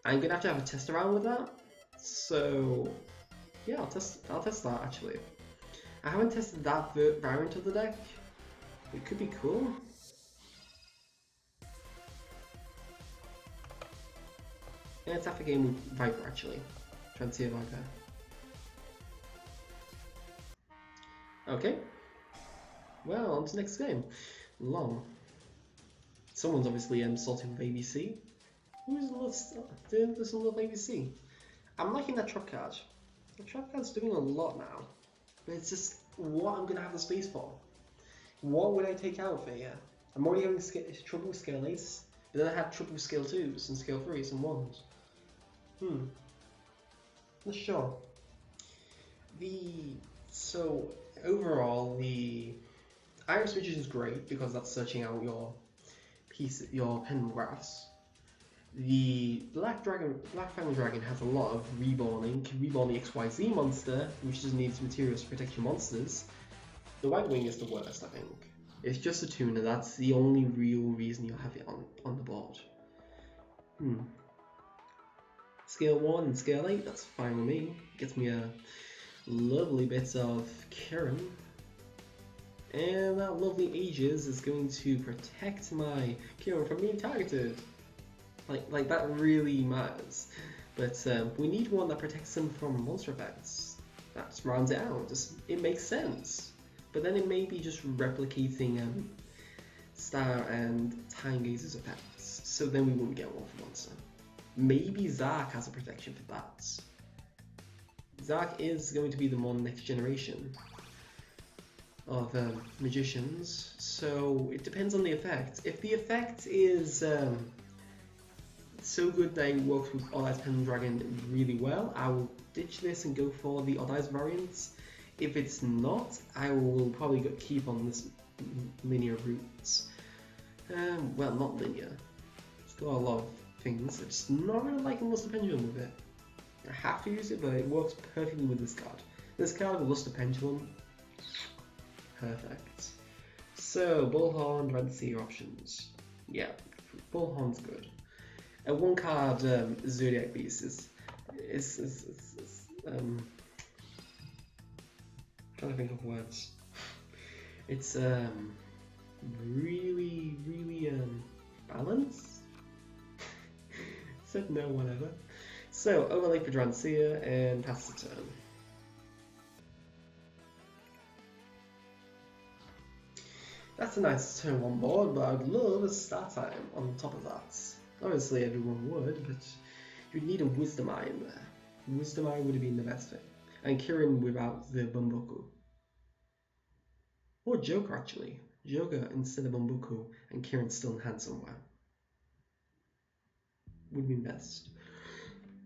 I'm going to have a test around with that. So, yeah, I'll test that actually. I haven't tested that variant of the deck. It could be cool. Yeah, it's after game with Viper actually. Transient Viper. Okay. Well, on to the next game. Long. Someone's obviously sorting with ABC. Who's doing this on the ABC? I'm liking that trap card. The trap card's doing a lot now. But it's just what I'm gonna have the space for. What would I take out for here? I'm already having trouble with scale 8s, but then I have trouble with scale 2s and scale 3s and 1s. Not sure. So overall, the Iris Magician is great because that's searching out your pendulum graphs. The Black Family Dragon has a lot of reborning. Can reborn the XYZ monster, which just needs materials to protect your monsters. The White Wing is the worst, I think. It's just a tuner, that's the only real reason you'll have it on the board. Scale 1 and Scale 8, that's fine with me. Gets me a lovely bit of Kieran. And that lovely Aegis is going to protect my Kieran from being targeted. Like that really matters. But we need one that protects them from monster effects. That just rounds it out. It makes sense. But then it may be just replicating Star and Time Gazer's effects. So then we wouldn't get one for monster. Maybe Zarc has a protection for that. Zarc is going to be the one next generation of magicians. So it depends on the effect. If the effect is so good that it works with Odd Eyes Pendulum Dragon really well, I will ditch this and go for the Odd Eyes variants. If it's not, I will probably keep on this linear route. Well, not linear. It's got a lot of things. It's not really liking Luster Pendulum with it. I have to use it, but it works perfectly with this card. This card with Luster Pendulum, perfect. So, Bullhorn, Durrant are your options. Yeah, Bullhorn's good. And one card, Zodiac Beast is trying to think of words. It's really balanced. Said no, whatever. So overlay for Drancia and pass the turn. That's a nice turn 1 board, but I'd love a start time on top of that. Obviously everyone would, but you'd need a Wisdom Eye in there. Wisdom Eye would have been the best thing. And Kirin without the Bumbuku. Or Joker actually. Joker instead of Bumbuku and Kirin still in hand somewhere. Would be best.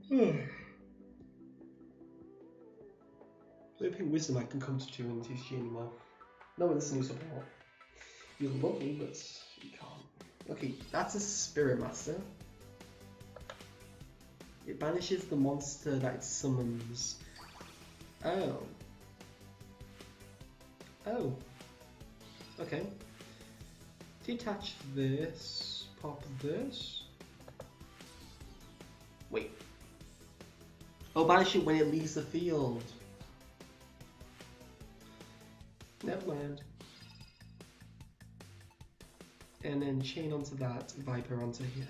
So I think Wisdom Eye can come to 2 in TCG anymore. Not with this new support. You're lovely, but you can't. Okay, that's a Spirit Master. It banishes the monster that it summons. Oh. Oh. Okay. Detach this. Pop this. Wait. Oh, banish it when it leaves the field. Never mind. And then chain onto that, Viper onto here.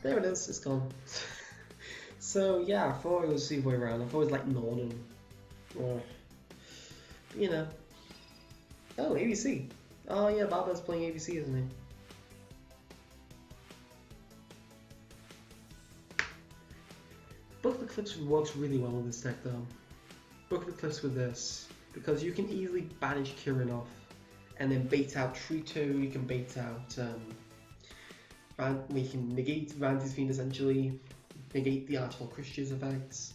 There it is, it's gone. So yeah, I thought it was the way around. I thought it was like Norden. Or, you know. Oh, ABC. Oh yeah, Barber's playing ABC, isn't he? Book the Cliffs works really well with this deck though. Book the Cliffs with this, because you can easily banish Kirin off, and then bait out Trito, you can bait out, we can negate Vanty's Fiend essentially, negate the Archibald Christian's effects,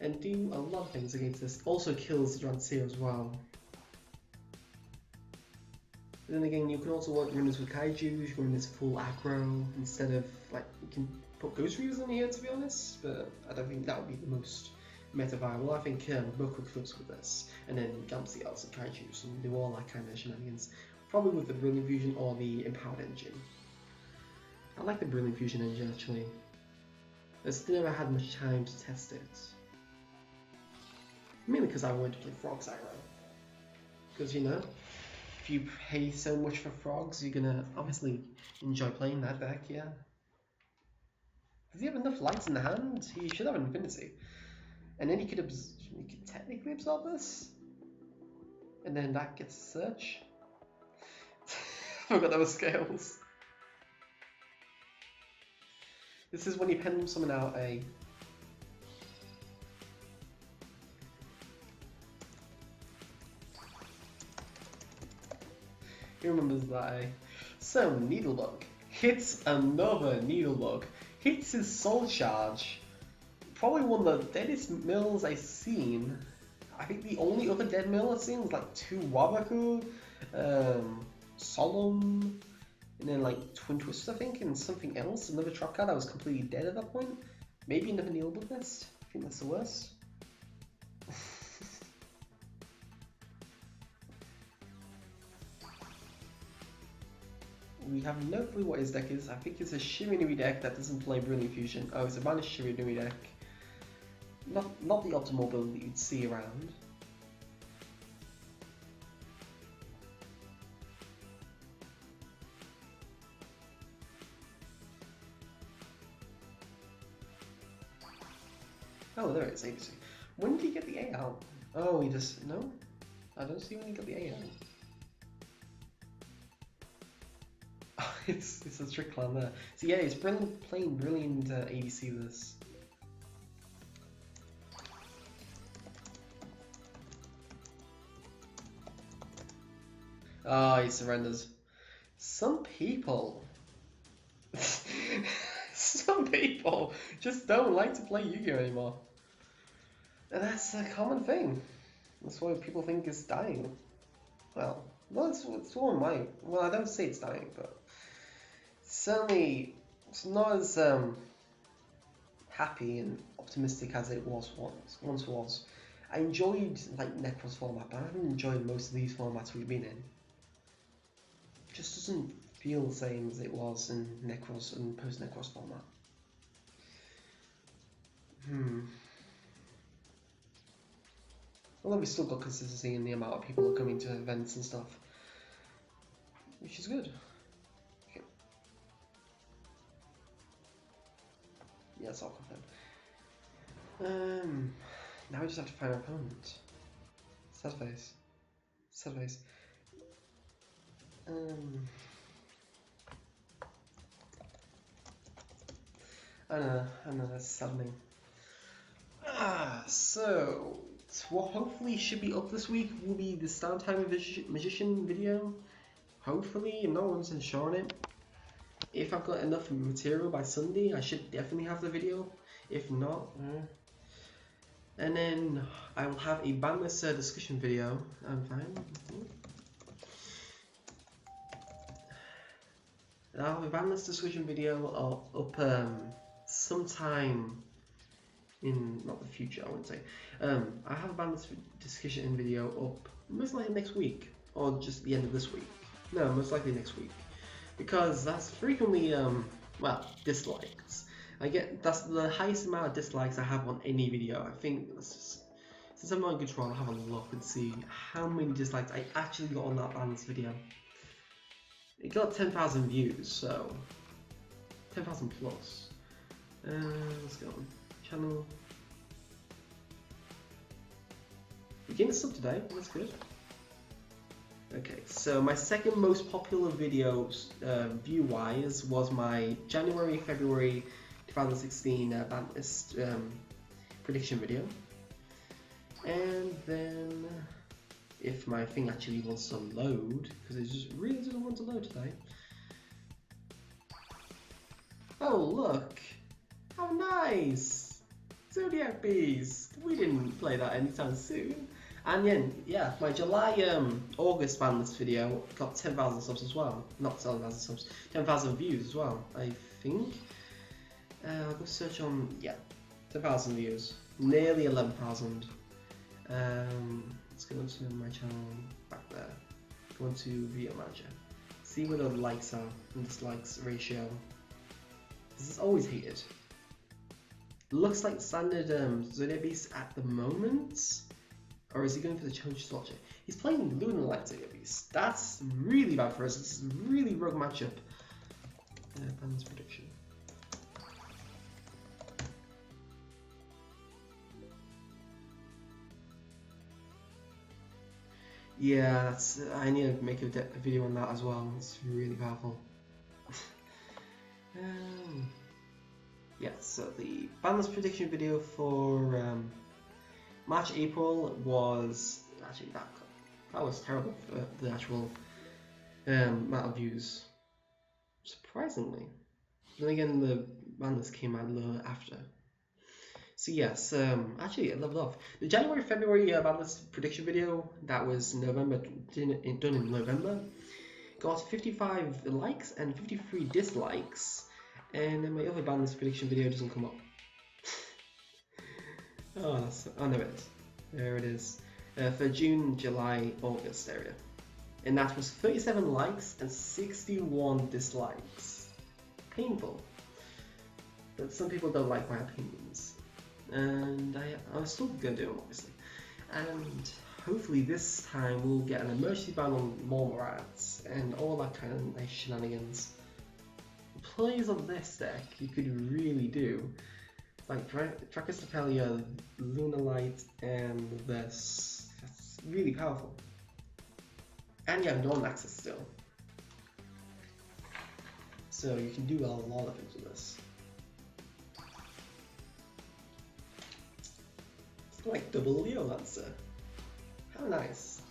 and do a lot of things against this. Also kills Durrant as well. But then again, you can also work runners with Kaijus, you can run this full aggro, instead of, like, you can put Ghost Reavers in here to be honest, but I don't think that would be the most meta viable. I think book with Clips with this, and then jumps the elves and Kaijus, and do all that kind of shenanigans. Probably with the Brilliant Fusion or the Empowered Engine. I like the Brilliant Fusion engine actually. I still never had much time to test it. Mainly because I wanted to play Frogs aggro. Because you know, if you pay so much for Frogs, you're gonna obviously enjoy playing that deck, yeah. Does he have enough lights in the hand? He should have an Infinity. And then he could technically absorb this. And then that gets a search. I forgot there were scales. This is when you Pendulum summon out a... Who remembers that, eh? So, Needlebug hits another Needlebug. Hits his Soul Charge. Probably one of the deadest mills I've seen. I think the only other dead mill I've seen was like 2 Wabaku, Solemn, and then like Twin Twist I think, and something else, another trap card that was completely dead at that point. Maybe another Needlebug Nest. I think that's the worst. We have no clue what his deck is. I think it's a Shirinui deck that doesn't play Brilliant Fusion. Oh, it's a banished Shirinui deck. Not the optimal build that you'd see around. Oh, there it is, ABC. When did he get the A out? Oh, he just... No? I don't see when he got the A out. It's a trick clan there. So yeah, it's brilliant, playing brilliant ABC with this. Ah, he surrenders. Some people... some people just don't like to play Yu-Gi-Oh anymore. And that's a common thing. That's why people think it's dying. Well, it's one of my... Well, I don't say it's dying, but... Certainly, it's not as happy and optimistic as it once was. I enjoyed like Necros format, but I haven't enjoyed most of these formats we've been in. It just doesn't feel the same as it was in Necros and post-Necros format. Although we still got consistency in the amount of people that are coming to events and stuff, which is good. Yeah, it's all confirmed. Now we just have to find our opponent. Sad face. Sad face. I know, that's saddening. So what hopefully should be up this week will be the Stand Time Magician video. Hopefully, I'm not 100% sure on it. If I've got enough material by Sunday, I should definitely have the video. If not, and then I will have a bandless discussion video. I'm fine. I'll have a bandless discussion video up sometime in not the future. I wouldn't say. I have a bandless discussion video up most likely next week or just the end of this week. No, most likely next week. Because that's frequently, well, dislikes. That's the highest amount of dislikes I have on any video. I think that's just, since I'm not in control, I'll have a look and see how many dislikes I actually got on that balance video. It got 10,000 views, so 10,000 plus. Let's go on channel. We're getting sub today, that's good. Okay, so my second most popular video view-wise was my January-February 2016 Bantlist prediction video. And then, if my thing actually wants to load, because it just really doesn't want to load today. Oh look! How nice! Zoodiac bees! We didn't play that anytime soon. And then, yeah, my July-August Bantlist video got 10,000 subs as well. Not 10,000 subs, 10,000 views as well, I think. I'll go search on, yeah, 10,000 views. Nearly 11,000. Let's go to my channel back there. Go into Video Manager. See where the likes are and dislikes ratio. This is always hated. Looks like standard Zoodiac Beast at the moment. Or is he going for the challenge slot? He's playing Lunar Light Zoodiac Beast. That's really bad for us. It's a really rogue matchup. Balance prediction. Yeah, that's, I need to make a video on that as well. It's really powerful. Yeah, so the balance prediction video for March, April was actually that was terrible for the actual amount of views. Surprisingly, then again the balance came out a little after. So yes, actually it leveled off. The January-February balance prediction video that was November done in November got 55 likes and 53 dislikes, and then my other balance prediction video doesn't come up. Oh, no, it is. There it is. For June, July, August area. And that was 37 likes and 61 dislikes. Painful. But some people don't like my opinions. And I'm still gonna do them, obviously. And hopefully this time we'll get an emergency ban on Mormorats and all that kind of nice shenanigans. Plays on this deck you could really do. Like Tracker Stapelia, Lunar Light, and this. That's really powerful. And you have non-access still. So you can do a lot of things with this. It's like double Leo Lancer. How nice.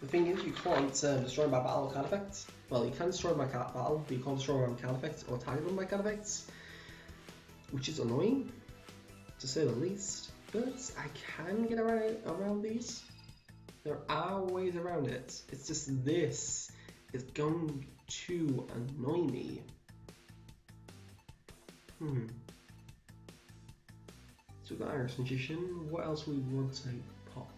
The thing is, you can't destroy my battle card effects. Well, you can destroy my card battle, but you can't destroy my card effects or target on my card effects. Which is annoying, to say the least, but I can get around these. There are ways around it. It's just this is going to annoy me. So we've got Iris Magician. What else we want to pop?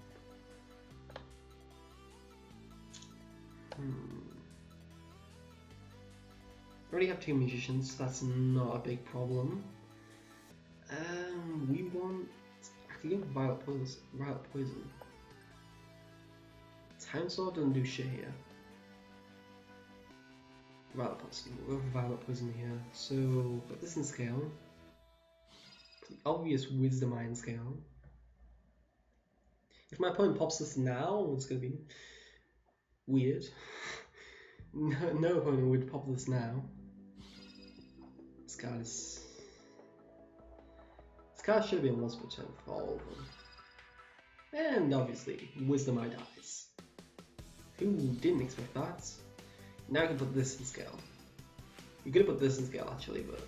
Already have 2 Magicians, so that's not a big problem. We want. I could go Violet Poison. Time Sword doesn't do shit here. Violet Poison. We'll go for Violet Poison here. So put this in scale. Put the obvious Wisdom Iron scale. If my opponent pops this now, it's gonna be weird. No opponent would pop this now. This card should have been once per turn for all of them. And obviously, Wisdom Eye dies. Who didn't expect that? Now I can put this in scale. You could have put this in scale actually, but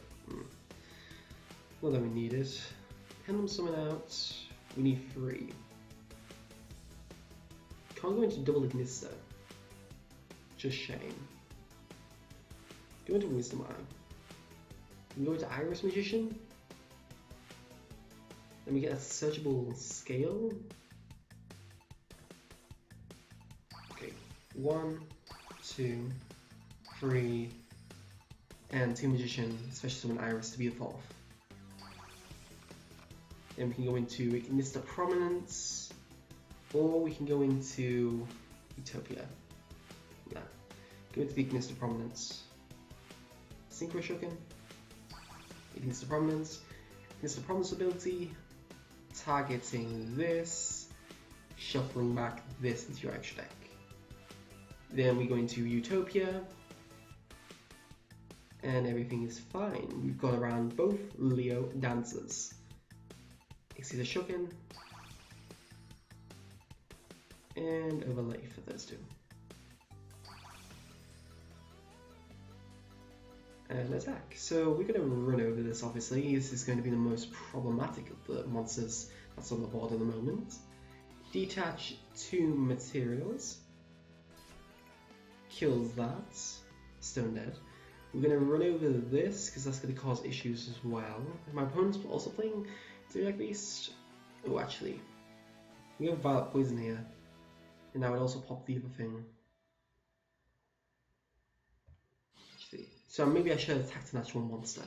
well, then we need it. Pendulum Summon out. We need 3. Can't go into double Ignister. Just shame. Go into Wisdom Eye. We can go into Iris Magician. Then we get a searchable scale. Okay, 1, 2, 3, and 2 Magician, especially summon Iris to be the 4th. Then we can go into Ignister Prominence, or we can go into Utopia. Yeah, go into the Ignister Prominence. Synchro Shuriken, Ignister Prominence ability, targeting this, shuffling back this into your extra deck. Then we go into Utopia, and everything is fine. We've got around both Leo dancers. Exceed Shukin, and overlay for those two. And attack. So we're going to run over this, obviously. This is going to be the most problematic of the monsters that's on the board at the moment. Detach 2 materials. Kills that. Stone dead. We're going to run over this because that's going to cause issues as well. My opponent's also playing Zoodiac Beast. Oh, actually. We have Violet Poison here. And that would also pop the other thing. So maybe I should have attacked an actual monster.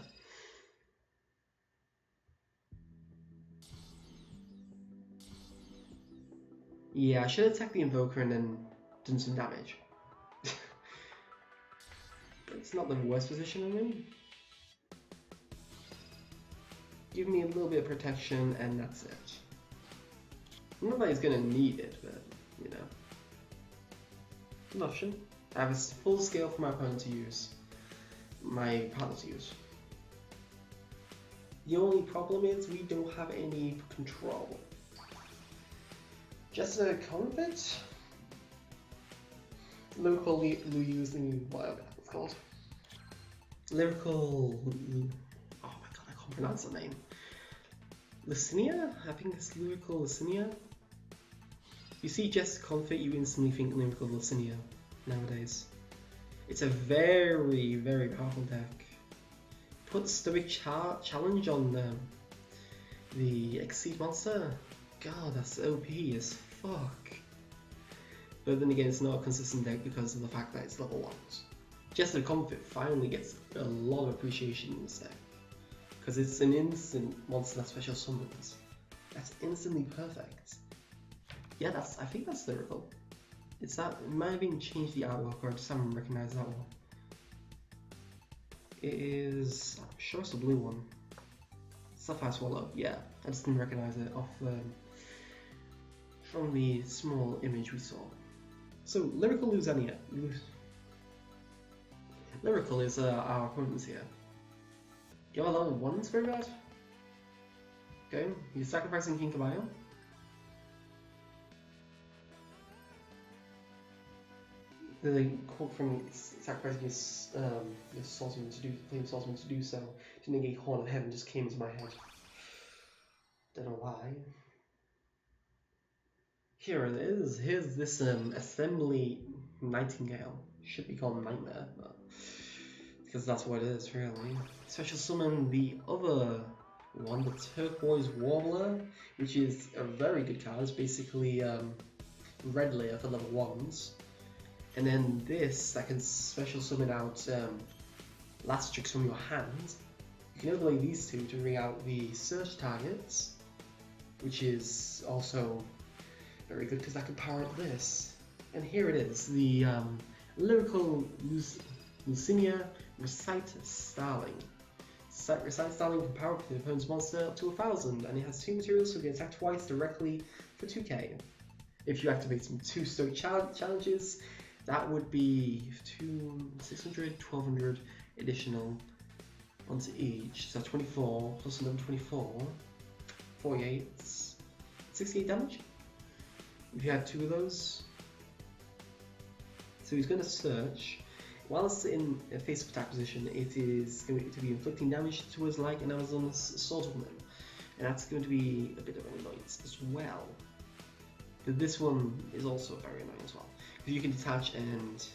Yeah, I should have attacked the Invoker and then done some damage. It's not the worst position I'm in. Give me a little bit of protection and that's it. Not that he's gonna need it, but you know. An option. I have a full scale for my opponent to use. My partner to use. The only problem is we don't have any control. Just a comfort. Lyrical using whatever it's called. Lyrical. Oh my god, I can't pronounce the name. Lucinia? I think it's Lyrical Lucinia. You see Jess Comfort, you instantly think Lyrical Lucinia nowadays. It's a very, very powerful deck. Put Stoic Challenge on the Exceed monster. God, that's OP as fuck. But then again, it's not a consistent deck because of the fact that it's level 1. Jester Comfort finally gets a lot of appreciation in this deck. Because it's an instant monster that special summons. That's instantly perfect. Yeah, I think that's lyrical. It's that, it might have even changed the artwork, or I just haven't recognized that one. It is, I'm sure it's a blue one. Sapphire Swallow, yeah, I just didn't recognize it off from the small image we saw. So, Lyrical Luzania. Lyrical is our opponents here. You have a lot of ones, very bad. Okay, you're sacrificing King Caballo. The quote from sacrificing your swordsman to do, flame swordsman to do so to negate Horn of Heaven just came into my head. Don't know why. Here it is. Here's this assembly Nightingale. Should be called Nightmare, but because that's what it is really. Special summon the other one, the Turquoise Warbler, which is a very good card. It's basically red layer for level 1s. And then this, that can special summon out Lastrix from your hand. You can overlay these two to bring out the search targets, which is also very good because that can power up this. And here it is, the Lyrical Lucinia Recite Starling. Recite Starling can power up the opponent's monster up to 1000, and it has 2 materials, so it can attack twice directly for 2k. If you activate some 2 Stoic challenges, that would be 600, 1200 additional onto each. So 24 plus another 24, 48, 68 damage. If you had 2 of those. So he's going to search. While it's in a face attack position, it is going to be inflicting damage towards like an Amazon's Sword Woman. And that's going to be a bit of an annoyance as well. But this one is also very annoying as well. You can detach and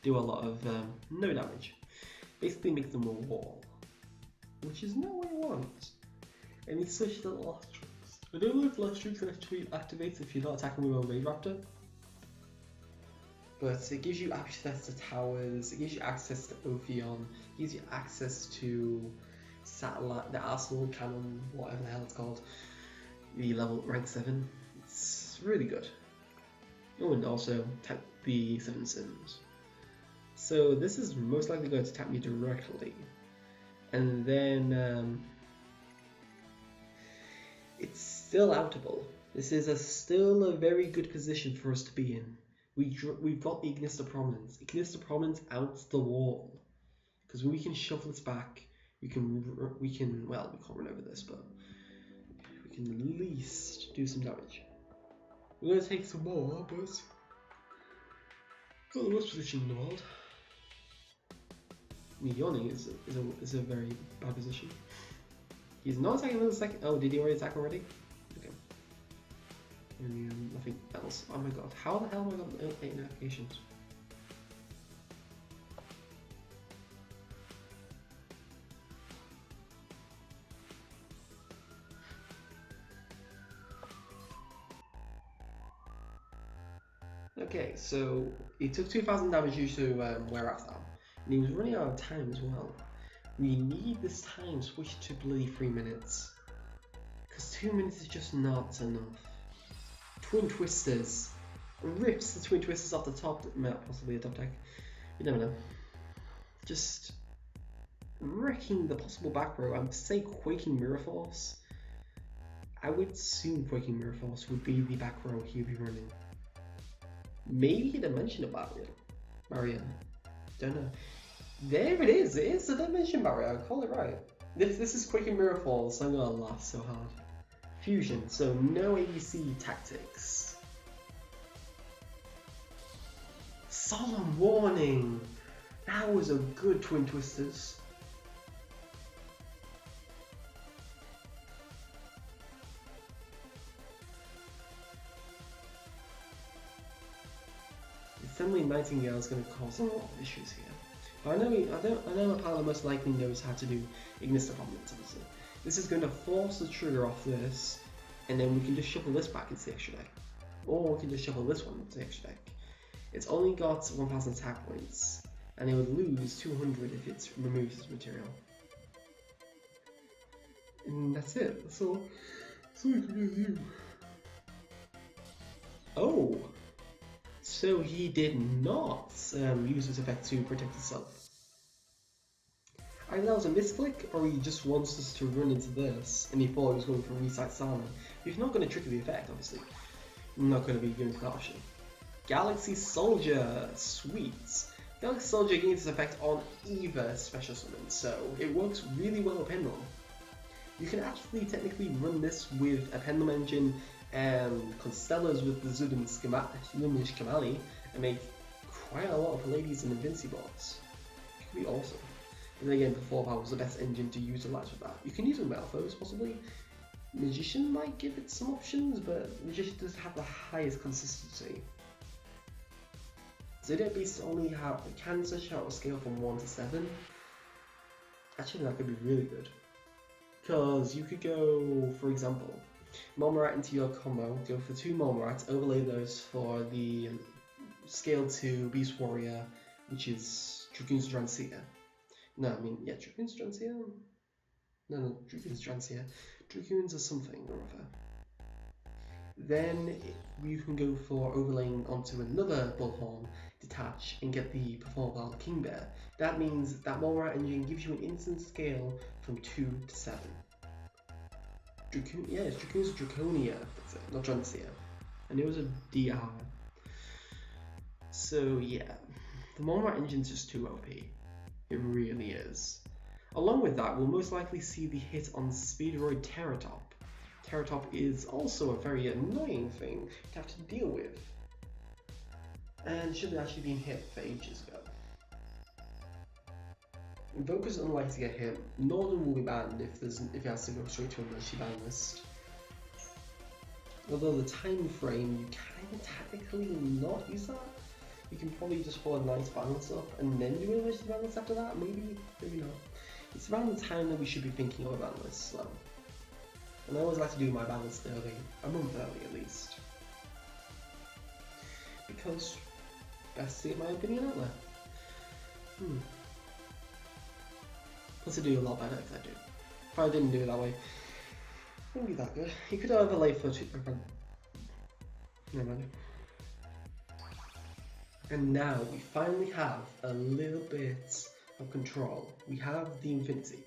do a lot of no damage. Basically make them a wall, which is not what I want. And it's such that Lastrix. I don't know if Lastrix actually activates if you're not attacking with a Raid Raptor. But it gives you access to towers, it gives you access to Ophion, it gives you access to satellite, the Arsenal Cannon, whatever the hell it's called, the level rank 7. It's really good. Oh, and also tap the 7 Sims. So this is most likely going to tap me directly. And then it's still outable. This is still a very good position for us to be in. We've got the Ignister Prominence. Ignister Prominence out the wall. Because we can shuffle this back. We can, well, we can't run over this, but we can at least do some damage. We're going to take some more, but not the worst position in the world. Yawning is a very bad position. He's not attacking in the second. Oh, did he already attack already? Okay. And nothing else. Oh my god, how the hell have I got 8 notifications? Okay, so he took 2,000 damage due to wear out now, and he was running out of time as well. We need this time switched to bloody 3 minutes, because 2 minutes is just not enough. Twin Twisters rips the Twin Twisters off the top, possibly a top deck. You never know. Just wrecking the possible back row. I would say Quaking Mirror Force. I would assume Quaking Mirror Force would be the back row he would be running. Maybe a Dimension Barrier. Don't know. There it is. It is a Dimension Barrier. I'll call it right. This is Quaking Mirror Force. I'm gonna laugh so hard. Fusion. So no ABC tactics. Solemn Warning. That was a good Twin Twisters. Assembly Nightingale is going to cause a lot of issues here. But I know Apollo most likely knows how to do Ignister Prominence. Obviously, this is going to force the trigger off this, and then we can just shuffle this back into the extra deck, or we can just shuffle this one into the extra deck. It's only got 1,000 attack points, and it would lose 200 if it removes this material. And that's it. That's all. That's all you can really do. Oh. So he did not use this effect to protect himself. Either that was a misclick, or he just wants us to run into this, and he thought he was going for Recite Sana. If you're not going to trigger the effect, obviously, I'm not going to be going for that option. Galaxy Soldier, sweet. Galaxy Soldier gains this effect on either special summon, so it works really well with Pendulum. You can actually technically run this with a Pendulum engine and Constellas with the Luminous Kamali and make quite a lot of Pallades and Invincibles. It could be awesome. And then again, Before Power was the best engine to utilize with that. You can use a Malphos possibly. Magician might give it some options, but Magician does have the highest consistency. Zoodiac Beasts only can search out a scale from 1 to 7. Actually, that could be really good. Because you could go, for example, Momorat into your combo, go for 2 Momorats, overlay those for the scale 2 Beast Warrior, which is Dragoon's Drancia. No, I mean, yeah, Dragoon's Drancia? No, Dragoon's Drancia. Dragoons or something or other. Then you can go for overlaying onto another Bullhorn, detach, and get the Performable King Bear. That means that Momorat engine gives you an instant scale from 2 to 7. Yeah, it's Dragoon's Draconia, that's it, not Drancia. And it was a DR. So yeah, the Momorat engine's just too OP. It really is. Along with that, we'll most likely see the hit on Speedroid Terratop. Terratop is also a very annoying thing to have to deal with, and should have actually been hit for ages ago. Invoker's unlikely to get hit. Northern will be banned if it has to go straight to a multi-ban list. Although the time frame, you can technically not use that. You can probably just pull a nice balance up and then do a multi-ban list after that. Maybe not. It's around the time that we should be thinking of a ban list. So. And I always like to do my balance early, a month early at least. Because best to get my opinion out there. Plus I do a lot better if I do. If I didn't do it that way, it wouldn't be that good. You could overlay for 2. Never mind. And now we finally have a little bit of control. We have the Infinity.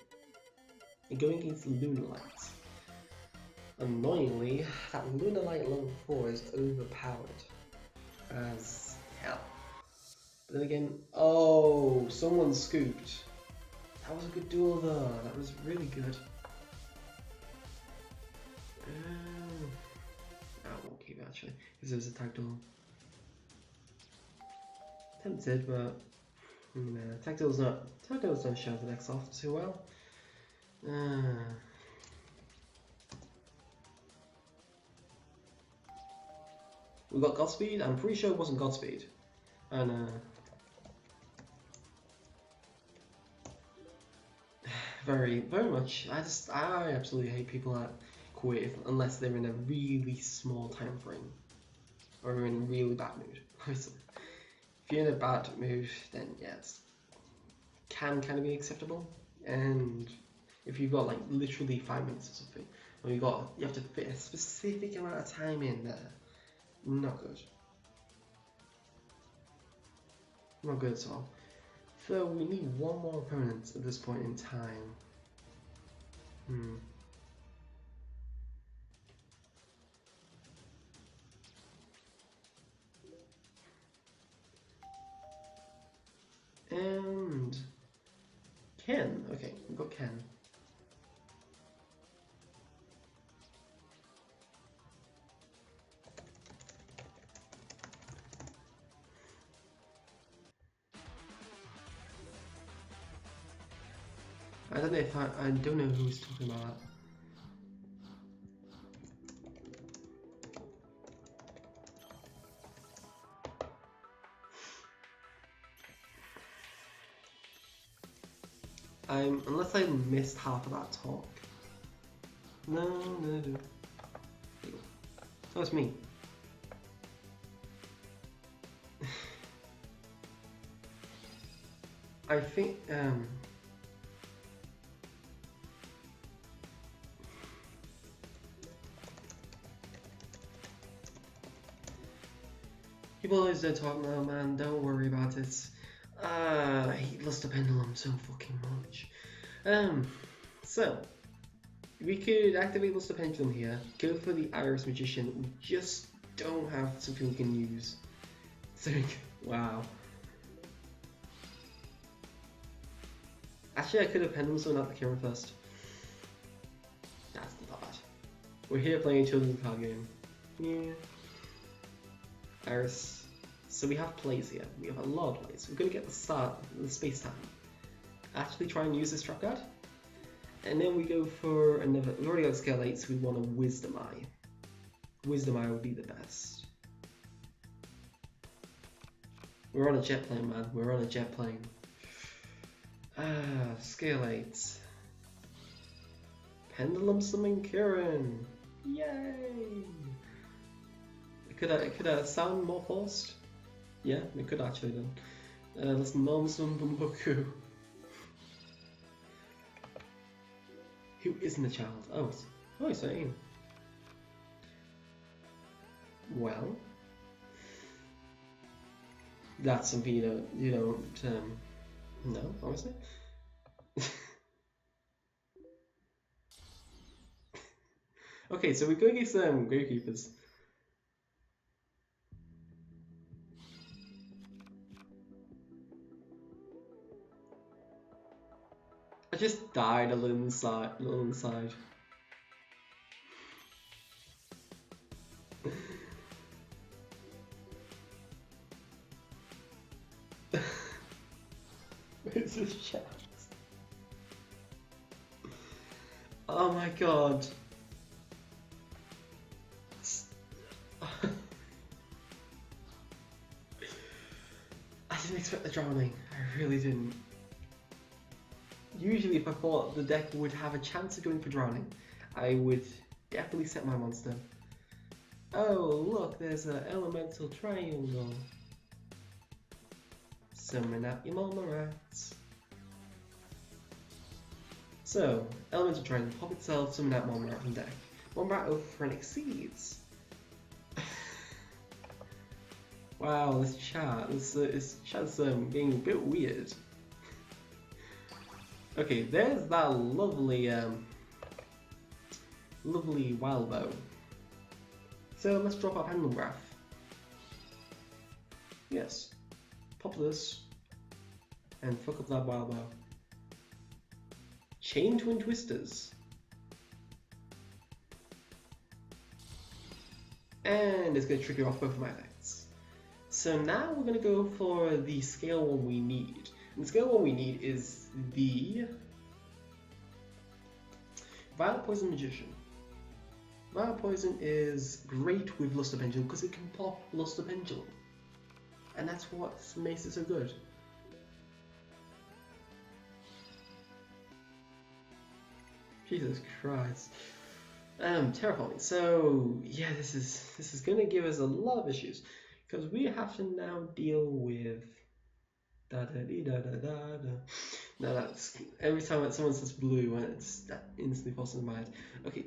And going against Lunalight. Annoyingly, that Lunar Light level 4 is overpowered as hell. But then again, oh, someone scooped. That was a good duel though, that was really good. I won't keep it actually, because it was a tag duel. Tempted, but nah, tag duels don't show the decks off too well. We got Godspeed. I'm pretty sure it wasn't Godspeed, and very much. I absolutely hate people that quit unless they're in a really small time frame or in a really bad mood. If you're in a bad mood, then yes, can kind of be acceptable. And if you've got like literally 5 minutes or something, or you have to fit a specific amount of time in there, not good. Not good at all. So we need one more opponent at this point in time. And Ken. Okay, we've got Ken. I don't know if I don't know who's talking about that. Unless I missed half of that talk. No. Oh, it's me. I think people always don't talk now, man. Don't worry about it. I hate Luster Pendulum so fucking much. So we could activate Luster Pendulum here, go for the Iris Magician. We just don't have something we can use. So wow. Actually, I could have Pendulum Summon out the camera first. That's not bad. We're here playing a children's card game. Yeah. Iris. So we have plays here. We have a lot of plays. We're going to get the start of the space time. Actually try and use this trap card. And then we go for another. We've already got scale 8, so we want a Wisdom Eye. Wisdom Eye would be the best. We're on a jet plane, man. We're on a jet plane. Scale 8. Pendulum Summon Kieran. Yay! It could sound more forced. Yeah, it could actually then. Let's non-summon Bumboku. Who isn't a child? Oh, he's 13. Well, that's something you don't know, honestly. Okay, so we're going against Goalkeepers. I just died a little inside. It's a chest. Oh my god. I didn't expect the drowning. I really didn't. Usually if I thought the deck would have a chance of going for drowning, I would definitely set my monster. Oh look, there's an elemental triangle. Summon out your mama rats. So, elemental triangle, pop itself, summon out mama rat from deck. Mama rat over for an exceeds. Wow, this chat's getting a bit weird. Okay, there's that lovely lovely wild bow. So let's drop our pendulum graph. Yes. Pop this. And fuck up that wild bow. Chain twin twisters. And it's going to trigger off both of my effects. So now we're going to go for the scale one we need. And the scale one we need is the Violet Poison Magician. Violet Poison is great with Luster Pendulum because it can pop Luster Pendulum. And that's what makes it so good. Jesus Christ. Terrifying. So yeah, this is gonna give us a lot of issues because we have to now deal with da da dee da da da da. Now that's every time that someone says blue, and it's that instantly pops in my mind. Okay,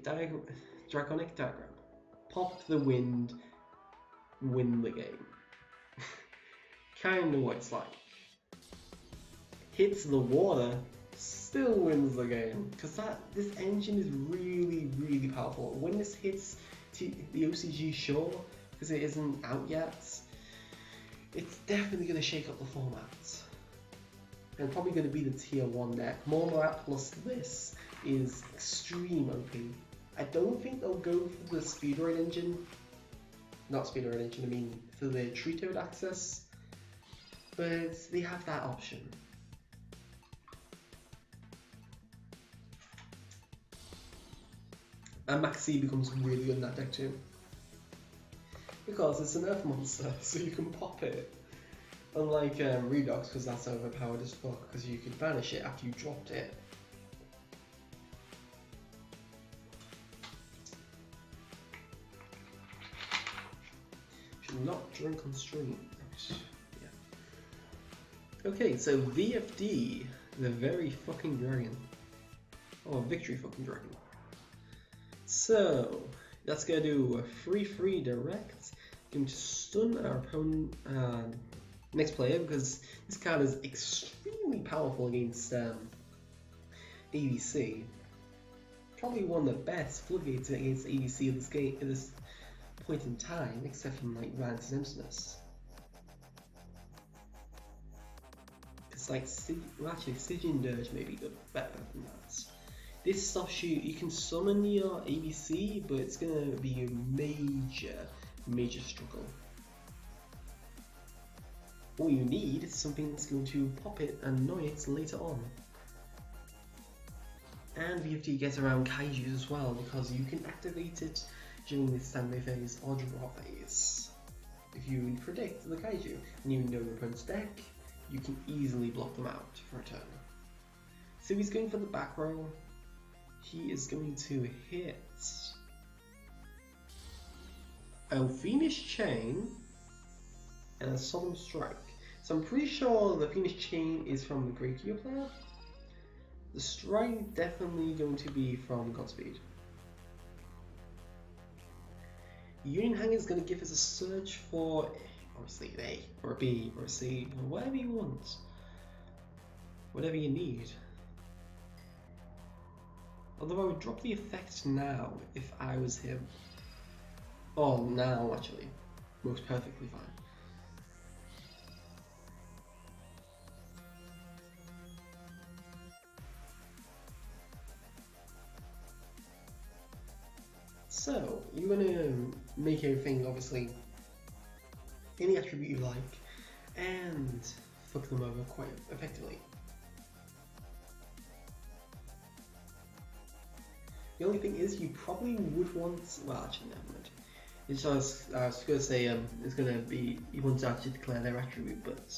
Draconic Diagram. Pop the wind, win the game. Kind of what it's like. Hits the water, still wins the game, because this engine is really powerful. When this hits the OCG shore, because it isn't out yet, it's definitely going to shake up the format. And probably going to be the tier 1 deck. Mormorat plus this is extreme OP. I don't think they'll go for the Speedroid engine. Not Speedroid engine, I mean for the Tree Toad access. But they have that option. And Maxi becomes really good in that deck too. Because it's an earth monster, so you can pop it. Unlike Redox, because that's overpowered as fuck, because you can banish it after you dropped it. Should not drink on stream. Yeah. Okay, so VFD, the very fucking dragon. Oh, victory fucking dragon. So, that's gonna do a free direct. Going to stun our opponent, next player, because this card is extremely powerful against ABC. Probably one of the best floodgates against ABC at this point in time, except from like Van's Emptiness. It's like actually Stygian Dirge may be better than that. This stops you can summon your ABC, but it's gonna be a major struggle. All you need is something that's going to pop it and annoy it later on. And VFD gets around Kaiju as well, because you can activate it during the standby phase or draw phase. If you predict the Kaiju and you know your opponent's deck, you can easily block them out for a turn. So he's going for the back row. He is going to hit a Phoenix Chain and a Solemn Strike. So I'm pretty sure the Phoenix Chain is from the Great Gear player. The Strike definitely going to be from Godspeed. Union Hanger is going to give us a search for obviously an A or a B or a C or whatever you want. Whatever you need. Although I would drop the effect now if I was him. Oh, now actually. Works perfectly fine. So, you're going to make everything, obviously, any attribute you like, and fuck them over quite effectively. The only thing is, you probably would want, well actually never mind. It's just, I was going to say, it's going to be, you want to actually declare their attribute, but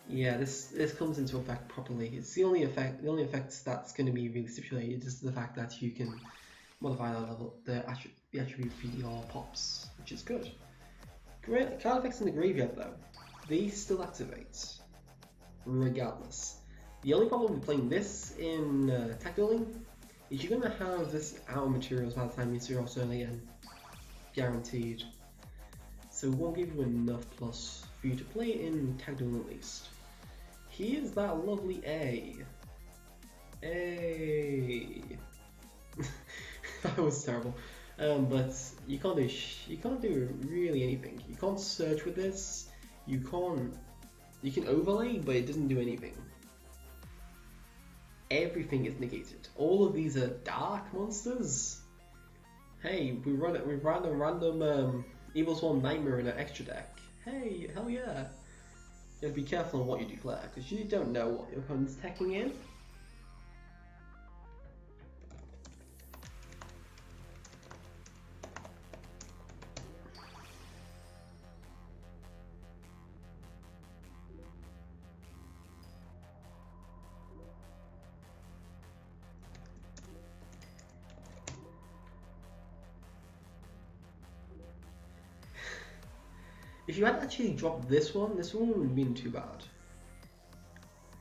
yeah, this comes into effect properly. It's the only effect that's going to be really stipulated is the fact that you can modify that level, the attribute for your pops, which is good. Great card effects in the graveyard though, they still activate, regardless. The only problem with playing this in tag dueling is you're going to have this out of materials by the time you zero off early and guaranteed. So it won't give you enough plus for you to play it in tag dueling at least. Here's that lovely A. That was terrible. But you can't do really anything. You can't search with this. You can overlay, but it doesn't do anything. Everything is negated. All of these are dark monsters. Hey, we ran a random Evil Swarm Nightmare in an extra deck. Hey, hell yeah. You have to be careful on what you declare, because you don't know what your opponent's teching in. If you had actually dropped this one wouldn't have been too bad.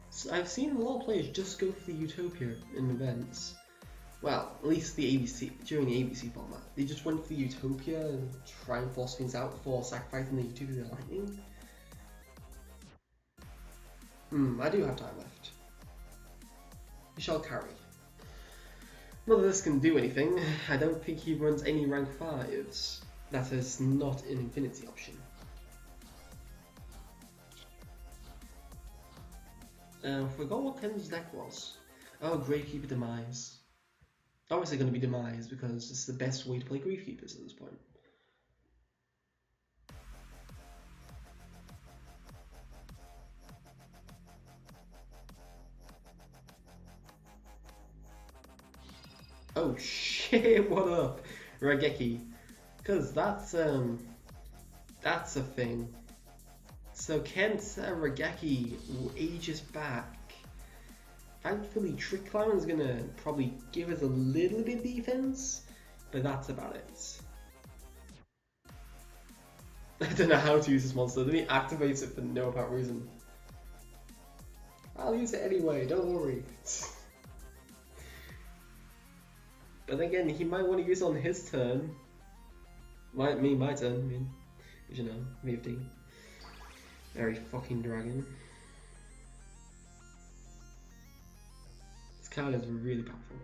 So I've seen a lot of players just go for the Utopia in events. Well, at least the ABC, during the ABC format. They just went for the Utopia and try and force things out before sacrificing the Utopia Lightning. I do have time left. We shall carry. None of this can do anything. I don't think he runs any rank 5s. That is not an infinity option. Forgot what Ken's deck was. Oh, Gravekeeper Demise. Obviously going to be Demise because it's the best way to play Gravekeepers at this point. Oh shit, what up, Raigeki? Because that's a thing. So Kent's Raigeki ages back. Thankfully, Trick Clown's gonna probably give us a little bit of defense, but that's about it. I don't know how to use this monster, then he activates it for no apparent reason. I'll use it anyway, don't worry. But again, he might want to use it on his turn. My turn, I mean, you know, VFD. Very fucking dragon. This card is really powerful.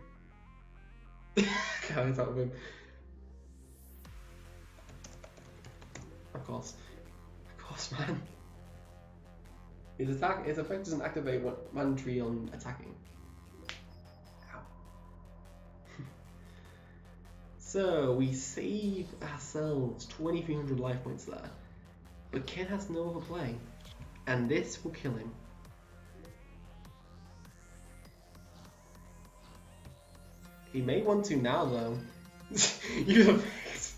Card's out of him. Of course, man. His effect doesn't activate one tree on attacking. Ow. So we save ourselves 2,300 life points there. But Ken has no other play, and this will kill him. He may want to now though. Use effect.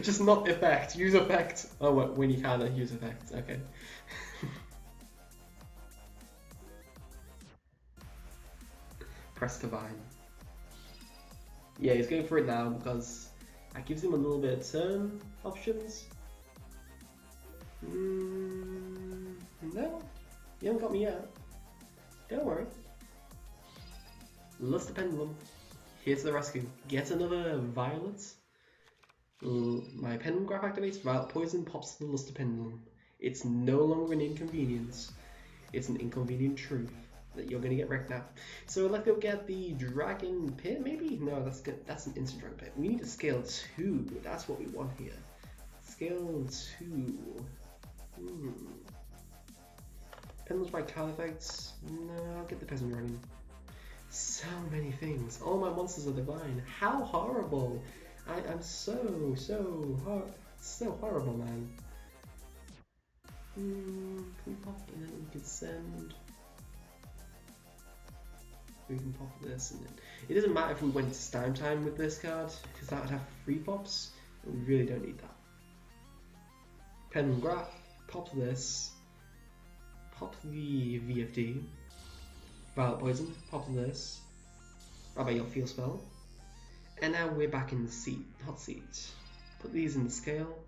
Just not effect. Use effect. Oh, wait, when you can use effect. Okay. Press Divine. Yeah, he's going for it now because that gives him a little bit of turn options. No, you haven't got me yet. Don't worry. Zarc Pendulum. Here to the rescue. Get another Violet. My Pendulum Graph activates. Violet Poison pops the Zarc Pendulum. It's no longer an inconvenience. It's an inconvenient truth that you're gonna get wrecked now. So let's go get the Dragon Pit, maybe? No, that's good. That's an instant Dragon Pit. We need a scale 2. That's what we want here. Scale 2. Pendulums by card effects. No, I'll get the Peasant Dragon. So many things. All my monsters are divine. How horrible! I'm so horrible, man. Can we pop it and then we can send? We can pop this and then it doesn't matter if we went to Stime Time with this card because that would have 3 pops. We really don't need that. Pendulum Graph. Pop this. Pop the VFD. Violet Poison. Pop this. Rabbi your Field Spell. And now we're back in the hot seat. Put these in the scale.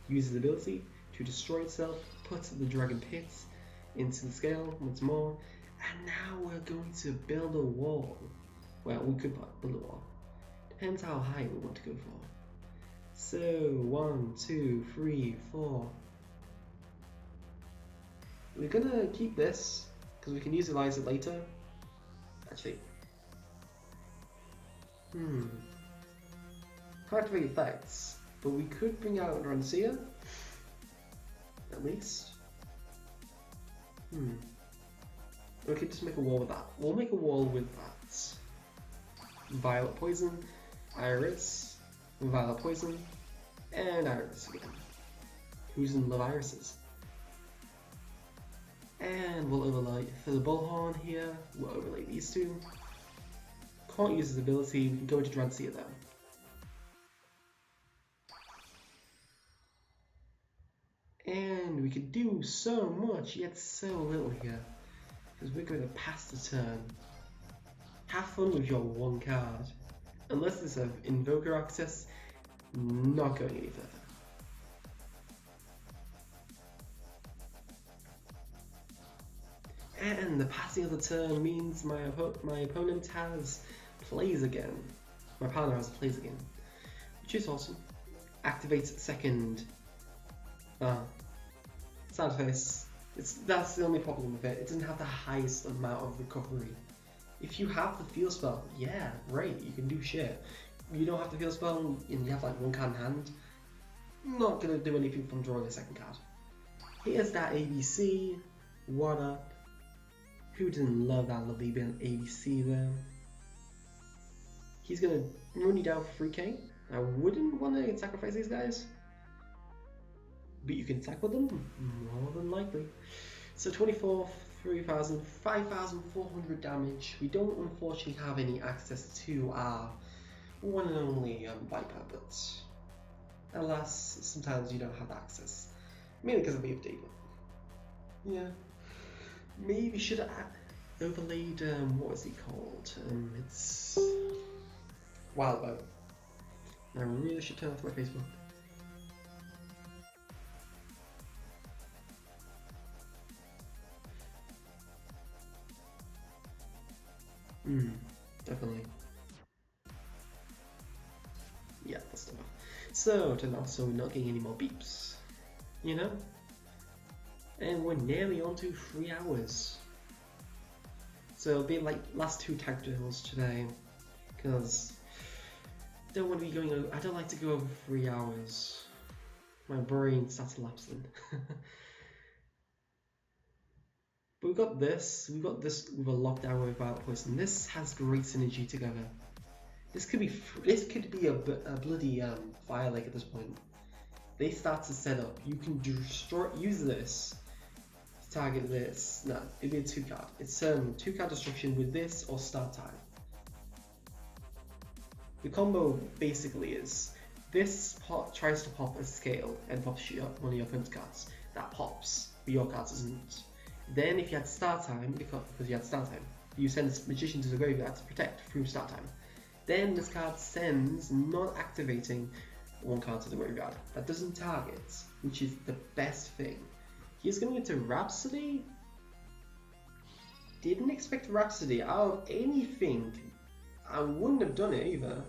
Use the ability to destroy itself. Put the Dragon Pit into the scale once more. And now we're going to build a wall. Well, we could build a wall. Depends how high we want to go for. So 1, 2, 3, 4. We're gonna keep this because we can utilize it later. Actually, Can't activate effects, but we could bring out Rancia, at least. We could just make a wall with that. We'll make a wall with that. Violet Poison, Iris, Violet Poison, and Iris again. Who's in love Irises? And we'll overlay for the Bullhorn here. We'll overlay these two. Can't use his ability. We can go into Drancia though. And we could do so much, yet so little here. Because we're going to pass the turn. Have fun with your one card. Unless there's an Invoker access, not going any further. And the passing of the turn means my opponent has plays again. My partner has plays again, which is awesome. Activates second. Sad face. That's the only problem with it. It doesn't have the highest amount of recovery. If you have the field spell, yeah, great, you can do shit. You don't have the field spell and you have like one card in hand, not gonna do anything from drawing a second card. Here's that ABC. What up? Who didn't love that lovely bit of ABC there? He's gonna run you down for 3k. I wouldn't want to sacrifice these guys, but you can tackle them more than likely. So 24, 3,000, 5,400 damage. We don't unfortunately have any access to our one and only Viper, but alas, sometimes you don't have access. Mainly because of the update. Yeah. Maybe should have overlaid, what is he called? It's Wildbow. I really should turn off my Facebook. Definitely. Yeah, that's enough. So, turn off so we're not getting any more beeps. You know? And we're nearly on to 3 hours. So it'll be like last 2 tag duels today. Because I don't want to be going over, I don't like to go over 3 hours. My brain starts lapsing. But we've got this with a lockdown with Violet Poison. This has great synergy together. This could be a bloody fire lake at this point. They start to set up. You can use this to target this. No, it'd be a 2 card. It's 2 card destruction with this or start time. The combo basically is this tries to pop a scale and pops one of your opponent's cards. That pops, but your card doesn't. Then if you had start time, because you had start time, you send this Magician to the graveyard to protect through start time. Then this card sends non-activating 1 card to the graveyard that doesn't target, which is the best thing. He's going into Rhapsody. Didn't expect Rhapsody out of anything. I wouldn't have done it either.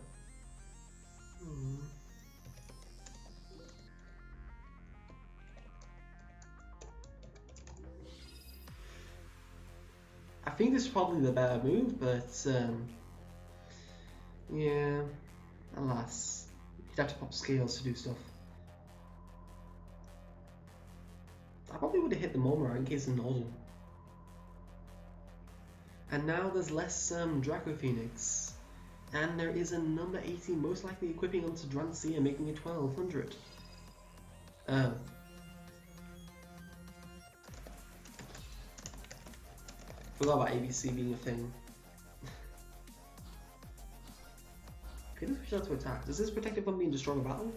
I think this is probably the better move, but yeah, alas, you'd have to pop scales to do stuff. I probably would have hit the Momora in case of Nodal. And now there's less Draco Phoenix, and there is a number 18 most likely equipping onto Drancia, making it 1200. Forgot about ABC being a thing. Okay, let's switch out to attack. Does this protect it from being destroyed in battle?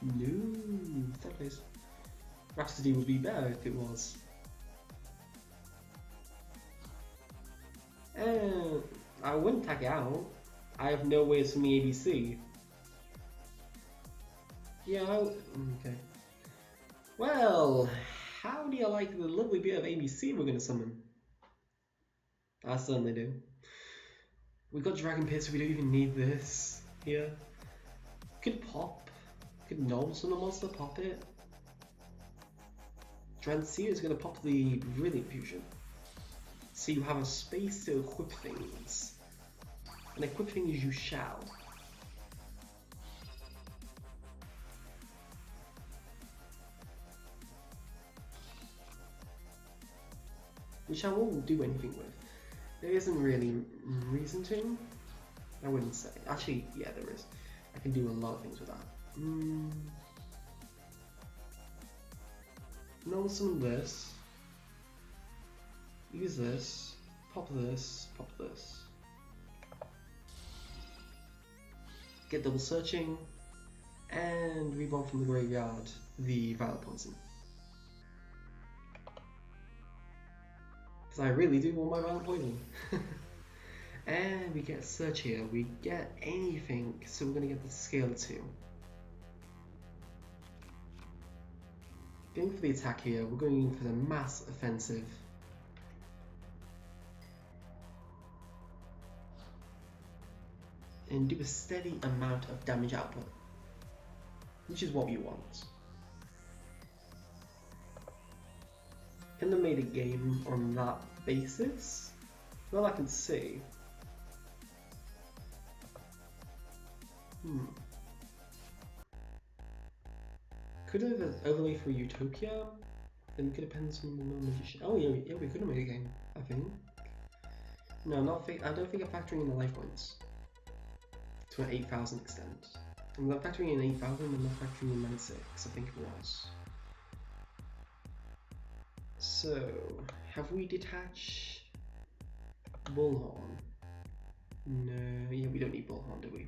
No, that place. Rhapsody would be better if it was. I wouldn't tag it out. I have no way of summoning ABC. Yeah, okay. Well, how do you like the lovely bit of ABC we're going to summon? I certainly do. We've got Dragon Pit, so we don't even need this here. Could pop. Could normal summon a monster, pop it. Drancia is going to pop the Brilliant Fusion. So you have a space to equip things. and equip things you shall. Which I won't do anything with. There isn't really reason to. I wouldn't say. Actually, yeah, there is. I can do a lot of things with that. Normal summon this. Use this. Pop this. Pop this. Get double searching. And reborn from the graveyard the Violet Poison. Because I really do want my Violet Poison. And we get search here, we get anything, so we're going to get the scale 2. Going for the attack here, we're going for the mass offensive. And do a steady amount of damage output, which is what we want. Can they made a game on that basis? Well, I can see. Could have overlay for Utopia, then we could have penned some more magician. Oh yeah, we could have made a game, I think. No, I don't think I'm factoring in the life points to an 8,000 extent. I'm not factoring in 8,000, I'm not factoring in 96, I think it was. So, have we detached Bullhorn? No, yeah, we don't need Bullhorn, do we?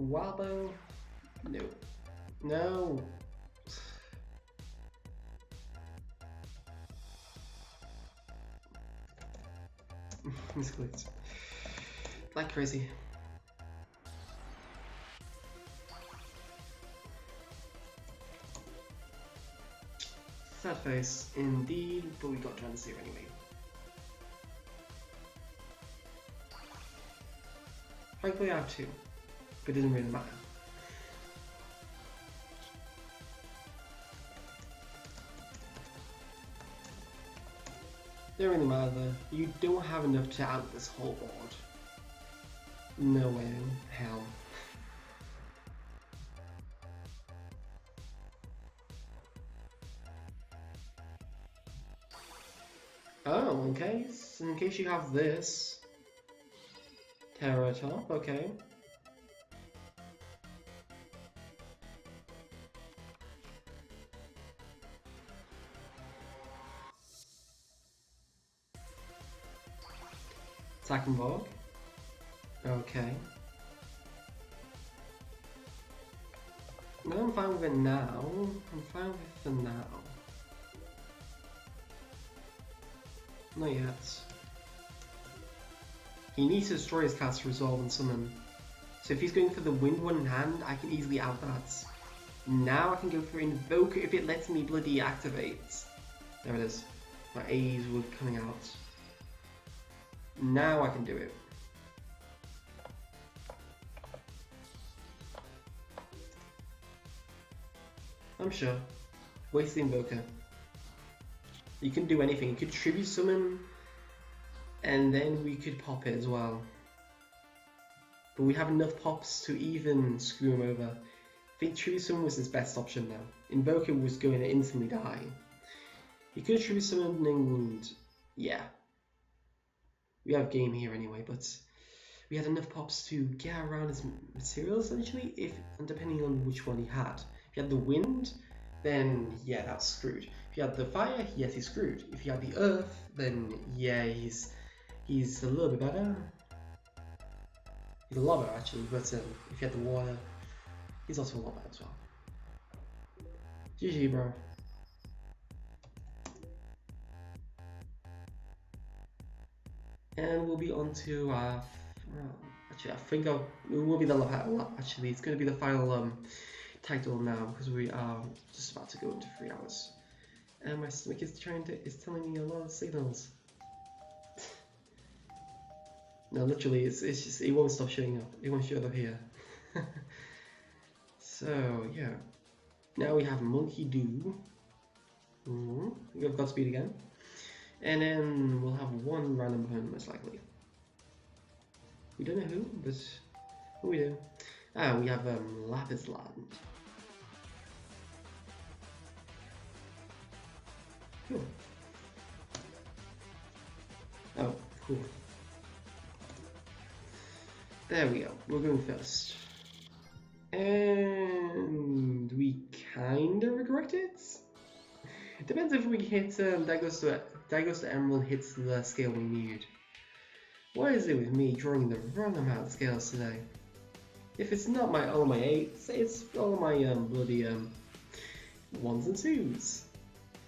Wabo? No. No! Misclicked. Like crazy. Sad face, indeed, but we got Transfer anyway. Frankly, I have 2, but it doesn't really matter. Don't really matter. You don't have enough to out this whole board. No way in hell. Oh, okay. So in case you have this Terra top, okay. Attack and Vogue. Okay. No, I'm fine with it now. I'm fine with it for now. Not yet. He needs to destroy his cast, resolve, and summon. So if he's going for the wind one in hand, I can easily out that. Now I can go for Invoker if it lets me bloody activate. There it is. My A's were coming out. Now I can do it. I'm sure. Waste the Invoker. You can do anything. You could Tribute Summon, and then we could pop it as well. But we have enough pops to even screw him over. I think Tribute Summon was his best option now. Invoker was going to instantly die. He could have Tribute Summoned and yeah. We have game here anyway, but we had enough pops to get around his materials essentially, and depending on which one he had. If he had the wind, then yeah, that's screwed. If you had the fire, yes, he's screwed. If you had the earth, then yeah, he's a little bit better. He's a lot better actually, but if you had the water, he's also a lot better as well. GG, bro. And we'll be on to actually I think it will be the actually it's going to be the final title now, because we are just about to go into 3 hours. And my stomach is telling me a lot of signals. No, literally, it's just, it won't stop showing up. It won't show up here. So, yeah. Now we have Monkey Do. We have Godspeed again. And then we'll have one random opponent, most likely. We don't know who, but we do. Ah, we have Lapis Land. Cool. Oh, cool. There we go. We're going first. And we kind of regret it. It depends if we hit that goes to Emerald hits the scale we need. What is it with me drawing the wrong amount of scales today? If it's not all my 8s, it's all my bloody 1s and 2s.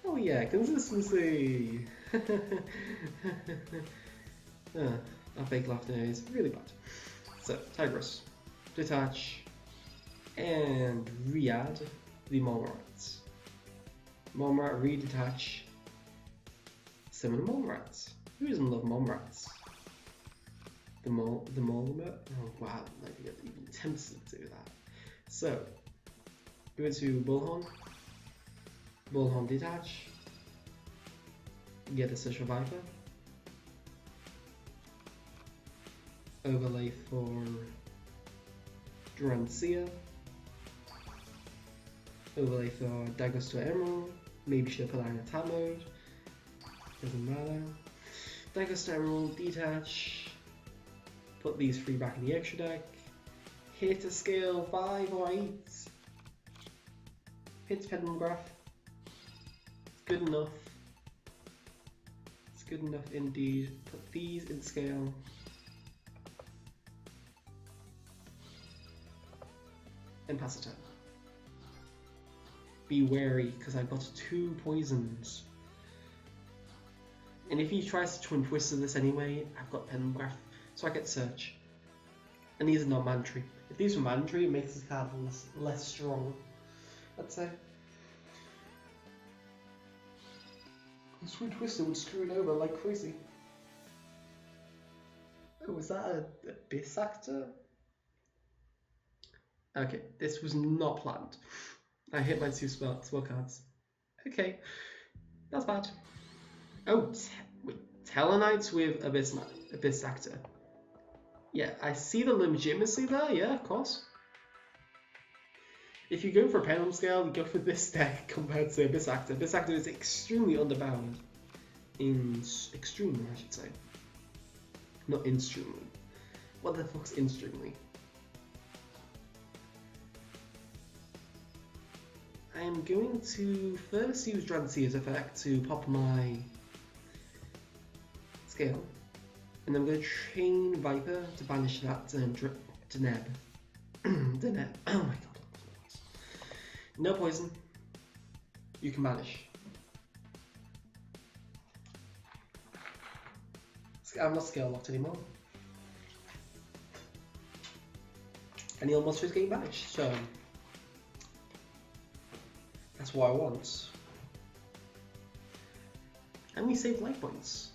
Oh yeah, consistency! Our fake laughter is really bad. So, Tigress, detach, and re-add the mole rats. Mole rat, redetach, summon mole rats. Who doesn't love mole rats? The mole rat? Oh wow, like you're even tempted to do that. So, go into Bullhorn detach, get a Social Viper, overlay for Durrant, overlay for Daggers to Emerald, maybe should put that in attack mode, doesn't matter. Daggers to Emerald, detach, put these 3 back in the extra deck, hit a scale 5 or 8, hit Pendulum Graph, it's good enough, it's good enough indeed, put these in scale, and pass the turn. Be wary, because I've got 2 poisons. And if he tries to Twin Twister this anyway, I've got Pendulum Graph, so I get Search. And these are not mandatory. If these were mandatory, it makes this card less strong, I'd say. The Twin Twister would screw it over like crazy. Oh, was that a Abyss Actor? Okay, this was not planned. I hit my 2 spell cards. Okay, that's bad. Oh, wait, Tellarknights with Abyss Actor. Yeah, I see the legitimacy there, yeah, of course. If you go for a Pendulum scale, you go for this deck compared to Abyss Actor. Abyss Actor is extremely underbound. Extremely, I should say. Not instrumely. What the fuck's instrumely? I am going to first use Drancia's effect to pop my scale, and I'm going to train Viper to banish that Deneb. Deneb. Oh my god. No poison. You can banish. I'm not scale locked anymore. And the monster is getting banished, so that's what I want. And we save life points.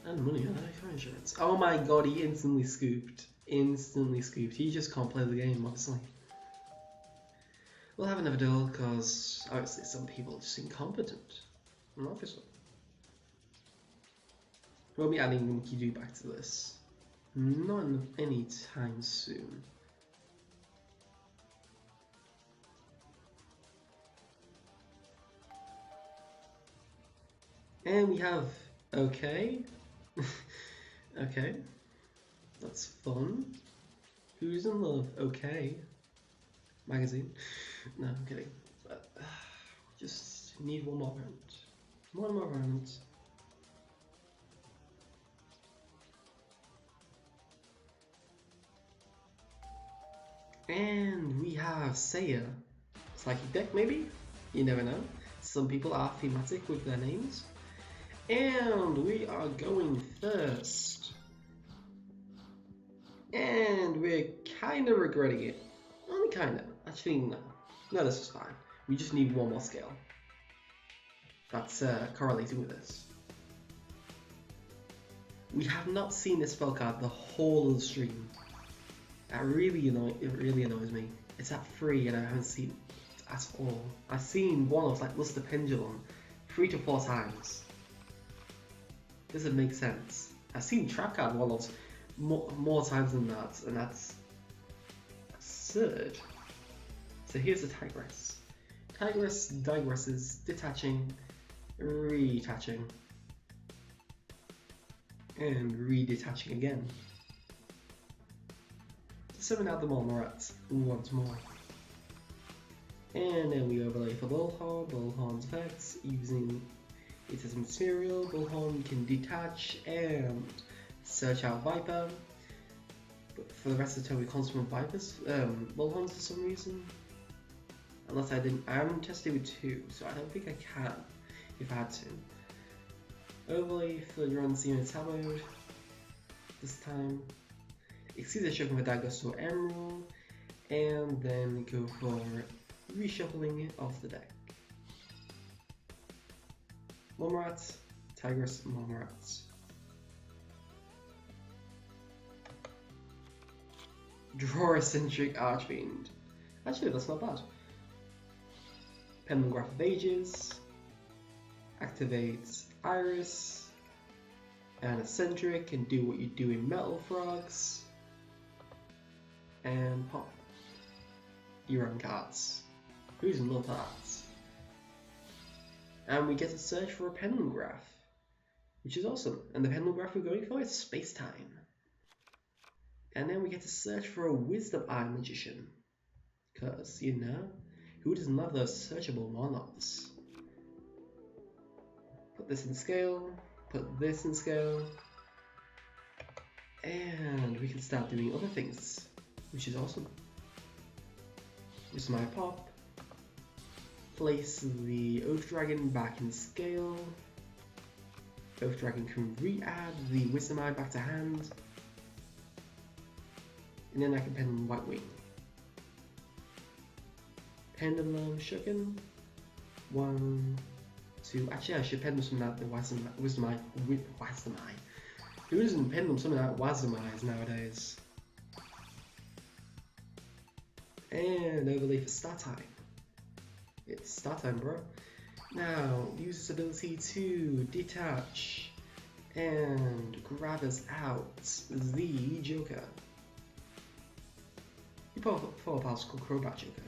And money on life insurance. Oh my god, he instantly scooped. Instantly scooped. He just can't play the game, obviously. We'll have another duel, because obviously some people are just incompetent. Obviously. We'll be adding Enkidu back to this. Not any time soon. And we have okay. Okay. That's fun. Who's in love? Okay. Magazine. No, I'm kidding. But, just need one more round. One more round. And we have Seiya. Psychic deck, maybe? You never know. Some people are thematic with their names. And we are going first. And we're kind of regretting it. Only kind of. Actually, no. No, this is fine. We just need one more scale. That's correlating with this. We have not seen this spell card the whole of the stream. It really annoys me. It's at 3 and I haven't seen it at all. I've seen one of like Luster Pendulum 3 to 4 times. Doesn't make sense. I've seen Trap Card one-offs more times than that, and that's absurd. So here's the Tigress. Tigress digresses, detaching, retaching, and redetaching again. To summon out the Molmarat once more. And then we overlay for Bullhorn. Bullhorn's effects using it as material. Bullhorn can detach and search out Viper. But for the rest of the turn, we can't summon Vipers. Bullhorns for some reason. Unless I didn't. I'm tested with 2, so I don't think I can if I had to. Overlay for the Durrant attack mode. This time. Exceed the shuffling for Daggers to Emerald. And then go for reshuffling of the deck. Molmarat, Tigress, Molmarat. Draw a Centric Archfiend. Actually, that's not bad. Pendulum Graph of Ages. Activate Iris. And Eccentric can do what you do in Metal Frogs. And pop your own cards. Who doesn't love that? And we get to search for a Pendulum Graph, which is awesome. And the Pendulum Graph we're going for is Space Time. And then we get to search for a Wisdom Eye Magician. Because, you know, who doesn't love those searchable monarchs? Put this in scale, put this in scale, and we can start doing other things, which is awesome. Wisdom Eye pop, place the Oath Dragon back in scale. Oath Dragon can re-add the Wisdom Eye back to hand. And then I can pen White Wing. Pendulum Shuriken. 1, 2. Actually, I should pendulum summon out the Wisdom Eye. Who doesn't pendulum summon out Wisdom Eyes nowadays? And overlay for start time. It's start time, bro. Now, use this ability to detach and grab us out the Joker. You follow past called Crobat Joker.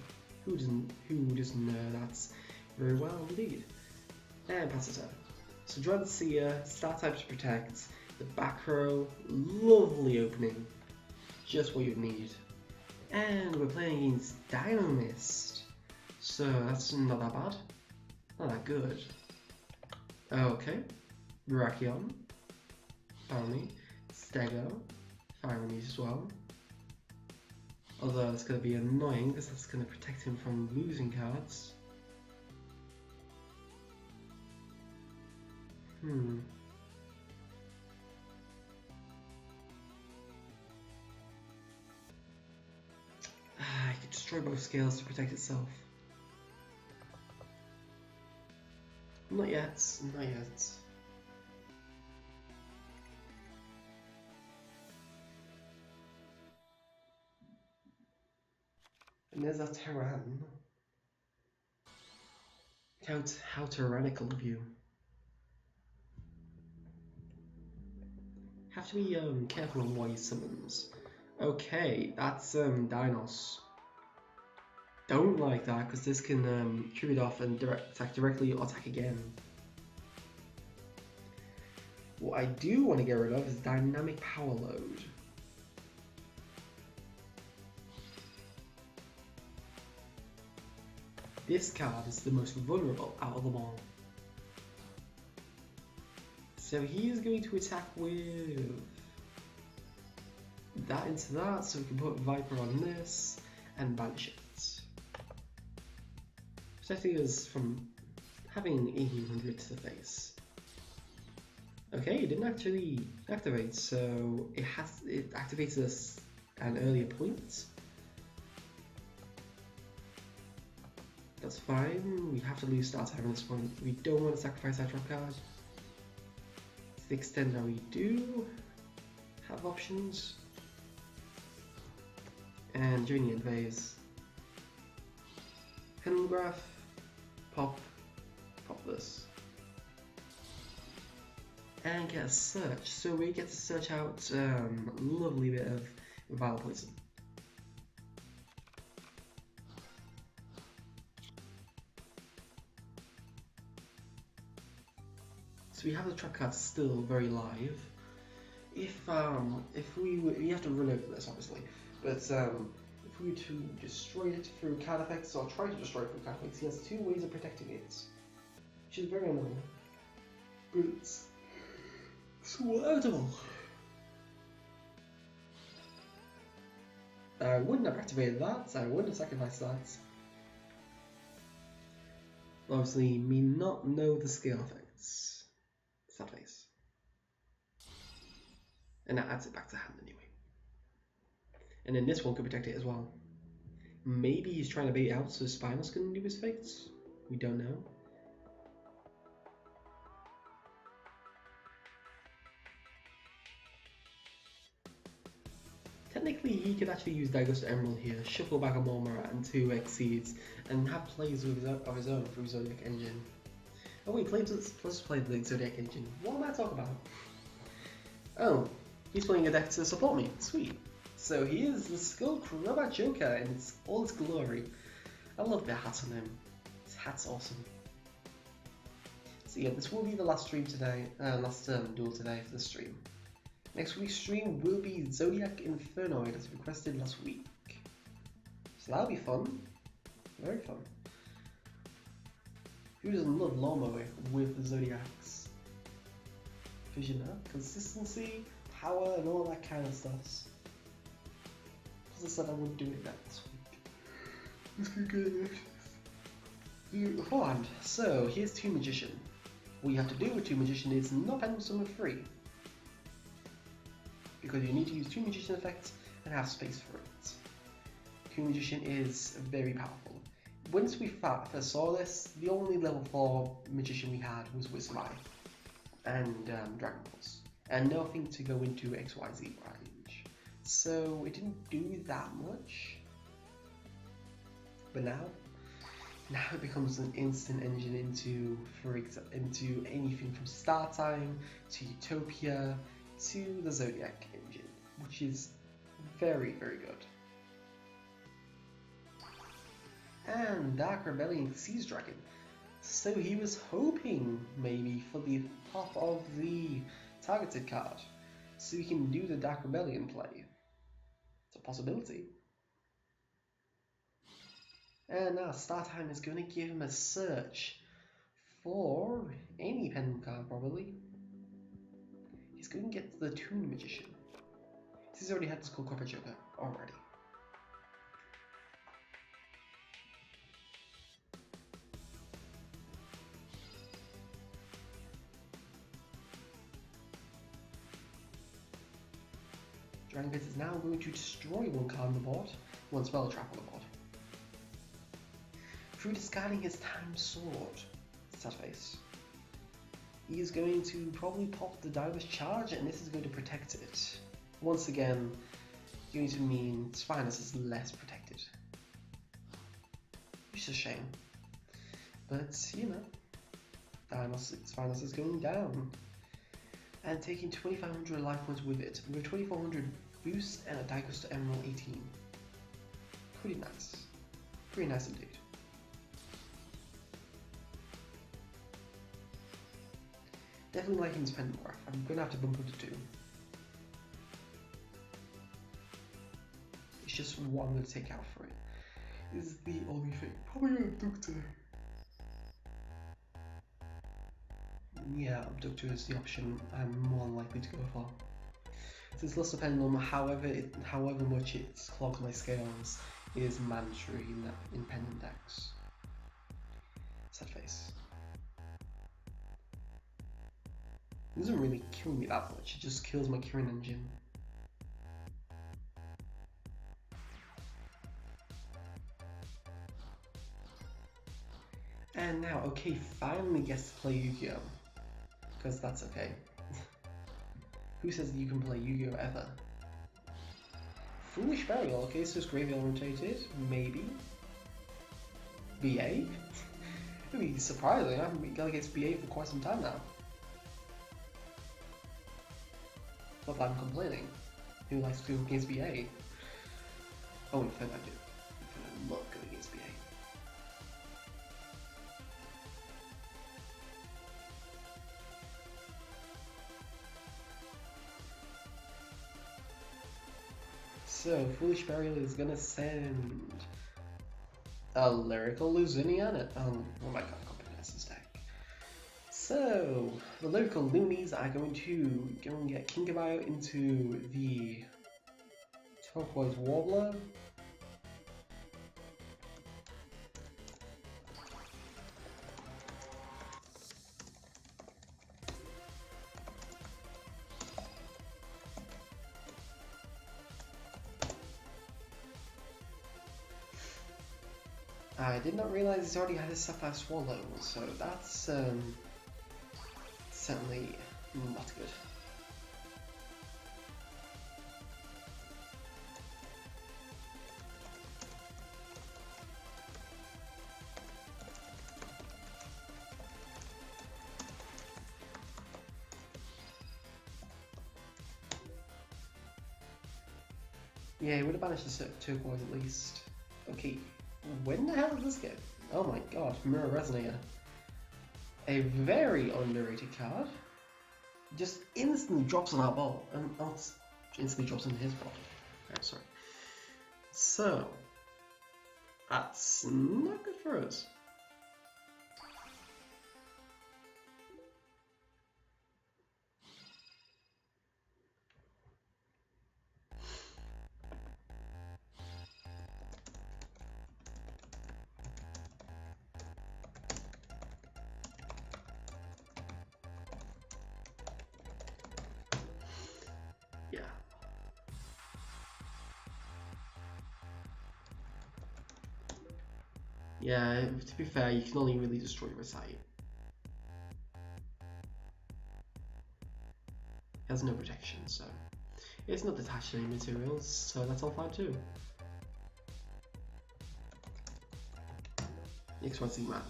Who doesn't know that very well indeed. And pass it up. So Dread Seer, start type to protect, the back row, lovely opening. Just what you need. And we're playing against Dino Mist. So that's not that bad. Not that good. Okay. Brachion. Finally. Stego. Finally as well. Although it's going to be annoying because that's going to protect him from losing cards. I could destroy both scales to protect itself. Not yet, not yet. And there's that Terran. How tyrannical of you. Have to be careful on what he summons. Okay, that's Dinos. Don't like that because this can trip it off and attack directly or attack again. What I do want to get rid of is Dynamic Power Load. This card is the most vulnerable out of them all. So he is going to attack with that into that, so we can put Viper on this and banish it. Protecting us from having 1800 to the face. Okay, it didn't actually activate, so it activates us at an earlier point. That's fine, we have to lose start time at this point. We don't want to sacrifice our drop card. To the extent that we do have options. And during the end phase, Pendulum Graph, pop this. and get a search. So we get to search out a lovely bit of Vile Poison. So we have the trap card still very live. If we have to run over this obviously, but if we were to destroy it through card effects or try to destroy it through card effects, he has two ways of protecting it, which is very annoying. But it's swallowable. I wouldn't have activated that. I wouldn't have sacrificed that. Obviously, me not know the scale effects. Sad face. And that adds it back to hand anyway. And then this one could protect it as well. Maybe he's trying to bait it out so Spinal's going to do his fates? We don't know. Technically, he could actually use Daggers to Emerald here, shuffle back a Mormora and 2 Exceeds, and have plays of his own through Zoodiac Engine. Oh wait, let's play the Zoodiac Engine. What am I talking about? Oh, he's playing a deck to support me. Sweet. So he is the Skull Robot Joker in all its glory. I love the hat on him. His hat's awesome. So yeah, this will be the last stream today, last duel today for the stream. Next week's stream will be Zoodiac Infernoid as requested last week. So that'll be fun. Very fun. Who doesn't love lawnmower with the Zodiacs? Vision, consistency, power, and all that kind of stuff. Because I said I wouldn't do it next week. Let's get good. Beforehand, so here's Two Magician. What you have to do with Two Magician is not Pendulum Summon 3. Because you need to use Two Magician effects and have space for it. Two Magician is very powerful. Once we first saw this, the only level 4 Magician we had was Wismai and Dragon Balls, and nothing to go into XYZ range. So it didn't do that much. But now it becomes an instant engine into anything from Star Time to Utopia to the Zoodiac engine, which is very, very good. And Dark Rebellion Seas Dragon. So he was hoping maybe for the top of the targeted card, so he can do the Dark Rebellion play. It's a possibility. And now Star Time is going to give him a search for any pendulum card probably. He's going to get the Toon Magician. He's already had the Skull Copper Joker already. Dragon Pit is now going to destroy one card on the board, one spell trap on the board. Through discarding his Time Sword, sad face, he is going to probably pop the Diver's Charge, and this is going to protect it. Once again, going to mean Spinus is less protected. Which is a shame. But, you know, Spinus is going down. And taking 2,500 life points with it, with 2,400 boost and a die cost to Emerald 18. Pretty nice. Pretty nice indeed. Definitely liking this Pendulum Graph. I'm gonna have to bump it to 2. It's just what I'm gonna take out for it. This is the only thing. Probably gonna Abductor. Yeah, Abductor is the option I'm more likely to go for. Since Luster Pendulum, however much it clogs my scales, is mandatory in Pendulum decks. Sad face. It doesn't really kill me that much, it just kills my Kirin engine. And now, okay, finally gets to play Yu-Gi-Oh! Because that's okay. Who says that you can play Yu-Gi-Oh! Ever? Foolish Burial, okay, so it's graveyard rotated, maybe. BA? It'd be surprising, I haven't been going against BA for quite some time now. but I'm complaining. Who likes to go against BA? Oh, in fact I do. In fact, I love going against BA. So, Foolish Burial is gonna send a Lyrical Luzinian. Oh my god, I can't pronounce this deck. So, the Lyrical Loonies are going to go and get Kingabao into the Turquoise Warbler. I did not realize he's already had his Sapphire Swallow, so that's certainly not good. Yeah, he would have banished the turquoise at least. Okay, when the hell did this get? Oh my god, Mirror Resonator. A very underrated card. Just instantly drops on our ball, and not instantly drops into his ball. I'm sorry. So, that's not good for us. Yeah. Yeah, to be fair, you can only really destroy Recite. It has no protection, so it's not detached to any materials, so that's all fine too. XYZ man.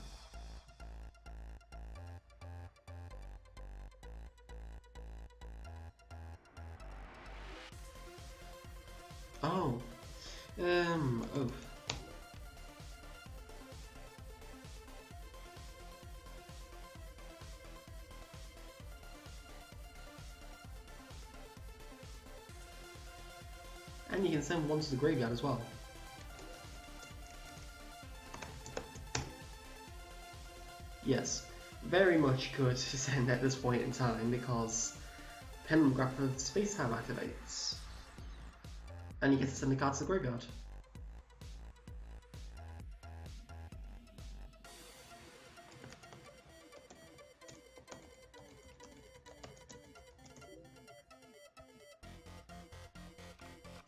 Oh. Oh. And you can send one to the graveyard as well. Yes, very much good to send at this point in time because Pendulum Grab for Space Time activates. And you get to send the card to the graveyard.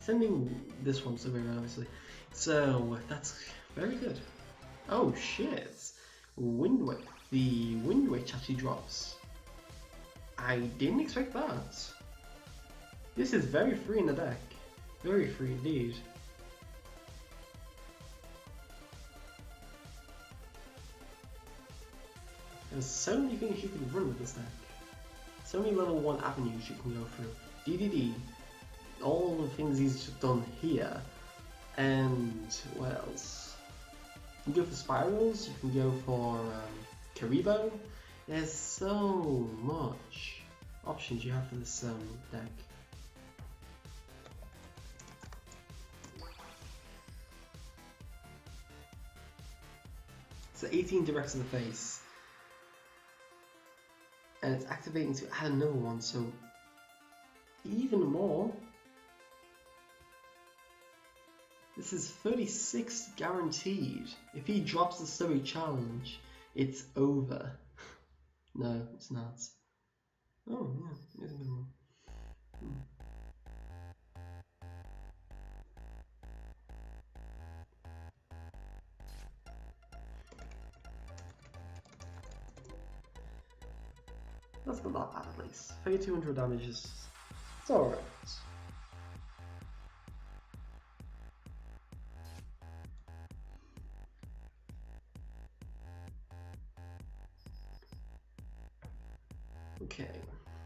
Sending this one to the graveyard, obviously. So, that's very good. Oh shit! Wind Witch. The Wind Witch actually drops. I didn't expect that. This is very free in the deck. Very free indeed. There's so many things you can run with this deck. So many level 1 avenues you can go through. DDD. All the things he's done here. And what else? You can go for Spirals, you can go for Karibo. There's so much options you have for this deck. So 18 directs to the face. And it's activating to add another one, so even more. This is 36 guaranteed. If he drops the Surrey challenge, it's over. No, it's not. Oh, yeah, it's a good one. That's not that bad at least. 3200 damage is... it's alright. Okay,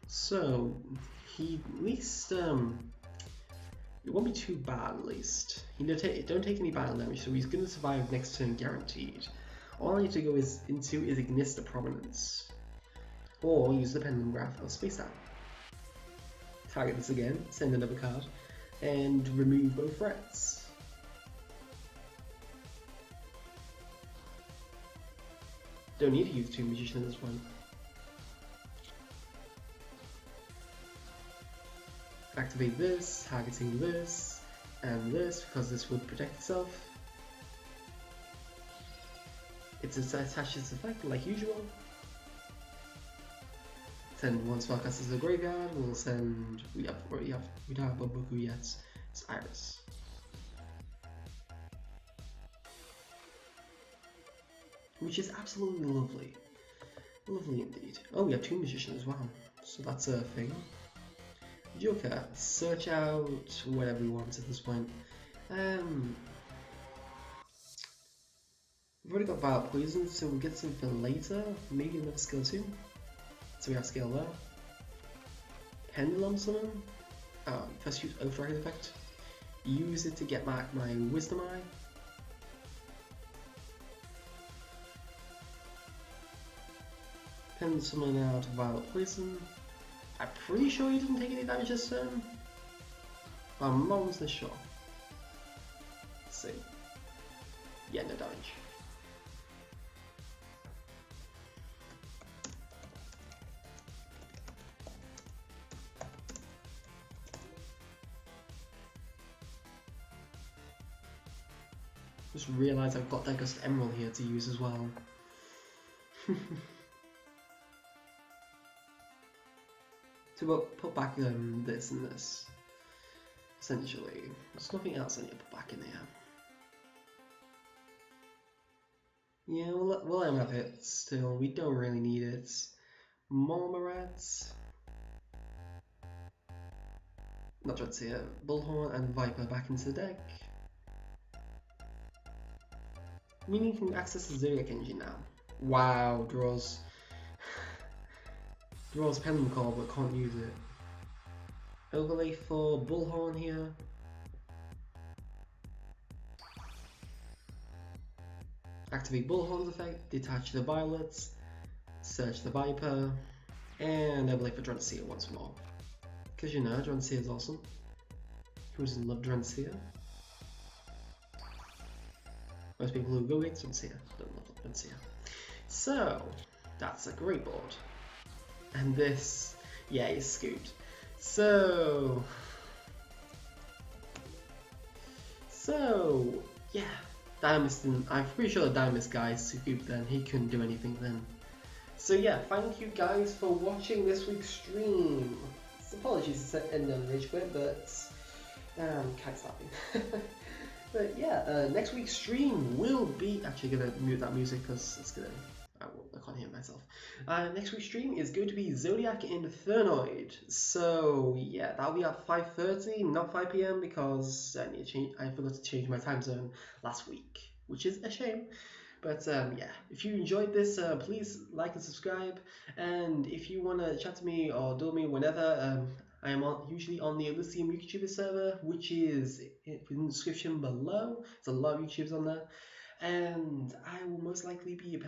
so he at least it won't be too bad at least. He don't take any battle damage, so he's gonna survive next turn guaranteed. All I need to go into is Ignista Prominence. Or use the Pendulum Graph or Space Down. Target this again, send another card, and remove both threats. Don't need to use 2 Magician at this point. Activate this, targeting this, and this, because this would protect itself. It attaches its effect like usual. Send one spellcaster to the graveyard. We'll send. We don't have a Boku yet. It's Iris. Which is absolutely lovely. Lovely indeed. Oh, we have 2 Magicians as well. So that's a thing. Joker, search out whatever we want at this point. We've already got Violet Poison, so we'll get something later. Maybe another skill 2. So we have skill there. Pendulum Summon. First use Oath Dragon effect. Use it to get back my Wisdom Eye. Pendulum Summon out Violet Poison. I'm pretty sure he doesn't take any damage this turn. I'm not almost sure. Let's see. Yeah, no damage. Just realised I've got Dagust Emerald here to use as well. So we'll put back this and this. Essentially, there's nothing else I need to put back in here. Yeah, we'll have it still. We don't really need it. Marmorat. Not trying to say it. Bullhorn and Viper back into the deck. Meaning you can access the Zodiac engine now. Wow, draws Pendulum Call but can't use it. Overlay for Bullhorn here. Activate Bullhorn's effect, detach the Violets, search the Viper, and overlay for Durrant once more. Because you know, Durrant is awesome. Who doesn't love Durrant? Most people who go against Durrant don't love Durrant. So, that's a great board. And this, yeah, is scooped. So yeah, Dynamist didn't. I'm pretty sure the Dynamist guy scooped then. He couldn't do anything then. So yeah, thank you guys for watching this week's stream. Apologies to end on a rage quit, but can't stop me. But yeah, next week's stream will be actually gonna mute that music because it's gonna. I can't hear myself. Next week's stream is going to be Zoodiac Infernoid. So yeah, that'll be at 5:30, not 5 PM because I forgot to change my time zone last week, which is a shame. But yeah, if you enjoyed this, please like and subscribe. And if you want to chat to me or do me whenever, I am usually on the Elysium YouTuber server, which is in the description below. There's a lot of YouTubers on there. And I will most likely be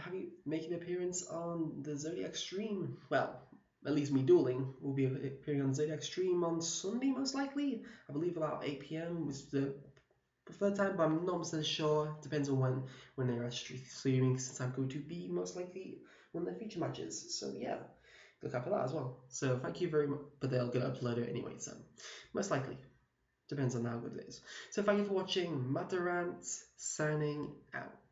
making an appearance on the Zoodiac stream. Well, at least me dueling will be appearing on the Zoodiac stream on Sunday, most likely. I believe about 8 PM was the preferred time, but I'm not so sure. Depends on when they're actually streaming, since I'm going to be most likely one of their feature matches. So yeah, look out for that as well. So thank you very much. But they're going to upload it anyway, so most likely. Depends on how good it is. So thank you for watching. Durrant signing out.